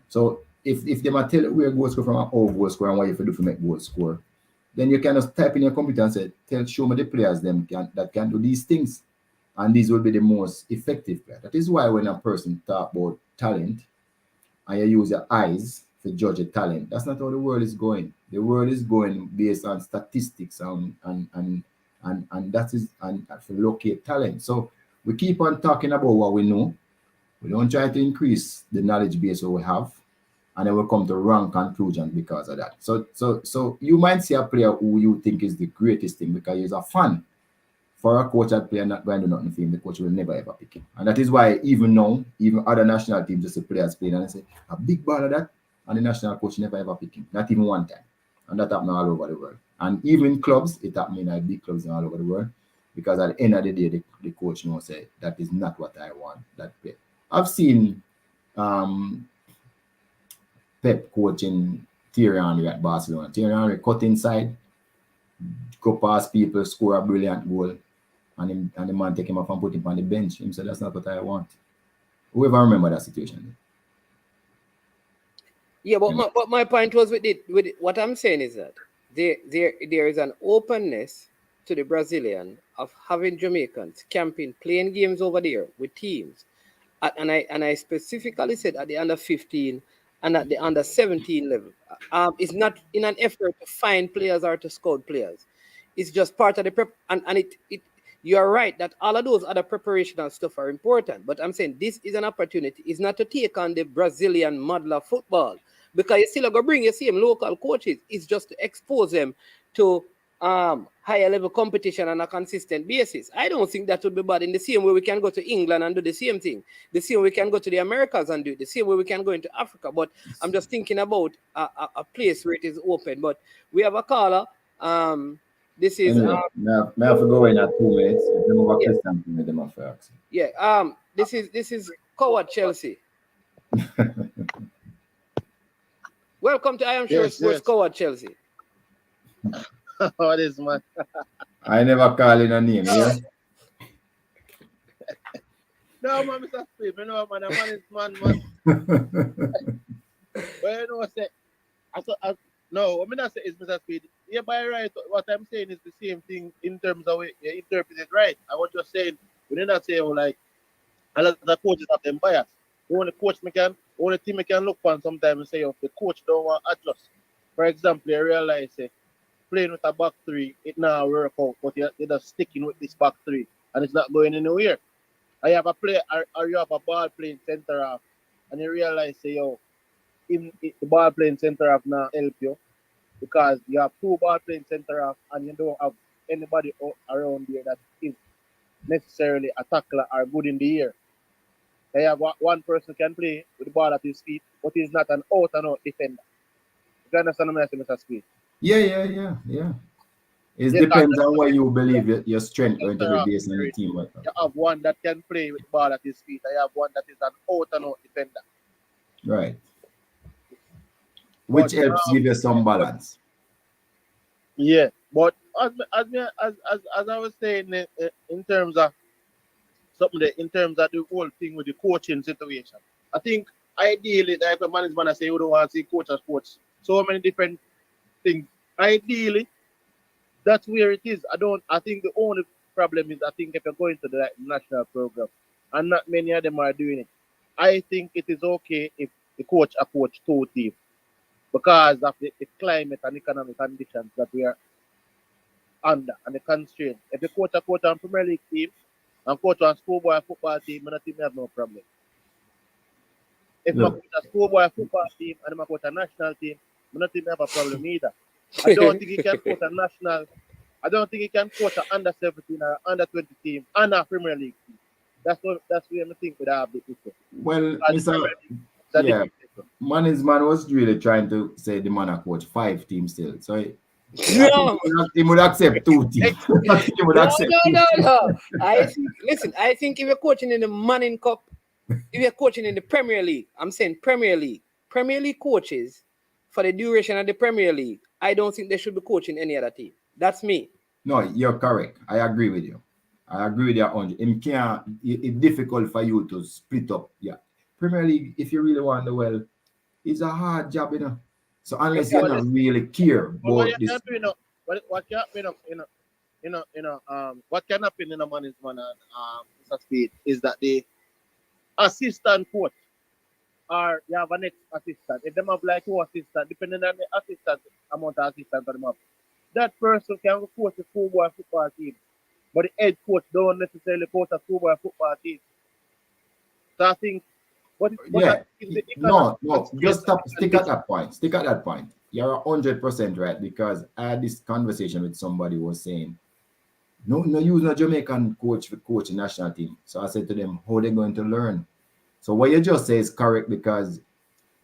So if they might tell you where goal score from an out goal score and what you have to do to make goal score, then you can just type in your computer and say, show me the players that can do these things. And these will be the most effective players. That is why when a person talk about talent and you use your eyes to judge a talent, that's not how the world is going. The world is going based on statistics and that is and to locate talent. So we keep on talking about what we know. We don't try to increase the knowledge base that we have, and then we come to wrong conclusions because of that. So you might see a player who you think is the greatest thing because he's a fan. For a coach that player not going to do nothing for him, the coach will never ever pick him. And that is why even now, even other national teams just see players playing and they say, a big ball of that, and the national coach never ever pick him. Not even one time. And that happened all over the world. And even in clubs, it happened in big clubs all over the world. Because at the end of the day, the coach knows say that is not what I want. That play. I've seen Pep coaching Thierry Henry at Barcelona. Thierry Henry cut inside, go past people, score a brilliant goal, and the man take him up and put him on the bench. He said, that's not what I want. Whoever remember that situation. Yeah, but my point was with it. What I'm saying is that there is an openness to the Brazilian of having Jamaicans camping, playing games over there with teams. And I specifically said at the under 15 and at the under 17 level. It's not in an effort to find players or to scout players. It's just part of the prep. And you're right that all of those other preparation and stuff are important. But I'm saying this is an opportunity. It's not to take on the Brazilian model of football, because you still going to bring your same local coaches. It's just to expose them to higher level competition on a consistent basis. I don't think that would be bad. In the same way we can go to England and do the same thing. The same way we can go to the Americas and do it. The same way we can go into Africa. But I'm just thinking about a place where it is open. But we have a caller. This is anyway, may I have to go in at 2 minutes? If you have a question, with them after. Yeah. This is Coward Chelsea. Welcome to I Am Sure Sports, Coward Chelsea. What is man? I never call in a name, yeah? No, man, Mr. Steve, you know, man, the man is man. Well, you know, no, what I say is, Mr. Speed, yeah, by right, what I'm saying is the same thing in terms of you interpret it right. I was just saying, we did not say, like, a lot of the coaches have them bias. Only team can look for sometimes and say, if the coach don't want to adjust. For example, you realize, playing with a back three, it now work out, but you're just sticking with this back three, and it's not going anywhere. I have a player, or you have a ball playing center half, and you realize, the ball playing center half now help you, because you have two ball playing center half, and you don't have anybody around here that is necessarily a tackler or good in the air. They have one person can play with the ball at his feet, but he's not an out and out defender. You understand what I'm saying, Mr. Speed? Yeah. It depends on where you believe your strength going to be based on the team. You have one that can play with the ball at his feet. I have one that is an out and out defender. Right. Which helps give you some balance. Yeah, but as I was saying, in terms of something that, in terms of the whole thing with the coaching situation, I think ideally, like the management say, you don't want to see coach as coach. So many different things. Ideally, that's where it is. I think the only problem is, I think if you're going to the national program, and not many of them are doing it, I think it is okay if the coach approach two teams, because of the climate and economic conditions that we are under and the constraint. If the coach on Premier League team and coach on schoolboy football team, I don't think they have no problem. If I coach a schoolboy football team and I coach a national team, I don't think they have a problem either. I don't think he can coach a national. I don't think he can coach an under 17 or under 20 team and a Premier League team. That's where I think we have the issue. Well, Mr. Man's man was really trying to say the man a coach 5 teams still. So he would accept 2 teams. No. I think if you're coaching in the Manning Cup, if you're coaching in the Premier League, I'm saying Premier League coaches for the duration of the Premier League, I don't think they should be coaching any other team. That's me. No, you're correct. I agree with you. It's difficult for you to split up. Yeah. Premier League, if you really want the well, it's a hard job, you know. So unless you don't really care about this. What can happen in a management and speed is that the assistant coach or you have an ex-assistant. If they have like 2 assistants, depending on the assistant amount of assistants they have, that person can coach a schoolboy football team. But the head coach don't necessarily coach a schoolboy football team. So I think just stick at that point. You're 100% right, because I had this conversation with somebody who was saying, no use no Jamaican coach for coach the national team. So I said to them, how are they going to learn? So what you just say is correct, because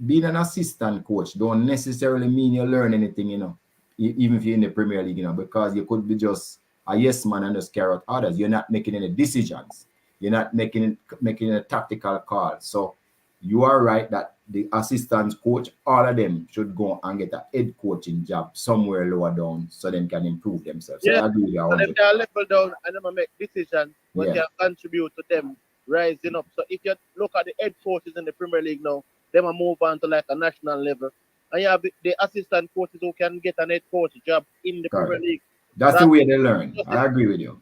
being an assistant coach don't necessarily mean you learn anything, you know, even if you're in the Premier League, you know, because you could be just a yes man and just carry out orders. You're not making any decisions. You're not making a tactical call. So you are right that the assistant coach, all of them should go and get a head coaching job somewhere lower down so they can improve themselves. So I agree with you. And if they are level down and they make decisions, but they contribute to them rising up. So if you look at the head coaches in the Premier League now, they will move on to like a national level. And you have the assistant coaches who can get an head coach job in the Premier League. That's the way they learn. I agree with you.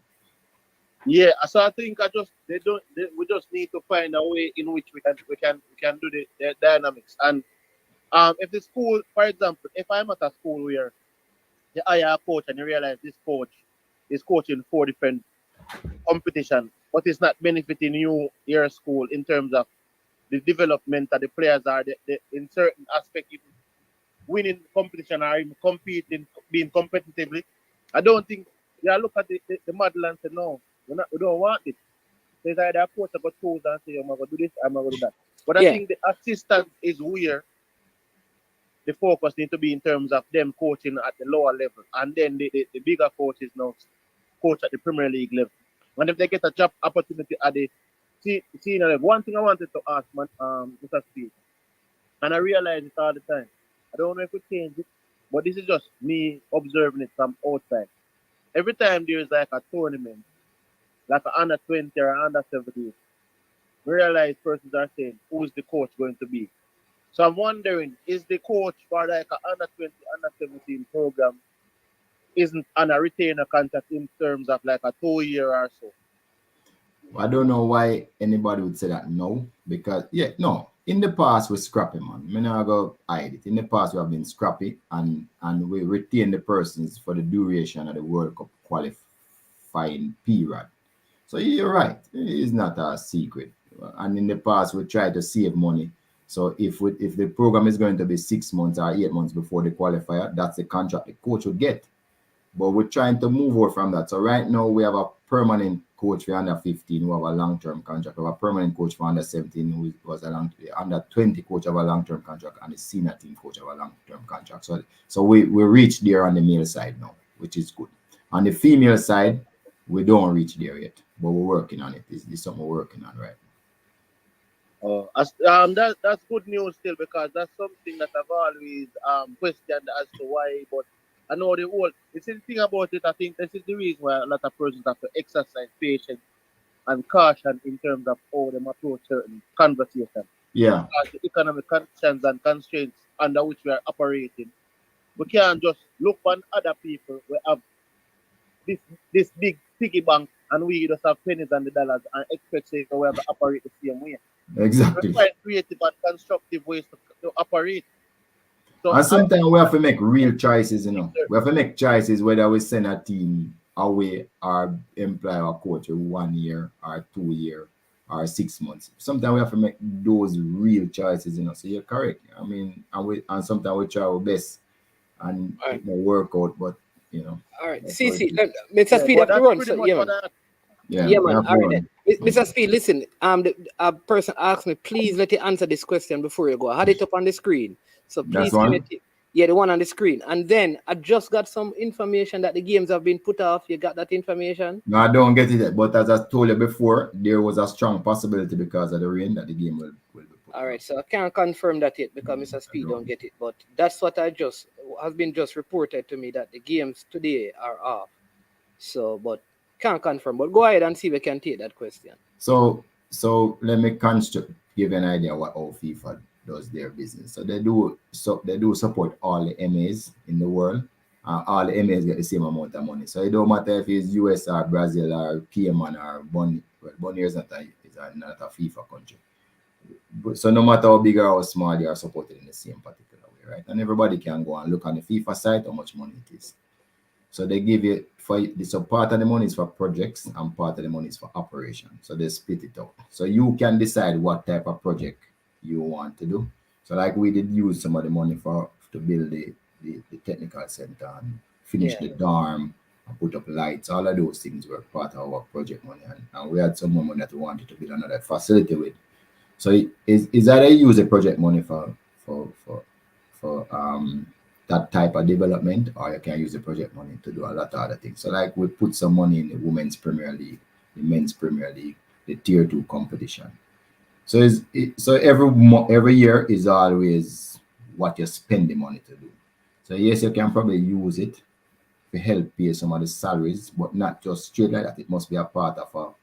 Yeah, so I think we just need to find a way in which we can do the dynamics. And if the school, for example, if I'm at a school where you hire a coach and you realize this coach is coaching 4 different competitions, but it's not benefiting your school in terms of the development that the players are in certain aspects, winning competition or even competing, being competitively. I don't think you look at the model and say, no, we don't want it. There's either a coach that got told and say, I'm going to do this, I'm going to do that. But I think the assistant is where the focus needs to be in terms of them coaching at the lower level. And then the bigger coaches now coach at the Premier League level. And if they get a job opportunity at the senior level, one thing I wanted to ask, Mr. Steve, and I realize it all the time. I don't know if we change it, but this is just me observing it from outside. Every time there's like a tournament, like an under 20 or under 17, we realize persons are saying, who's the coach going to be? So I'm wondering, is the coach for like an under 20, under 17 program isn't on a retainer contract in terms of like a 2-year or so? I don't know why anybody would say that no, because in the past we're scrappy, man. I'm not go hide it. In the past we have been scrappy and we retain the persons for the duration of the World Cup qualifying period. So you're right. It's not a secret. And in the past we try to save money. So if the program is going to be 6 months or 8 months before the qualifier, that's the contract the coach would get. But we're trying to move over from that. So right now we have a permanent coach for under 15 who have a long-term contract. We have a permanent coach for under 17 who was under 20 coach of a long-term contract, and the senior team coach of a long-term contract. So we reach there on the male side now, which is good. On the female side, we don't reach there yet, but we're working on it. This is something we're working on right now. That's good news still, because that's something that I've always questioned as to why, but I know the thing about it, I think this is the reason why a lot of persons have to exercise patience and caution in terms of how they approach certain conversations. Yeah. Because the economic conditions and constraints under which we are operating, we can't just look on other people who have this big piggy bank and we just have pennies and the dollars and expect we have to operate the same way. Exactly. We find creative and constructive ways to operate. So And sometimes we have to make real choices, you know. We have to make choices whether we send a team away or employ a coach for 1 year or 2 year or 6 months. Sometimes we have to make those real choices, you know. So you're correct. I mean, and sometimes we try our best and it may work out, but you know. All right, that's how it CC, is. Mr. Speed but have to that's run. pretty So much yeah, what man. I Yeah, Yeah, we man. have to All right. run. Mr. Speed, listen. A person asked me, please let you answer this question before you go. I had it up on the screen, so That's please send one. it. Yeah, the one on the screen. And then I just got some information that the games have been put off. You got that information? No, I don't get it yet. But as I told you before, there was a strong possibility because of the rain that the game will be put All right, off. so I can't confirm that yet because Mr. Speed don't get it, but that's what has been just reported to me that the games today are off. So, but can't confirm. But go ahead and see if we can take that question. So let me give you an idea what how FIFA does their business. So they do support all the MAs in the world. All the MAs get the same amount of money. So it don't matter if it's US or Brazil or Cayman or Bonny. Well, Bonny is not a FIFA country. So no matter how big or how small, they are supported in the same particular way, right? And everybody can go and look on the FIFA site how much money it is. So they give you so part of the money is for projects and part of the money is for operation. So they split it out. So you can decide what type of project you want to do. So like we did use some of the money to build the technical center and finish the dorm and put up lights. All of those things were part of our project money. And we had some more money that we wanted to build another facility with. So is either use the project money for that type of development, or you can use the project money to do a lot of other things. So like we put some money in the Women's Premier League, the Men's Premier League, the Tier 2 competition. So so every year is always what you spend the money to do. So yes, you can probably use it to help pay some of the salaries, but not just straight like that. It must be a part of a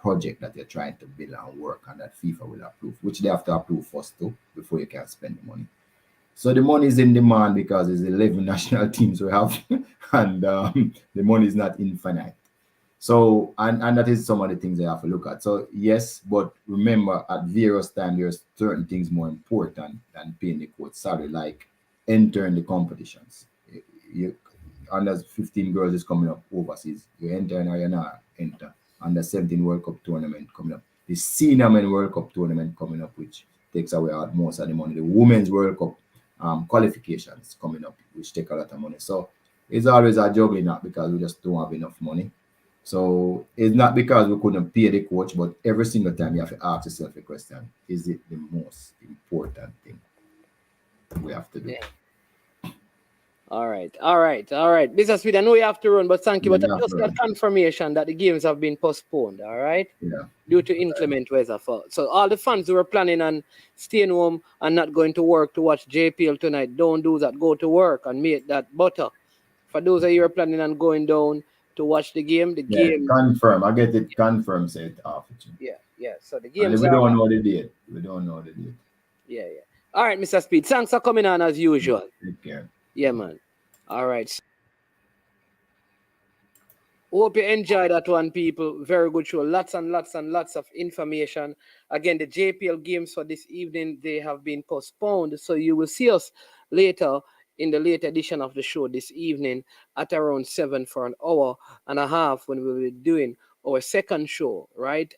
project that you're trying to build and work on that FIFA will approve, which they have to approve first too before you can spend the money. So the money is in demand because it's 11 national teams we have, and the money is not infinite. So and that is some of the things they have to look at. So yes, but remember at various times there's certain things more important than paying the coach salary, like entering the competitions. You under 15 girls is coming up overseas. You enter or you not enter. Under 17 World Cup tournament coming up. The Senior Men World Cup tournament coming up, which takes away most of the money. The Women's World Cup qualifications coming up, which take a lot of money. So it's always a juggling act because we just don't have enough money. So it's not because we couldn't pay the coach, but every single time you have to ask yourself a question: is it the most important thing we have to do? Yeah. All right. Mr. Speed, I know you have to run, but thank you. But I just got confirmation that the games have been postponed, all right? Yeah. Due to inclement weather. So all the fans who were planning on staying home and not going to work to watch JPL tonight, don't do that. Go to work and make that butter. For those of you who are planning on going down to watch the game, confirm. I get it confirmed, say it off. Yeah. So the games we don't know the date. Yeah. All right, Mr. Speed. Thanks for coming on as usual. Take care. Yeah, man. All right. Hope you enjoyed that one, people. Very good show. Lots and lots of information. Again, the JPL games for this evening, they have been postponed. So you will see us later in the late edition of the show this evening at around 7 for an hour and a half when we will be doing our second show, right?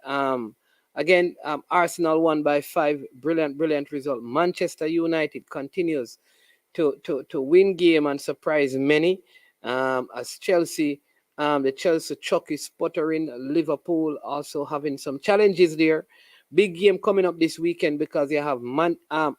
Again, Arsenal won by 5. Brilliant result. Manchester United continues to win game and surprise many. As Chelsea, the Chelsea chuck is sputtering. Liverpool also having some challenges there. Big game coming up this weekend because you have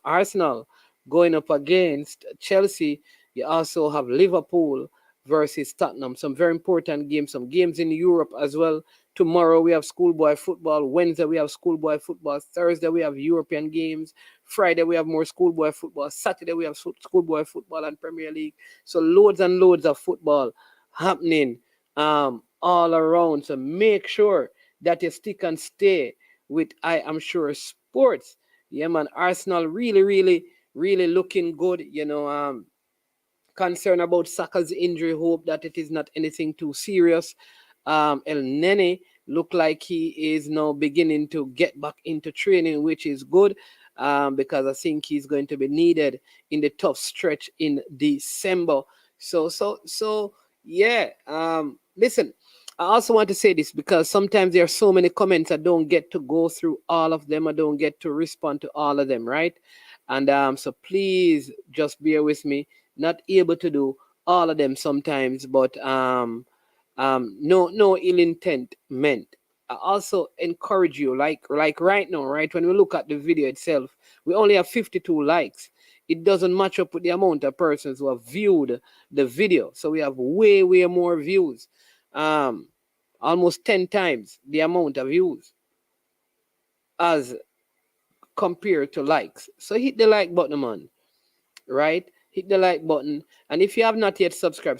Arsenal going up against Chelsea. You also have Liverpool versus Tottenham. Some very important games. Some games in Europe as well. Tomorrow we have schoolboy football. Wednesday we have schoolboy football. Thursday we have European games. Friday we have more schoolboy football. Saturday we have schoolboy football and Premier League. So loads and loads of football happening all around. So make sure that you stick and stay with I Am Sure Sports. Yeah, man. Arsenal really looking good. Concern about Saka's injury. Hope that it is not anything too serious. El Nene look like he is now beginning to get back into training, which is good. because I think he's going to be needed in the tough stretch in December. So yeah. Listen, I also want to say this because sometimes there are so many comments I don't get to go through all of them. I don't get to respond to all of them, right? And so please just bear with me. Not able to do all of them sometimes, but no ill intent meant. I also encourage you, like right now, right when we look at the video itself, we only have 52 likes. It doesn't match up with the amount of persons who have viewed the video. So we have way more views, almost 10 times the amount of views as compared to likes. So hit the like button, man. Right? Hit the like button. And if you have not yet subscribe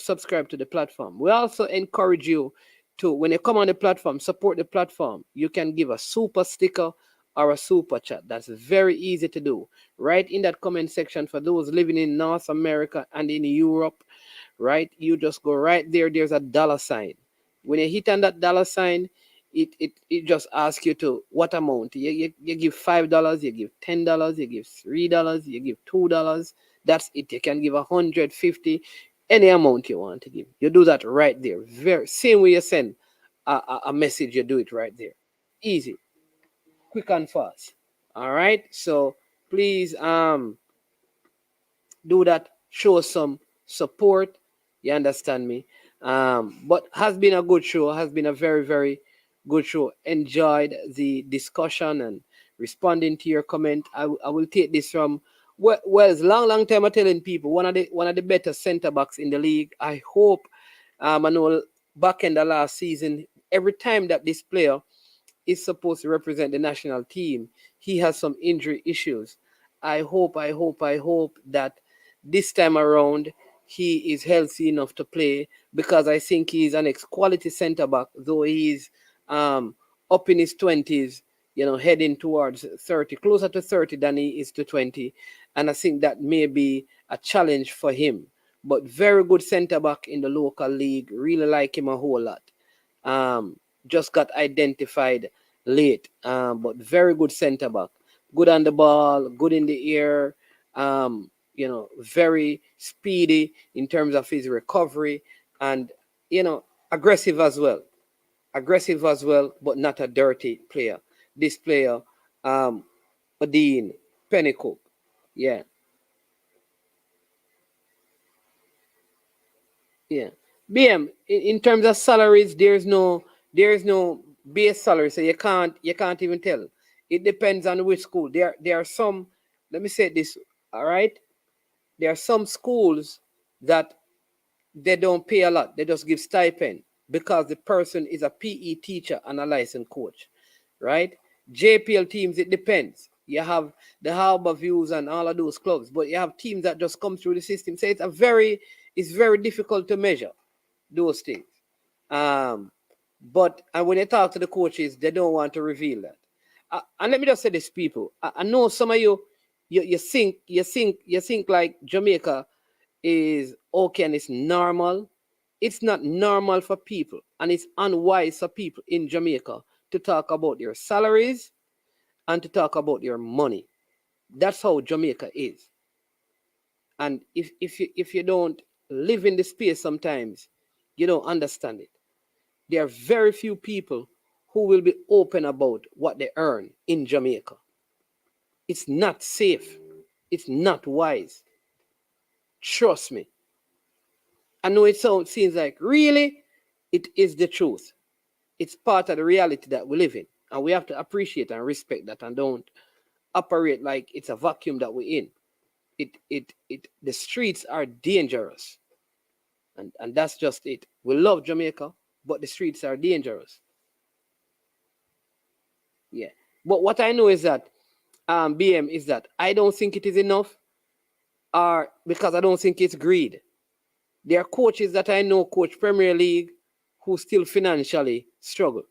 to the platform. We also encourage you to, when you come on the platform, support the platform. You can give a super sticker or a super chat. That's very easy to do. Right in that comment section for those living in North America and in Europe, right? You just go right there. There's a $sign. When you hit on that $sign, it just asks you to what amount. You give $5, you give $10, you give $3, you give $2. That's it. You can give 150, any amount you want to give. You do that right there. Very same way you send a message, you do it right there. Easy, quick and fast. All right. So please do that. Show some support. You understand me? But has been a good show. Has been a very good show. Enjoyed the discussion and responding to your comment. I will take this from it's long time I'm telling people one of the better center backs in the league. I hope I know back in the last season, every time that this player is supposed to represent the national team, he has some injury issues. I hope that this time around he is healthy enough to play, because I think he's an ex-quality center back, though he's up in his 20s, heading towards 30, closer to 30 than he is to 20. And I think that may be a challenge for him. But very good center back in the local league. Really like him a whole lot. Just got identified late, but very good center back. Good on the ball, good in the air, very speedy in terms of his recovery, and, aggressive as well. Aggressive as well, but not a dirty player. This player, Dean Pennycook. Yeah. Yeah. BM, in terms of salaries, there is no base salary, so you can't even tell. It depends on which school. There are some, let me say this, all right? There are some schools that they don't pay a lot. They just give stipend because the person is a PE teacher and a licensed coach, right? JPL teams, it depends. You have the Harbour Views and all of those clubs, but you have teams that just come through the system. So it's very difficult to measure those things. But when you talk to the coaches, they don't want to reveal that. And let me just say this, people. I know some of you think like Jamaica is okay and it's normal. It's not normal for people, and it's unwise for people in Jamaica to talk about their salaries and to talk about their money. That's how Jamaica is. And if you don't live in the space sometimes, you don't understand it. There are very few people who will be open about what they earn in Jamaica. It's not safe. It's not wise. Trust me. I know it seems like, really, it is the truth. It's part of the reality that we live in. And we have to appreciate and respect that, and don't operate like it's a vacuum that we're in. The streets are dangerous. And that's just it. We love Jamaica, but the streets are dangerous. Yeah. But what I know is that, BM, is that I don't think it is enough, or because I don't think it's greed. There are coaches that I know coach Premier League who still financially struggle.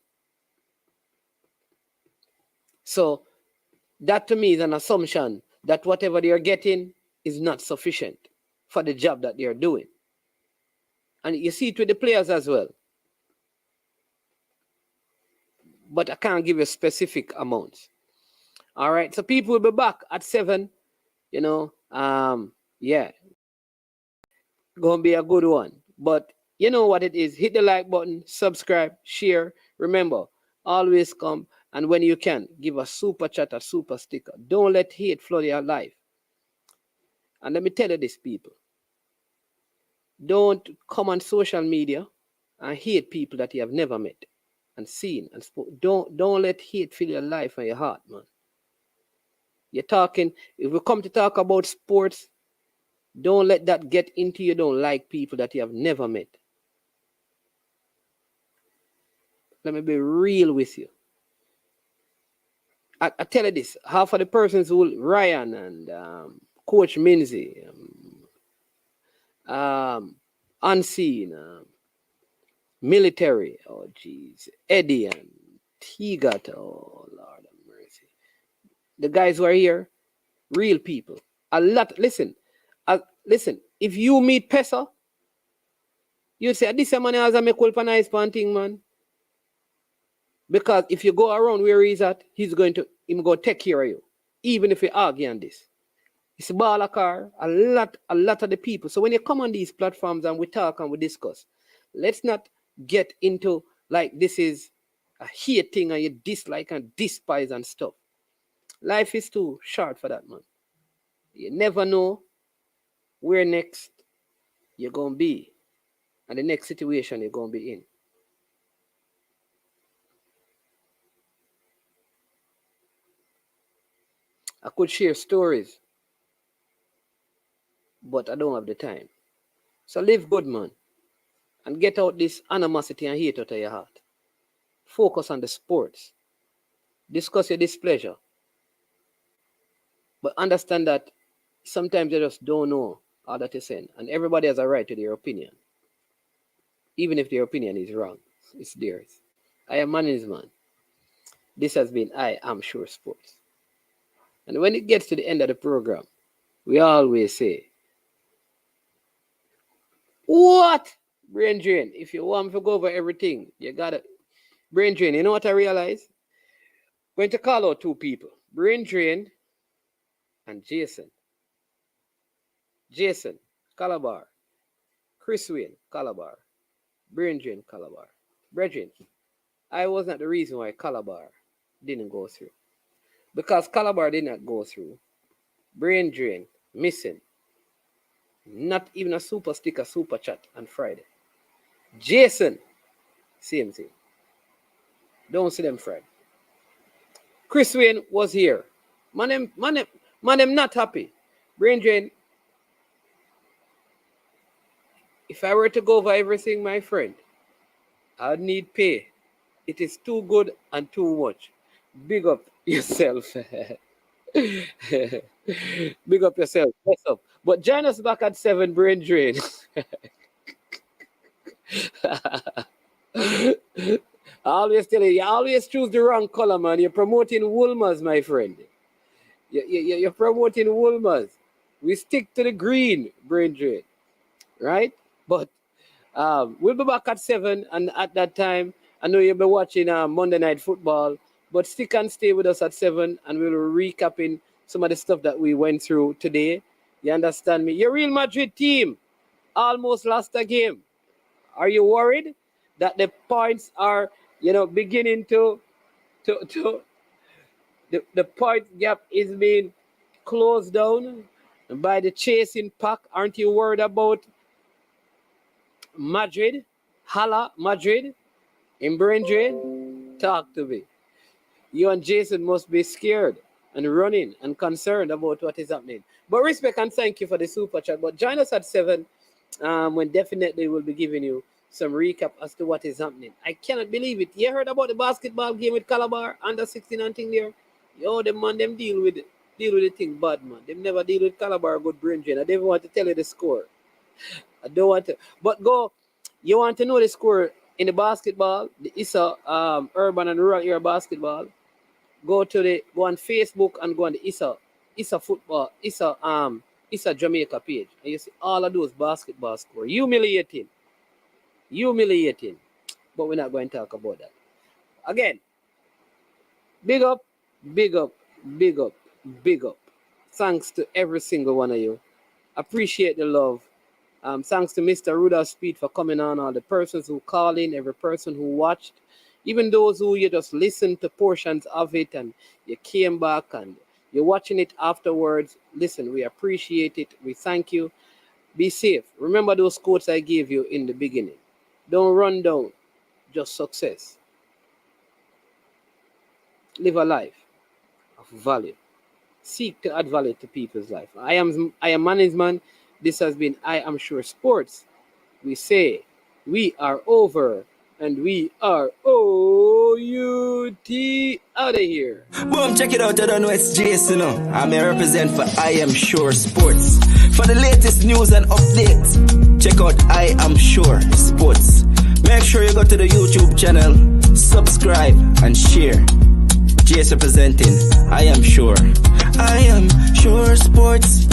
So that to me is an assumption that whatever they are getting is not sufficient for the job that they are doing. And you see it with the players as well. But I can't give you specific amounts. All right. So people will be back at 7. You know, yeah, gonna be a good one. But you know what it is. Hit the like button, subscribe, share. Remember, always come and when you can, give a super chat, a super sticker. Don't let hate flood your life. And let me tell you this, people. Don't come on social media and hate people that you have never met and seen and spoke. Don't let hate fill your life and your heart, man. You're talking, if we come to talk about sports, don't let that get into you. Don't like people that you have never met. Let me be real with you. I tell you this, half of the persons who, Ryan and Coach Minzy, Unseen, Military, oh jeez, Eddie and T-Got, oh Lord have mercy. The guys who are here, real people. A lot, listen, if you meet Pesa, you say, this man has a make nice thing, man. Because if you go around where he's at, he's going to take care of you. Even if you argue on this. It's a baller car, a lot of the people. So when you come on these platforms and we talk and we discuss, let's not get into like this is a hate thing and you dislike and despise and stuff. Life is too short for that, man. You never know where next you're going to be and the next situation you're going to be in. I could share stories, but I don't have the time. So live good, man, and get out this animosity and hate out of your heart. Focus on the sports. Discuss your displeasure. But understand that sometimes you just don't know all that you're saying, and everybody has a right to their opinion. Even if their opinion is wrong, it's theirs. I am management. This has been I Am Sure Sports. And when it gets to the end of the program, we always say, what? Brain drain. If you want to go over everything, you got to. Brain drain. You know what I realized? Going to call out two people. Brain drain and Jason. Jason, Calabar. Chris Wayne, Calabar. Brain drain, Calabar. Brethren, I was not the reason why Calabar didn't go through. Because Calabar did not go through. Brain drain, missing. Not even a super sticker, super chat on Friday. Jason, same thing. Don't see them Friday. Chris Wayne was here. Man, them not happy. Brain drain. If I were to go over everything, my friend, I'd need pay. It is too good and too much. Big up yourself. Big up yourself. What's up? But join us back at 7, Brain Drain. I always tell you always choose the wrong color, man. You're promoting Woolmers, my friend. You're promoting Woolmers. We stick to the green, Brain Drain. Right? But we'll be back at 7, and at that time, I know you'll be watching Monday Night Football, but stick and stay with us at 7, and we'll recapping some of the stuff that we went through today. You understand me? Your Real Madrid team almost lost a game. Are you worried that the points are, beginning to the point gap is being closed down by the chasing pack? Aren't you worried about Madrid? Hala, Madrid? In Brain Drain? Talk to me. You and Jason must be scared and running and concerned about what is happening. But respect and thank you for the super chat. But join us at 7 when definitely we'll be giving you some recap as to what is happening. I cannot believe it. You heard about the basketball game with Calabar, under 16 and thing there? Yo, them deal with the thing bad, man. Them never deal with Calabar good Brain Drain. I don't even want to tell you the score. I don't want to. But you want to know the score in the basketball, the ISA urban and rural area basketball. Go on Facebook and go on the ISA football, ISA Jamaica page. And you see all of those basketball score. Humiliating. But we're not going to talk about that. Again, big up Big up, big up. Thanks to every single one of you. Appreciate the love. Thanks to Mr. Rudolph Speed for coming on, all the persons who called in, every person who watched, even those who you just listened to portions of it and you came back and you're watching it afterwards. Listen, we appreciate it. We thank you. Be safe. Remember those quotes I gave you in the beginning. Don't run down, just success. Live a life of value. Seek to add value to people's life. I am management. This has been I Am Sure Sports. We say we are over and we are OUT out of here. Boom, check it out. I don't know it's Jason. I'm a represent for I Am Sure Sports. For the latest news and updates, check out I Am Sure Sports. Make sure you go to the YouTube channel, subscribe and share. Jason representing I Am Sure. I Am Sure Sports.